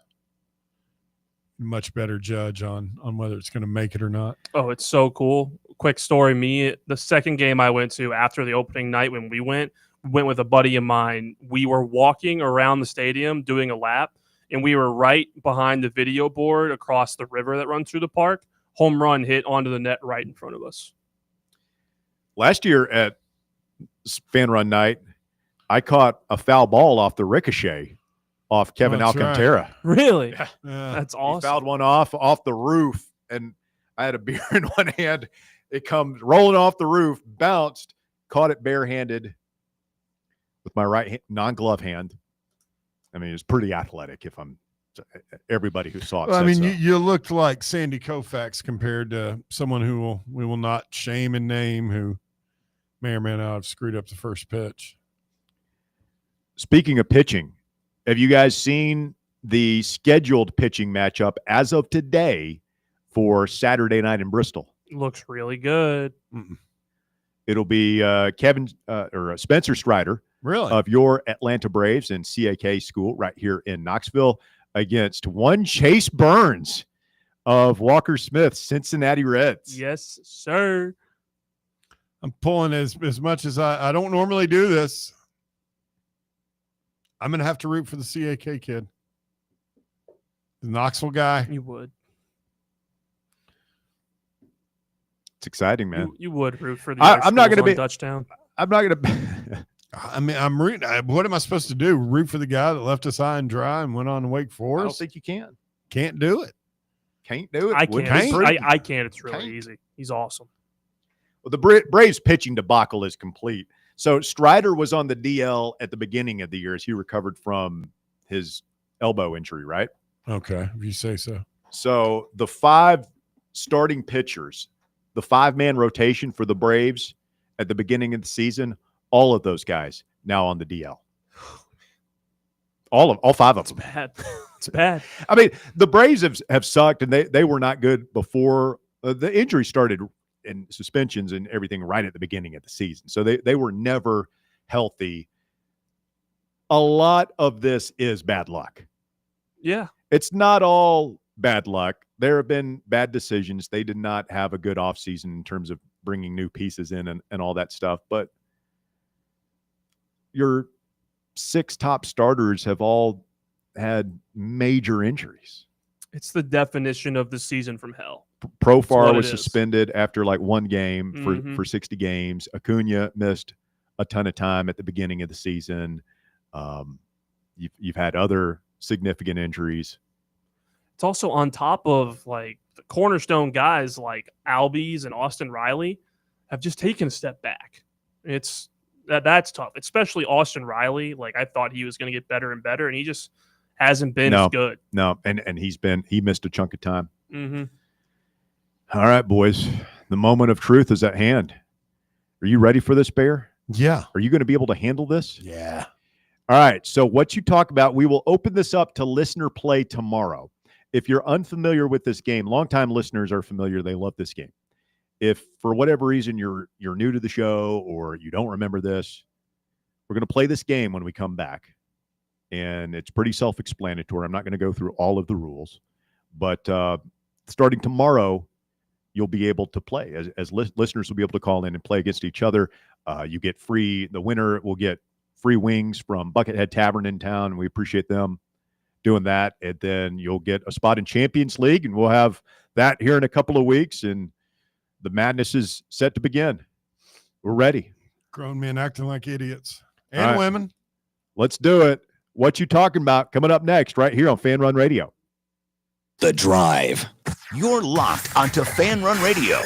Much better judge on whether it's going to make it or not. Oh, it's so cool. Quick story. The second game I went to after the opening night when we went with a buddy of mine. We were walking around the stadium doing a lap, and we were right behind the video board across the river that runs through the park. Home run hit onto the net right in front of us. Last year at Fan Run Night, I caught a foul ball off the ricochet off Kevin Alcantara. Right. Really? Yeah. That's awesome. He fouled one off the roof, and I had a beer in one hand. It comes rolling off the roof, bounced, caught it barehanded with my right hand, non-glove hand. I mean, it was pretty athletic. Everybody who saw it. Well, I mean, so. you looked like Sandy Koufax compared to someone who we will not shame and name, who may or may not have screwed up the first pitch. Speaking of pitching, have you guys seen the scheduled pitching matchup as of today for Saturday night in Bristol? Looks really good. It'll be Spencer Strider, really, of your Atlanta Braves and CAK school right here in Knoxville against one Chase Burns of Walker Smith, Cincinnati Reds. Yes, sir. I'm pulling as much as I don't normally do this. I'm going to have to root for the CAK kid. The Knoxville guy. You would. It's exciting, man. You would root for the I'm not going to be touchdown. I'm not going to I mean, I'm rooting. What am I supposed to do? Root for the guy that left us high and dry and went on to Wake Forest? I don't think you can. Can't do it. Can't do it. I can't. I can't. It's really easy. He's awesome. Well, the Braves pitching debacle is complete. So Strider was on the DL at the beginning of the year as he recovered from his elbow injury, right? Okay, if you say so. So the 5 starting pitchers, the 5-man rotation for the Braves at the beginning of the season, all of those guys now on the DL. All 5 of them. It's bad. It's bad. I mean, the Braves have sucked, and they were not good before the injury started, and suspensions and everything right at the beginning of the season. So they were never healthy. A lot of this is bad luck. Yeah. It's not all bad luck. There have been bad decisions. They did not have a good offseason in terms of bringing new pieces in and all that stuff. But your 6 top starters have all had major injuries. It's the definition of the season from hell. Profar was suspended after like 1 game for 60 games. Acuna missed a ton of time at the beginning of the season. You've had other significant injuries. It's also on top of like the cornerstone guys like Albies and Austin Riley have just taken a step back. That's tough, especially Austin Riley. Like I thought he was going to get better and better, and he just hasn't been as good. No, and he missed a chunk of time. Mm-hmm. All right, boys. The moment of truth is at hand. Are you ready for this, Bear? Yeah. Are you going to be able to handle this? Yeah. All right. So what you talk about, we will open this up to listener play tomorrow. If you're unfamiliar with this game, longtime listeners are familiar. They love this game. If for whatever reason you're new to the show or you don't remember this, we're going to play this game when we come back. And it's pretty self-explanatory. I'm not going to go through all of the rules. But starting tomorrow, you'll be able to play. As listeners will be able to call in and play against each other. You get the winner will get free wings from Buckethead Tavern in town, and we appreciate them doing that. And then you'll get a spot in Champions League, and we'll have that here in a couple of weeks, and the madness is set to begin. We're ready. Grown men acting like idiots. All And right. women. Let's do it. What you talking about coming up next right here on Fan Run Radio. The Drive. You're locked onto Fan Run Radio.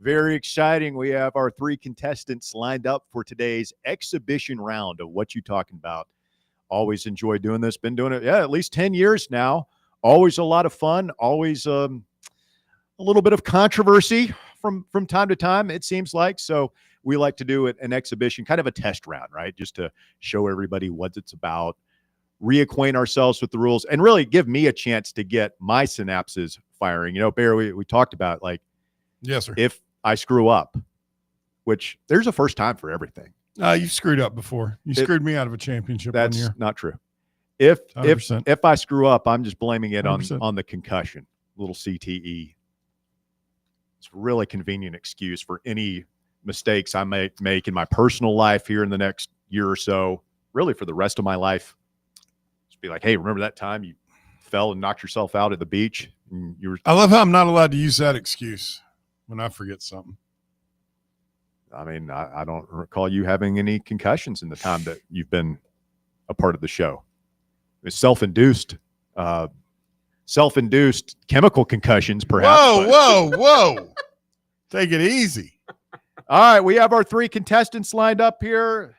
Very exciting. We have our 3 contestants lined up for today's exhibition round of What You Talking About. Always enjoy doing this. Been doing it, at least 10 years now. Always a lot of fun. Always a little bit of controversy from time to time, it seems like. So we like to do an exhibition, kind of a test round, right? Just to show everybody what it's about, reacquaint ourselves with the rules, and really give me a chance to get my synapses firing. Bear, we talked about, like, yes, sir. If I screw up, which there's a first time for everything. You've screwed up before. You screwed me out of a championship one year. That's not true. If 100%. I screw up, I'm just blaming it 100%. on the concussion, little CTE. It's a really convenient excuse for any mistakes I may make in my personal life here in the next year or so, really for the rest of my life. Just be like, hey, remember that time you fell and knocked yourself out at the beach? And I love how I'm not allowed to use that excuse when I forget something. I mean, I don't recall you having any concussions in the time that you've been a part of the show. It's self-induced chemical concussions, perhaps. Whoa. Take it easy. All right, we have our 3 contestants lined up here.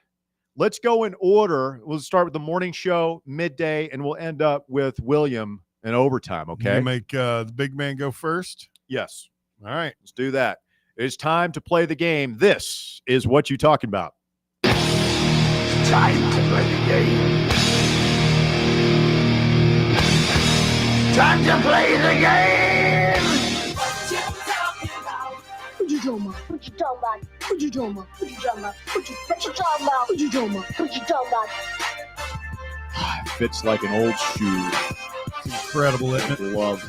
Let's go in order. We'll start with the morning show, midday, and we'll end up with William in overtime, okay? You make the big man go first? Yes. All right. Let's do that. It's time to play the game. This is What You Talking About. Time to play the game. Time to play the game. What you talking about? What you talking about? What you talking about? What you talking about? What you talking about? What you talking about? What you talking about? Fits like an old shoe. It's incredible, isn't it? Love.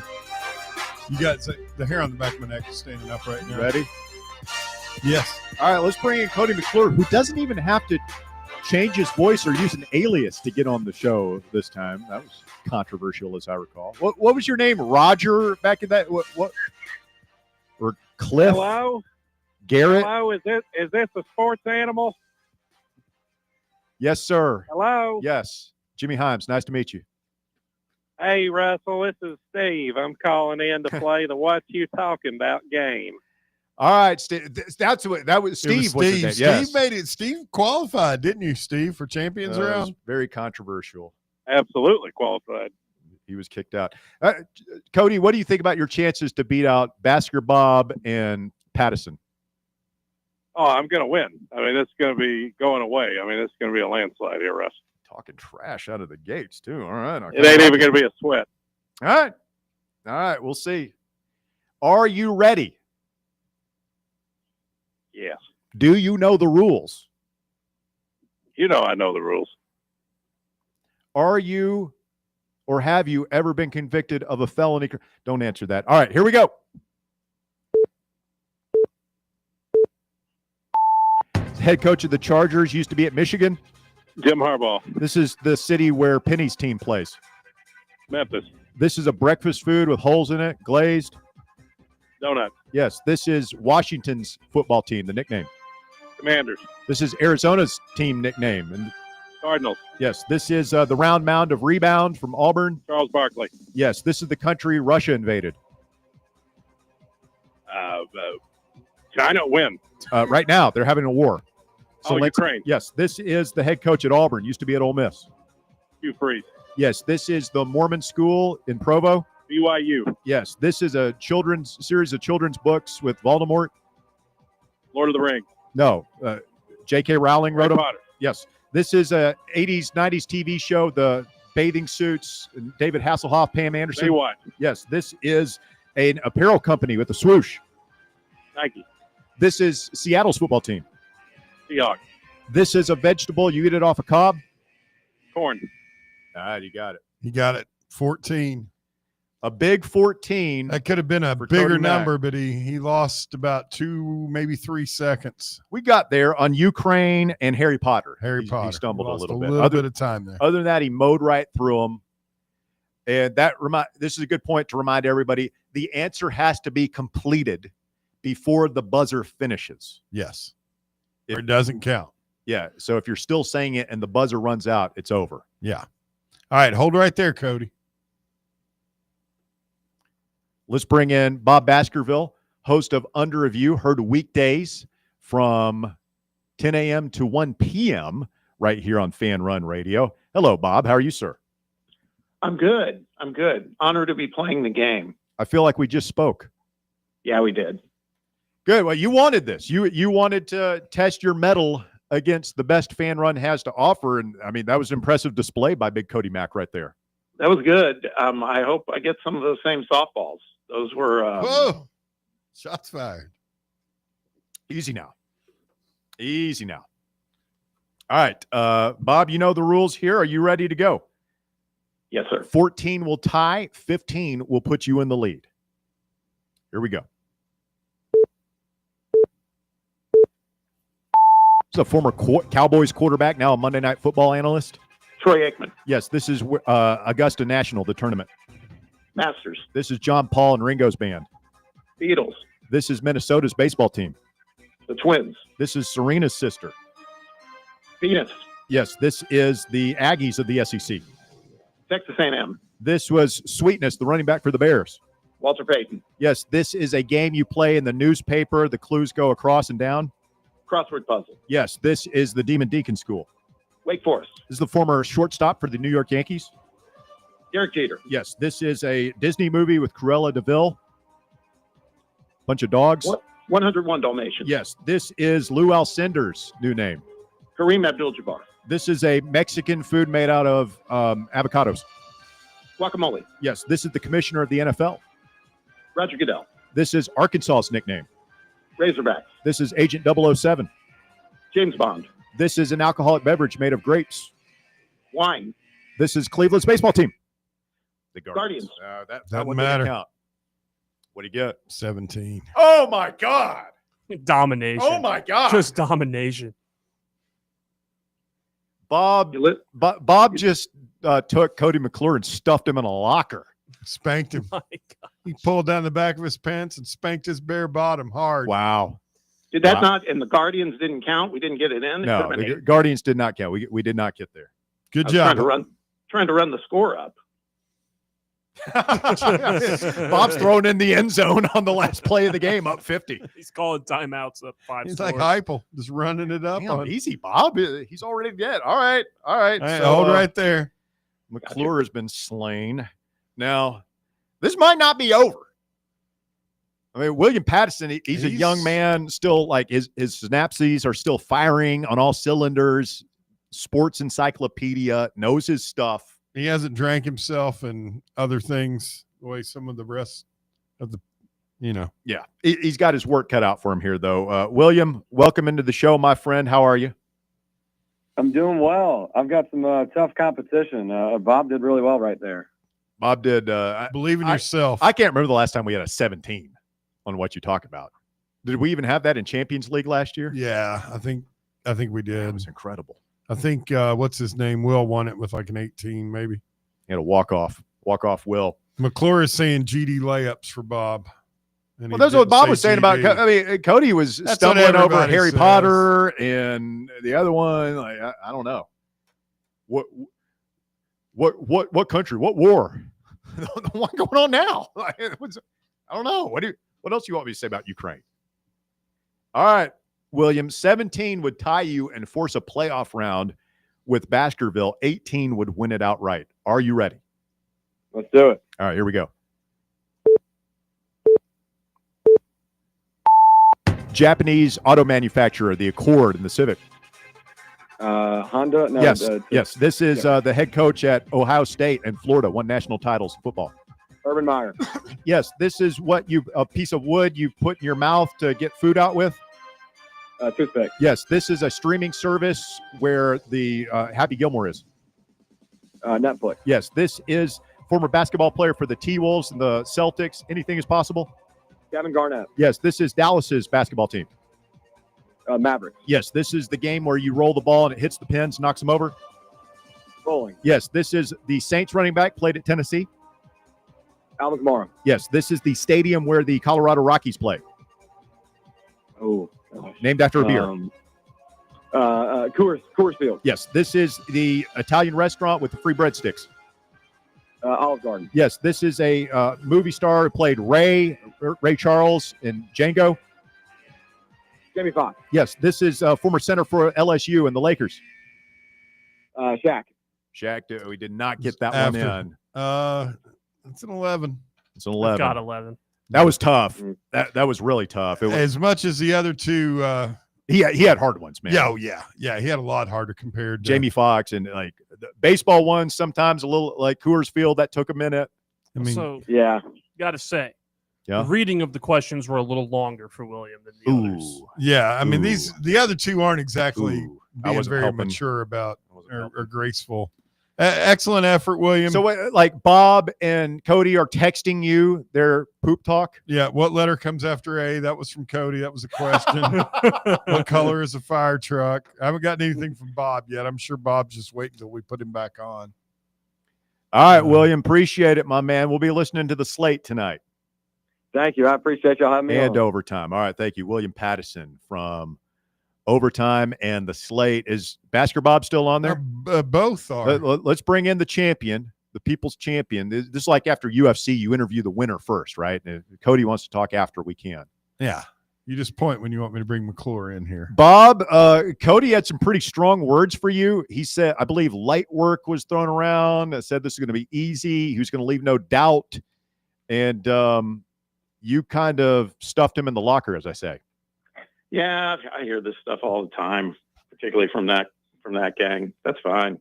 You got the hair on the back of my neck is standing up right now. Ready? Yes. All right, let's bring in Cody McClure, who doesn't even have to change his voice or use an alias to get on the show this time. That was controversial, as I recall. What was your name? Roger back in that? What? Or Cliff? Hello? Garrett? Hello, is this a sports animal? Yes, sir. Hello? Yes. Jimmy Himes, nice to meet you. Hey, Russell, this is Steve. I'm calling in to play the What You Talking About game. All right, that's what that was. Steve. Steve. Steve. Yes. Steve made it. Steve qualified, didn't you, Steve, for champions It was round? very controversial. Absolutely qualified. He was kicked out. Cody, what do you think about your chances to beat out Basker Bob and Pattison? Oh, I'm going to win. I mean, it's going to be going away. I mean, it's going to be a landslide here, Russ. Talking trash out of the gates, too. All right. Okay. It ain't even going to be a sweat. All right. We'll see. Are you ready? Yes. Do you know the rules? You know I know the rules. Are you or have you ever been convicted of a felony? Don't answer that. All right, here we go. Head coach of the Chargers used to be at Michigan. Jim Harbaugh. This is the city where Penny's team plays. Memphis. This is a breakfast food with holes in it, glazed. Donut. Yes, this is Washington's football team, the nickname. Commanders. This is Arizona's team nickname. And Cardinals. yes, this is the round mound of rebound from Auburn. Charles Barkley. Yes, this is the country Russia invaded. China win. Right now, they're having a war. Ukraine. Yes, this is the head coach at Auburn. Used to be at Ole Miss. Hugh Freeze. Yes, this is the Mormon school in Provo. BYU. Yes, this is a series of children's books with Voldemort. Lord of the Rings. No, J.K. Rowling wrote them. Potter. Yes, this is a 80s, 90s TV show, The Bathing Suits, David Hasselhoff, Pam Anderson. Baywatch. Yes, this is an apparel company with a swoosh. Nike. This is Seattle's football team. Seahawks. This is a vegetable. You eat it off a cob. Corn. All right, you got it. He got it. 14. A big 14. That could have been a for bigger Cody Mack. number, but he lost about 2, maybe 3 seconds. We got there on Ukraine and Harry Potter. He Potter. stumbled Lost a little bit bit. of time there. Other than that, he mowed right through them. And this is a good point to remind everybody. The answer has to be completed before the buzzer finishes. Yes. Or it doesn't count. Yeah. So if you're still saying it and the buzzer runs out, it's over. Yeah. All right. Hold right there, Cody. Let's bring in Bob Baskerville, host of Under Review, heard weekdays from 10 a.m. to 1 p.m. right here on Fan Run Radio. Hello, Bob. How are you, sir? I'm good. Honored to be playing the game. I feel like we just spoke. Yeah, we did. Good. Well, you wanted this. You wanted to test your mettle against the best Fan Run has to offer, and I mean that was an impressive display by Big Cody Mack right there. That was good. I hope I get some of those same softballs. Those were. Whoa! Shots fired. Easy now. All right, Bob. You know the rules here. Are you ready to go? Yes, sir. 14 will tie. 15 will put you in the lead. Here we go. It's a former Cowboys quarterback, now a Monday Night Football analyst. Troy Aikman. Yes, this is Augusta National, the tournament. Masters. This is John Paul and Ringo's band. Beatles. This is Minnesota's baseball team. The Twins. This is Serena's sister. Venus. Yes, this is the Aggies of the SEC. Texas A&M. This was Sweetness, the running back for the Bears. Walter Payton. Yes, this is a game you play in the newspaper. The clues go across and down. Crossword puzzle. Yes, this is the Demon Deacon School. Wake Forest. This is the former shortstop for the New York Yankees. Derek Jeter. Yes, this is a Disney movie with Cruella de Vil. Bunch of dogs. 101 Dalmatians. Yes, this is Lou Alcindor's new name. Kareem Abdul-Jabbar. This is a Mexican food made out of avocados. Guacamole. Yes, this is the commissioner of the NFL. Roger Goodell. This is Arkansas's nickname. Razorbacks. This is Agent 007. James Bond. This is an alcoholic beverage made of grapes. Wine. This is Cleveland's baseball team. The Guardians. That Doesn't one matter. didn't count. What do you get? 17. Oh, my God. Domination. Oh, my God. Just domination. Bob just took Cody McClure and stuffed him in a locker. Spanked him. My God. He pulled down the back of his pants and spanked his bare bottom hard. Wow. Did that not, and the Guardians didn't count? We didn't get it in? It No, could've been the eight. Guardians did not count. We did not get there. Good I was job. trying to run the score up. Bob's throwing in the end zone on the last play of the game, up 50. He's calling timeouts up 5 He's scores. like Heupel, just running it up. Damn, on. easy, Bob. He's already dead. All right. Hey, So, hold right there. McClure has been slain. Now, this might not be over. I mean, William Patterson, he's a young man, still like his synapses are still firing on all cylinders. Sports encyclopedia, knows his stuff. He hasn't drank himself and other things the way some of the rest of the, Yeah, he's got his work cut out for him here, though. William, welcome into the show, my friend. How are you? I'm doing well. I've got some tough competition. Bob did really well right there. Bob did. Believe in yourself. I can't remember the last time we had a 17 on what you talk about. Did we even have that in Champions League last year? Yeah, I think we did. That was incredible. I think what's his name? Will won it with like an 18, maybe. He had a walk-off Will. McClure is saying GD layups for Bob. And Well, he that's what didn't Bob say was saying about. GD. I mean, Cody was That's stumbling what over everybody Harry says. Potter, and the other one, like I don't know, what country, what war, the one going on now. I don't know. What else do you want me to say about Ukraine? All right, William. 17 would tie you and force a playoff round with Baskerville. 18 would win it outright. Are you ready? Let's do it. All right, here we go. Japanese auto manufacturer, the Accord and the Civic. Honda? No, Yes. This is the head coach at Ohio State and Florida, won national titles in football. Urban Meyer. Yes, this is what a piece of wood you put in your mouth to get food out with. Toothpick. Yes, this is a streaming service where the Happy Gilmore is. Netflix. Yes, this is former basketball player for the T-Wolves and the Celtics. Anything is possible. Kevin Garnett. Yes, this is Dallas's basketball team. Mavericks. Yes, this is the game where you roll the ball and it hits the pins, knocks them over. Bowling. Yes, this is the Saints running back, played at Tennessee. Alvin Kamara. Yes, this is the stadium where the Colorado Rockies play. Oh. Named after a beer. Coors Field. Yes, this is the Italian restaurant with the free breadsticks. Olive Garden. Yes, this is a movie star who played Ray, Ray Charles and Django? Jamie Foxx. Yes, this is former center for LSU and the Lakers. Shaq. Shaq, we did not get that After. one in. It's an 11. It's an 11. Got 11. That was tough. That was really tough. It was, As much as the other two. he had hard ones, man. Yeah. He had a lot harder compared to Jamie Foxx, and like the baseball ones sometimes a little like Coors Field, that took a minute. I mean, So, Yeah. got to say, Yeah. the reading of the questions were a little longer for William than the others. yeah. I mean, Ooh. the other two aren't exactly I being wasn't very helping. mature about or graceful. Excellent effort, William. So, like Bob and Cody are texting you their poop talk. yeah, what letter comes after A? That was from Cody. That was a question. What color is a fire truck? I haven't gotten anything from Bob yet. I'm sure Bob's just waiting until we put him back on. All right, William, appreciate it, my man. We'll be listening to the slate tonight Thank you. I appreciate y'all having me and on. overtime. All right, thank you, William Pattison from Overtime and the slate. Is Basker Bob still on there? Both are. Let's bring in the champion, the people's champion. This is like after UFC, you interview the winner first, right? And if Cody wants to talk after, we can. Yeah. You just point when you want me to bring McClure in here. Bob, Cody had some pretty strong words for you. He said, I believe light work was thrown around. Said this is going to be easy. He was going to leave no doubt. And you kind of stuffed him in the locker, as I say. Yeah, I hear this stuff all the time, particularly from that gang. That's fine.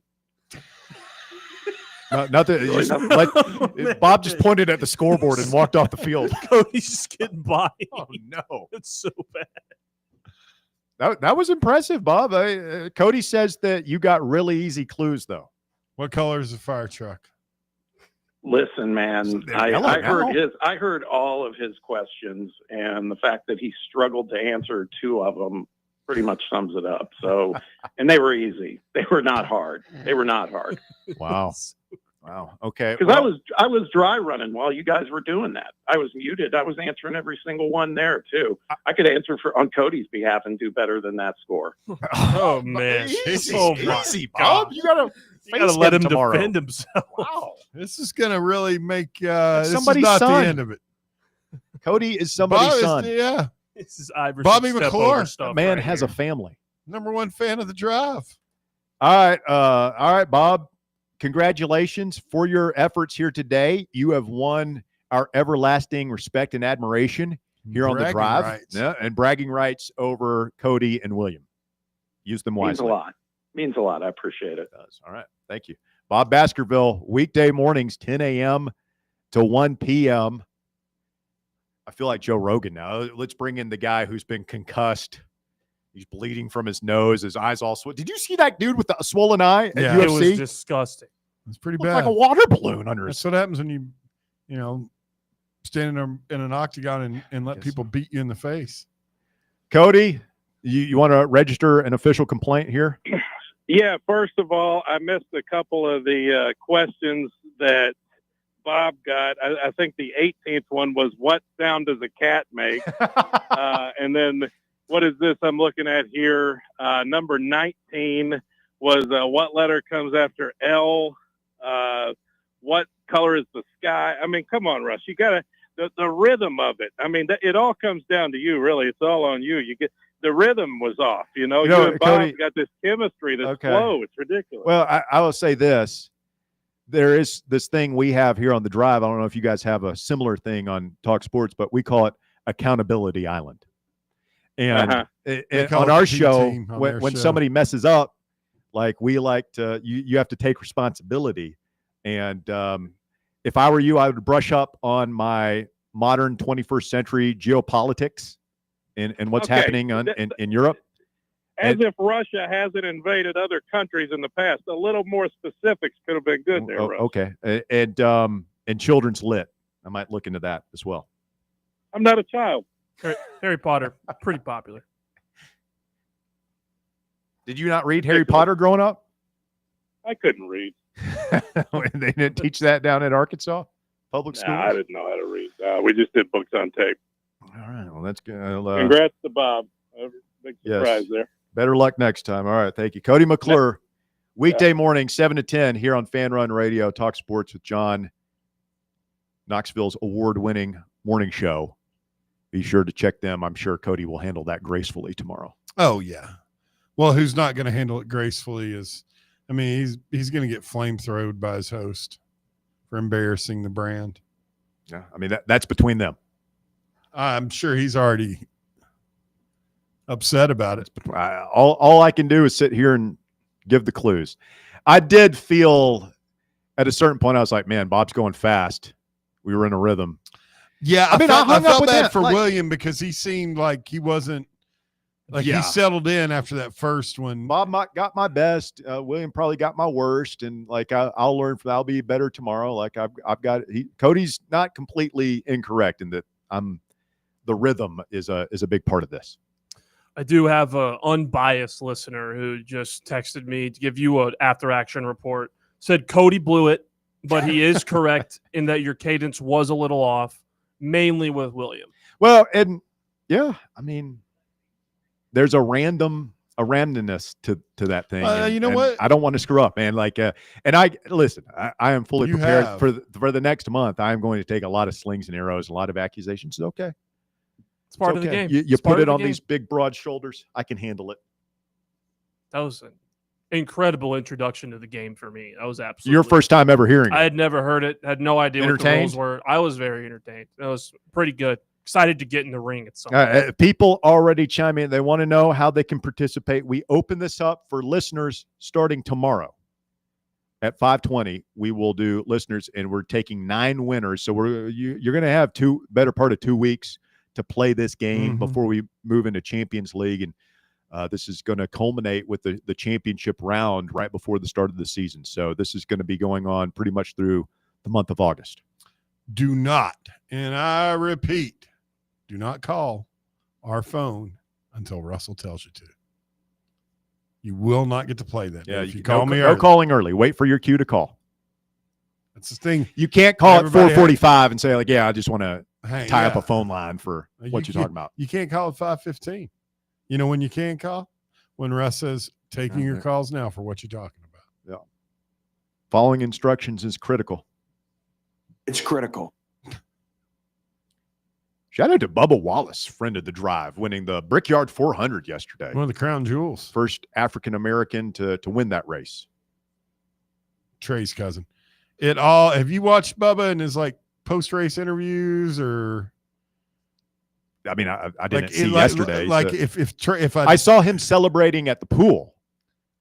Nothing. Really Just nothing. Bob just pointed at the scoreboard and walked off the field. Cody's just getting by. Oh, no. It's so bad. That was impressive, Bob. Cody says that you got really easy clues, though. What color is a fire truck? Listen, man, They're yellow now. I heard all of his questions, and the fact that he struggled to answer two of them pretty much sums it up. So, and they were easy. They were not hard. Wow. Wow. Okay. Because I was dry running while you guys were doing that. I was muted. I was answering every single one there too. I could answer on Cody's behalf and do better than that score. Oh, man. Easy, Oh, my easy, God. Bob. You gotta let him tomorrow. defend himself. Wow. This is going to really make this is somebody's not son. the end of it. Cody is somebody's Bob is- son. yeah. This is Iverson. Bobby step McClure. over stuff That man right has here. a family. Number one fan of the drive. All right, Bob. Congratulations for your efforts here today. You have won our everlasting respect and admiration here on the Bragging drive. rights. Yeah, and bragging rights over Cody and William. Use them Means wisely. a lot. Means a lot. I appreciate it. It does. All right. Thank you. Bob Baskerville, weekday mornings, 10 a.m. to 1 p.m. I feel like Joe Rogan now. Let's bring in the guy who's been concussed. He's bleeding from his nose. His eyes all swollen. Did you see that dude with the swollen eye at Yeah. It UFC? was disgusting. It's pretty Looked bad. like a water balloon under his. That's what happens when you stand in an octagon and let people beat you in the face. Cody, you want to register an official complaint here? Yeah, first of all, I missed a couple of the questions that Bob got. I think the 18th one was, what sound does a cat make? And then what is this I'm looking at here? Number 19 was, what letter comes after L? What color is the sky? I mean, come on, Russ. You got to, the rhythm of it. I mean, it all comes down to you, really. It's all on you. You get, the rhythm was off, you know and Bob Cody, got this chemistry, this Okay. flow. It's ridiculous. Well, I will say this. There is this thing we have here on the drive. I don't know if you guys have a similar thing on Talk Sports, but we call it Accountability Island. And They call on it our the show, P-team on when their show. somebody messes up, like we like to, you have to take responsibility. And if I were you, I would brush up on my modern 21st century geopolitics and what's Okay. happening in Europe. As if Russia hasn't invaded other countries in the past. A little more specifics could have been good there, Russ. Okay. And children's lit. I might look into that as well. I'm not a child. Harry Potter, pretty popular. Did you not read Harry Potter growing up? I couldn't read. They didn't teach that down at Arkansas public school. I didn't know how to read. We just did books on tape. All right. Well, that's good. Congrats to Bob. Big Yes. surprise there. Better luck next time. All right. Thank you. Cody McClure, weekday morning, 7 to 10 here on Fan Run Radio. Talk sports with John, Knoxville's award-winning morning show. be sure to check them. I'm sure Cody will handle that gracefully tomorrow. Oh yeah. Well, who's not going to handle it gracefully is, I mean, he's going to get flamethrowed by his host for embarrassing the brand. Yeah, I mean that's between them. I'm sure he's already upset about it. All I can do is sit here and give the clues. I did feel at a certain point I was like, man, Bob's going fast. We were in a rhythm. Yeah, I felt bad for William because he seemed like he wasn't he settled in after that first one. Bob got my best. William probably got my worst, and like I'll learn from that. I'll be better tomorrow. Like I've got Cody's not completely incorrect in that the rhythm is a big part of this. I do have an unbiased listener who just texted me to give you an after-action report. Said Cody blew it, but he is correct in that your cadence was a little off, mainly with William. Well, and yeah, I mean, there's a randomness to that thing. You know what? I don't want to screw up, man. Like, and I listen. I am fully prepared for the next month. I am going to take a lot of slings and arrows, a lot of accusations. It's okay. It's part of the game. You put it on these big, broad shoulders. I can handle it. That was an incredible introduction to the game for me. That was absolutely your first time ever hearing it. I had never heard it. Had no idea what the rules were. I was very entertained. It was pretty good. Excited to get in the ring at some point. People already chime in. They want to know how they can participate. We open this up for listeners starting tomorrow at 5:20. We will do listeners, and we're taking 9 winners. So you're going to have better part of 2 weeks to play this game before we move into Champions League. And this is going to culminate with the championship round right before the start of the season. So this is going to be going on pretty much through the month of August. Do not, and I repeat, do not call our phone until Russell tells you to. You will not get to play that. Yeah, if you call me no early. calling early. Wait for your cue to call. That's the thing. You can't call at 4:45 and say, like, yeah, I just want to tie up yeah. a phone line for what you're talking about. You can't call at 5:15. You know when you can call? When Russ says, taking your calls now for what you're talking about. Yeah. Following instructions is critical. It's critical. Shout out to Bubba Wallace, friend of the drive, winning the Brickyard 400 yesterday. One of the crown jewels. First African-American to win that race. Trey's cousin. Have you watched Bubba and his like post-race interviews or? I mean, I didn't see yesterday. Like so. if I saw him celebrating at the pool.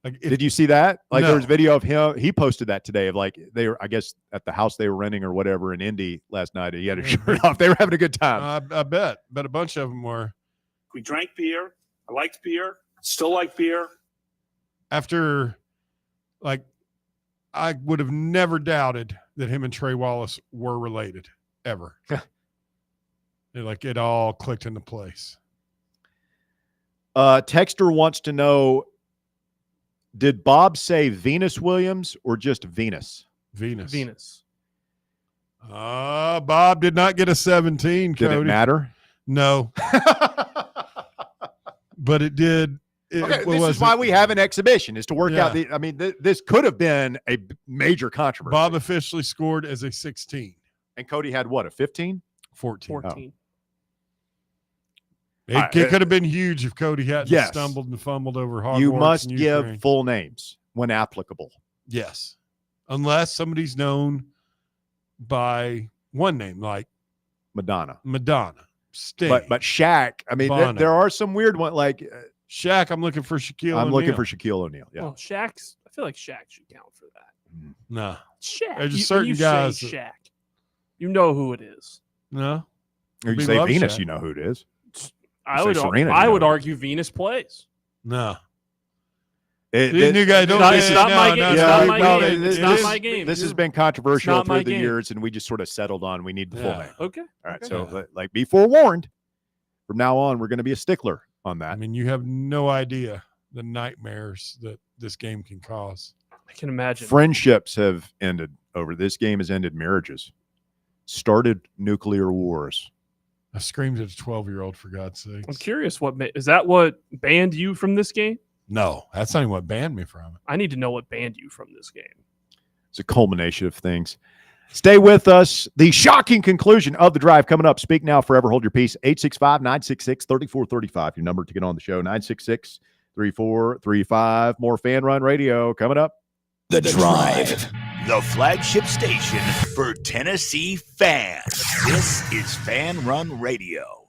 Like did you see that? Like no. there was video of him. He posted that today of like they were, I guess, at the house they were renting or whatever in Indy last night. He had his shirt off. They were having a good time. I bet a bunch of them were. We drank beer. I liked beer. Still like beer. After, like, I would have never doubted that him and Trey Wallace were related ever. It all clicked into place. Texter wants to know, did Bob say Venus Williams or just Venus? Venus. Bob did not get a 17, Cody. Did it matter? No. But it did. This is why we have an exhibition, is to work out the. I mean, this could have been a major controversy. Bob officially scored as a 16. And Cody had what, a 15? 14. Oh. It could have been huge if Cody hadn't stumbled and fumbled over Hogwarts. You must and give Ukraine. full names when applicable. Yes. Unless somebody's known by one name, like Madonna. Sting. But Shaq, I mean, there are some weird ones. Like Shaq, I'm looking for Shaquille O'Neal. I'm looking for Shaquille O'Neal. Yeah. Well, I feel like Shaq should count for that. No. Shaq. There's When certain you guys. say Shaq, you know who it is. No. Or you We say love Venus, Shaq. you know who it is. I say would Serena, I you would know. argue Venus plays. No. This new guy, don't It's not my game. It's not my game. It's not my game. This has been controversial not my through the game. years, and we just sort of settled on we need the full Yeah. name. Okay. All right. Okay. So, like, be forewarned. From now on, we're going to be a stickler on that. I mean, you have no idea the nightmares that this game can cause. I can imagine. Friendships have ended over this game. Has ended marriages, started nuclear wars. I screamed at a 12-year-old, for God's sake. I'm curious. Is that what banned you from this game? No, that's not even what banned me from it. I need to know what banned you from this game. It's a culmination of things. Stay with us. The shocking conclusion of the drive coming up. Speak now, forever hold your peace. 865-966-3435. Your number to get on the show, 966-3435. More Fan Run Radio coming up. The Drive. The flagship station for Tennessee fans. This is Fan Run Radio.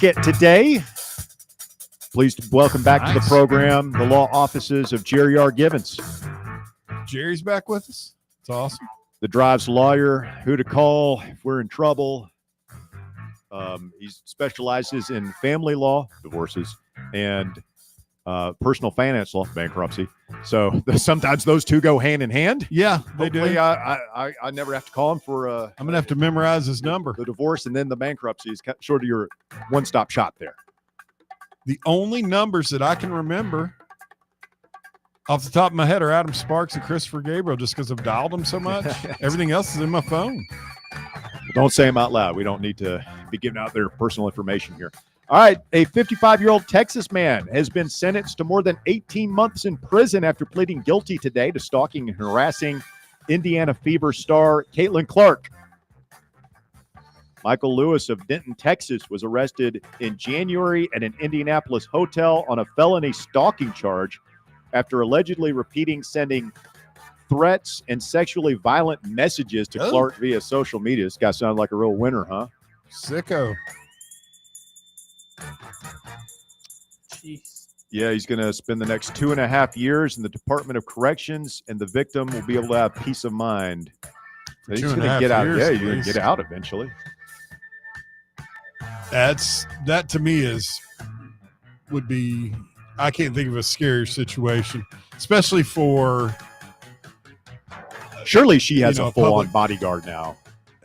Get today. Please welcome back to the program the law offices of Jerry R. Givens. Jerry's back with us. It's awesome. The Drive's lawyer, who to call if we're in trouble. He specializes in family law, divorces, and personal finance law, bankruptcy. So sometimes those two go hand in hand. Yeah, they Hopefully, do. I never have to call him for I'm going to have to memorize his number. the divorce, and then the bankruptcy is sort of your one-stop shop there. The only numbers that I can remember off the top of my head are Adam Sparks and Christopher Gabriel, just because I've dialed them so much. Everything else is in my phone. Don't say them out loud. We don't need to be giving out their personal information here. All right. A 55-year-old Texas man has been sentenced to more than 18 months in prison after pleading guilty today to stalking and harassing Indiana Fever star Caitlin Clark. Michael Lewis of Denton, Texas, was arrested in January at an Indianapolis hotel on a felony stalking charge after allegedly sending threats and sexually violent messages to Clark via social media. This guy sounded like a real winner, huh? Sicko. Jeez. Yeah, he's going to spend the next 2.5 years in the Department of Corrections, and the victim will be able to have peace of mind. For He's 2.5 going to get out. years, Yeah, at he's going to least. get out eventually. That to me would be. I can't think of a scarier situation, especially for. Surely she has a full-on public bodyguard now.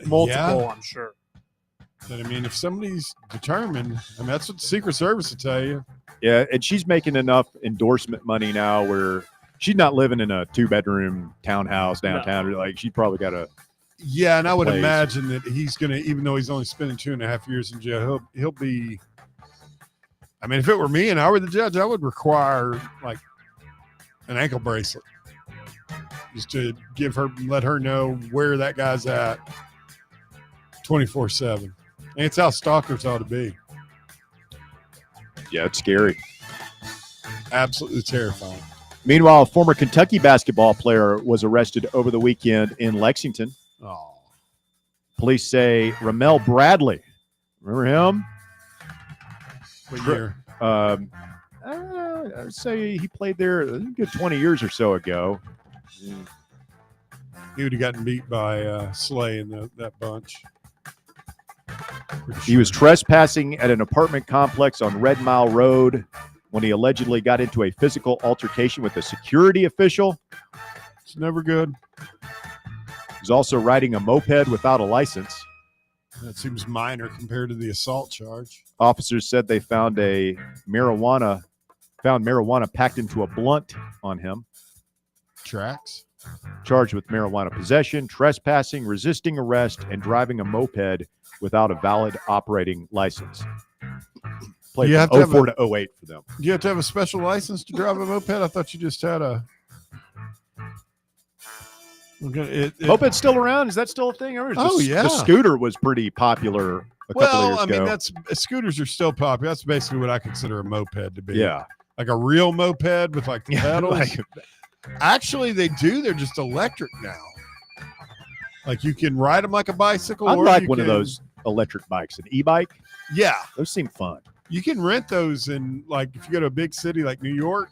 Multiple, Yeah. I'm sure. But I mean, if somebody's determined, I mean, that's what the Secret Service will tell you. Yeah, and she's making enough endorsement money now where she's not living in a 2-bedroom townhouse downtown. Like, she probably got a Yeah, and I would place. imagine that he's going to, even though he's only spending 2.5 years in jail, he'll be. I mean, if it were me and I were the judge, I would require like an ankle bracelet just to let her know where that guy's at 24/7. And it's how stalkers ought to be. Yeah, it's scary. Absolutely terrifying. Meanwhile, a former Kentucky basketball player was arrested over the weekend in Lexington. Oh. Police say Ramel Bradley. Remember him? What year? I'd say he played there a good 20 years or so ago. He would have gotten beat by Slay in that bunch. He was trespassing at an apartment complex on Red Mile Road when he allegedly got into a physical altercation with a security official. It's never good. He was also riding a moped without a license. That seems minor compared to the assault charge. Officers said they found marijuana packed into a blunt on him. Tracks. Charged with marijuana possession, trespassing, resisting arrest, and driving a moped without a valid operating license. Played You have from to have 04 to 08 for them. Do you have to have a special license to drive a moped? I thought you just had a. Moped's still around? Is that still a thing? The scooter was pretty popular a couple of years ago. Scooters are still popular. That's basically what I consider a moped to be. Yeah. Like a real moped with like pedals. Actually, they do. They're just electric now. Like you can ride them like a bicycle. I'd or like you one of can- those electric bikes, an e-bike. Yeah. Those seem fun. You can rent those in, like, if you go to a big city like New York.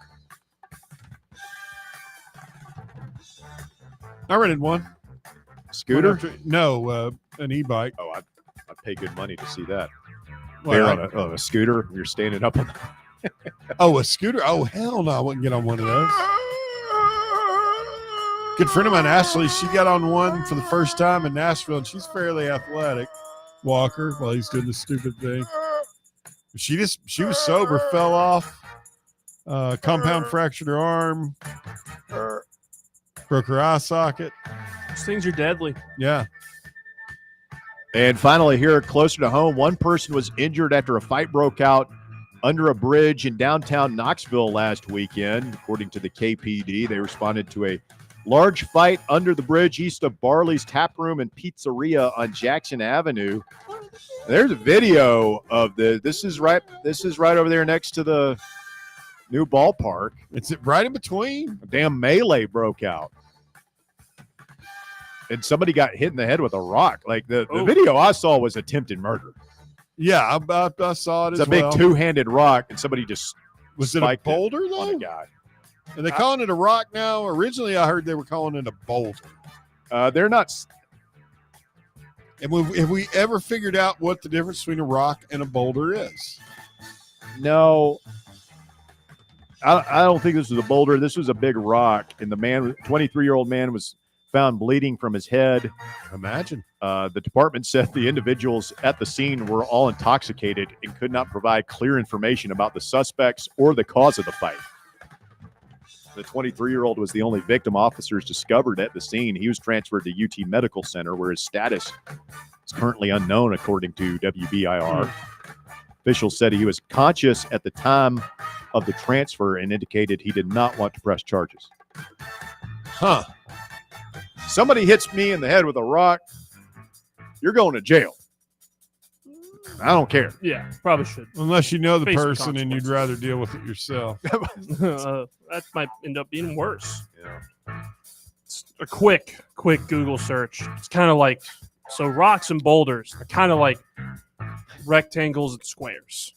I rented one. Scooter? No, an e-bike. Oh, I'd pay good money to see that. Well, There on a scooter, you're standing up on Oh, a scooter? Oh, hell no. I wouldn't get on one of those. Good friend of mine, Ashley, she got on one for the first time in Nashville, and she's fairly athletic. Walker, while he's doing the stupid thing. She was sober, fell off, compound fractured her arm, broke her eye socket. These things are deadly. Yeah. And finally, here closer to home, one person was injured after a fight broke out under a bridge in downtown Knoxville last weekend. According to the KPD, they responded to a large fight under the bridge east of Barley's Tap Room and Pizzeria on Jackson Avenue. There's a video of this is right over there next to the new ballpark. It's right in between. A damn melee broke out. And somebody got hit in the head with a rock. Like the video I saw was attempted murder. Yeah, I saw it It's as a big well. two-handed rock, and somebody just Was it a spiked boulder, on though? a guy. Are they calling it a rock now? Originally, I heard they were calling it a boulder. They're not. And have we ever figured out what the difference between a rock and a boulder is? No, I don't think this was a boulder. This was a big rock, and the 23-year-old man was found bleeding from his head. Imagine. The department said the individuals at the scene were all intoxicated and could not provide clear information about the suspects or the cause of the fight. The 23-year-old was the only victim officers discovered at the scene. He was transferred to UT Medical Center, where his status is currently unknown, according to WBIR. Officials said he was conscious at the time of the transfer and indicated he did not want to press charges. Huh. Somebody hits me in the head with a rock, you're going to jail. I don't care. Yeah, probably should. Unless you know the Face the person and you'd rather deal with it yourself. That might end up being worse. Yeah. It's a quick Google search. It's kind of like, so rocks and boulders are kind of like rectangles and squares.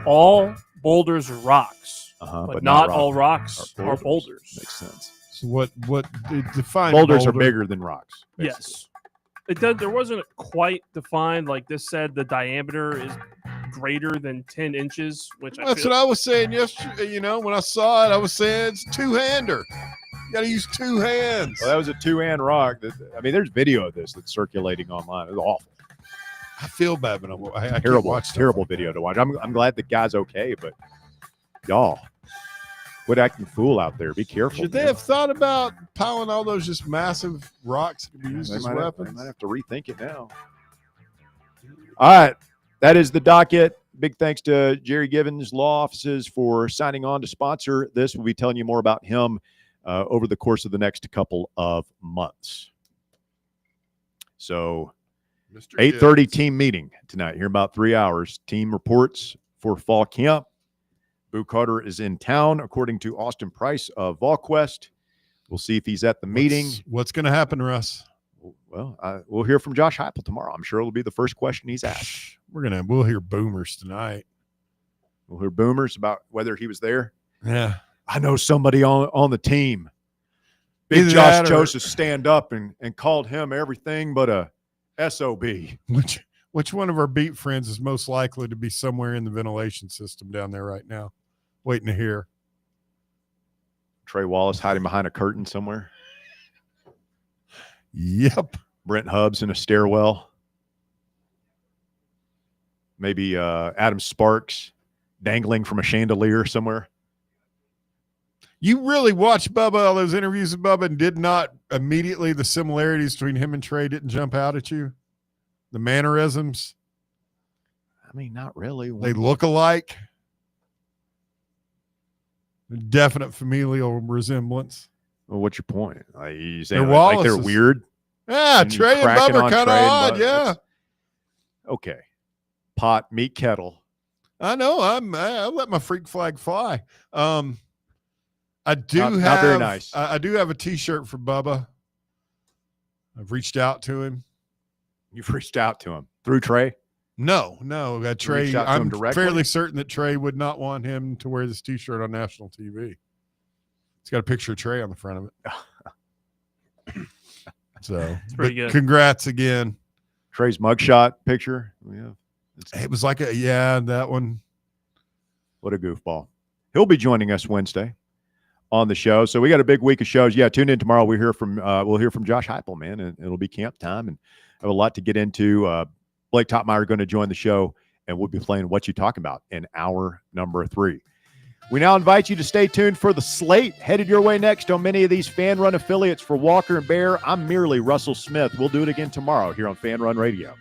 All boulders are rocks, but not all rocks are boulders. Makes sense. So what define Boulders are bigger than rocks. Yes. There wasn't quite defined. Like this said, the diameter is greater than 10 inches, which That's what I was saying yesterday. You know, when I saw it, I was saying it's two-hander. You got to use two hands. Well, that was a two-hand rock. There's video of this that's circulating online. It was awful. I feel bad, but I terrible video to watch. I'm glad the guy's okay, but y'all, quit acting fool out there. Be careful. Should they have thought about piling all those just massive rocks that can be used as weapons? They might have to rethink it now. All right. That is the docket. Big thanks to Jerry Givens Law Offices for signing on to sponsor this. We'll be telling you more about him over the course of the next couple of months. So 8:30 team meeting tonight, here in about 3 hours. Team reports for fall camp. Boo Carter is in town, according to Austin Price of VolQuest. We'll see if he's at the meeting. What's going to happen, Russ? Well, we'll hear from Josh Heupel tomorrow. I'm sure it'll be the first question he's asked. We'll hear boomers tonight. We'll hear boomers about whether he was there. Yeah. I know somebody on the team. Big Either Josh chose to stand up and called him everything but a SOB. Which one of our beat friends is most likely to be somewhere in the ventilation system down there right now, waiting to hear? Trey Wallace hiding behind a curtain somewhere. Yep. Brent Hubbs in a stairwell. Maybe Adam Sparks dangling from a chandelier somewhere. You really watched Bubba, all those interviews with Bubba, and did not immediately the similarities between him and Trey didn't jump out at you? The mannerisms? I mean, not really. They look alike. Definite familial resemblance. Well, what's your point? You They're saying like they're weird? Yeah, And Trey and cracking Bubba on kind of Trey and odd, Bubba. yeah. Okay. Pot, meat, kettle. I know. I let my freak flag fly. I do Not have very nice. I do have a T-shirt for Bubba. I've reached out to him. You've reached out to him through Trey? No. Trey. reached out to him I'm directly? fairly certain that Trey would not want him to wear this T-shirt on national TV. It's got a picture of Trey on the front of it. So, pretty good. Congrats again. Trey's mugshot picture. Yeah. It was like that one. What a goofball. He'll be joining us Wednesday on the show. So we got a big week of shows. Yeah, tune in tomorrow. We'll hear from Josh Heupel, man, and it'll be camp time, and I have a lot to get into. Blake Topmeyer going to join the show, and we'll be playing What You Talking About in hour number 3. We now invite you to stay tuned for the slate headed your way next on many of these Fan Run affiliates. For Walker and Bear, I'm merely Russell Smith. We'll do it again tomorrow here on Fan Run Radio.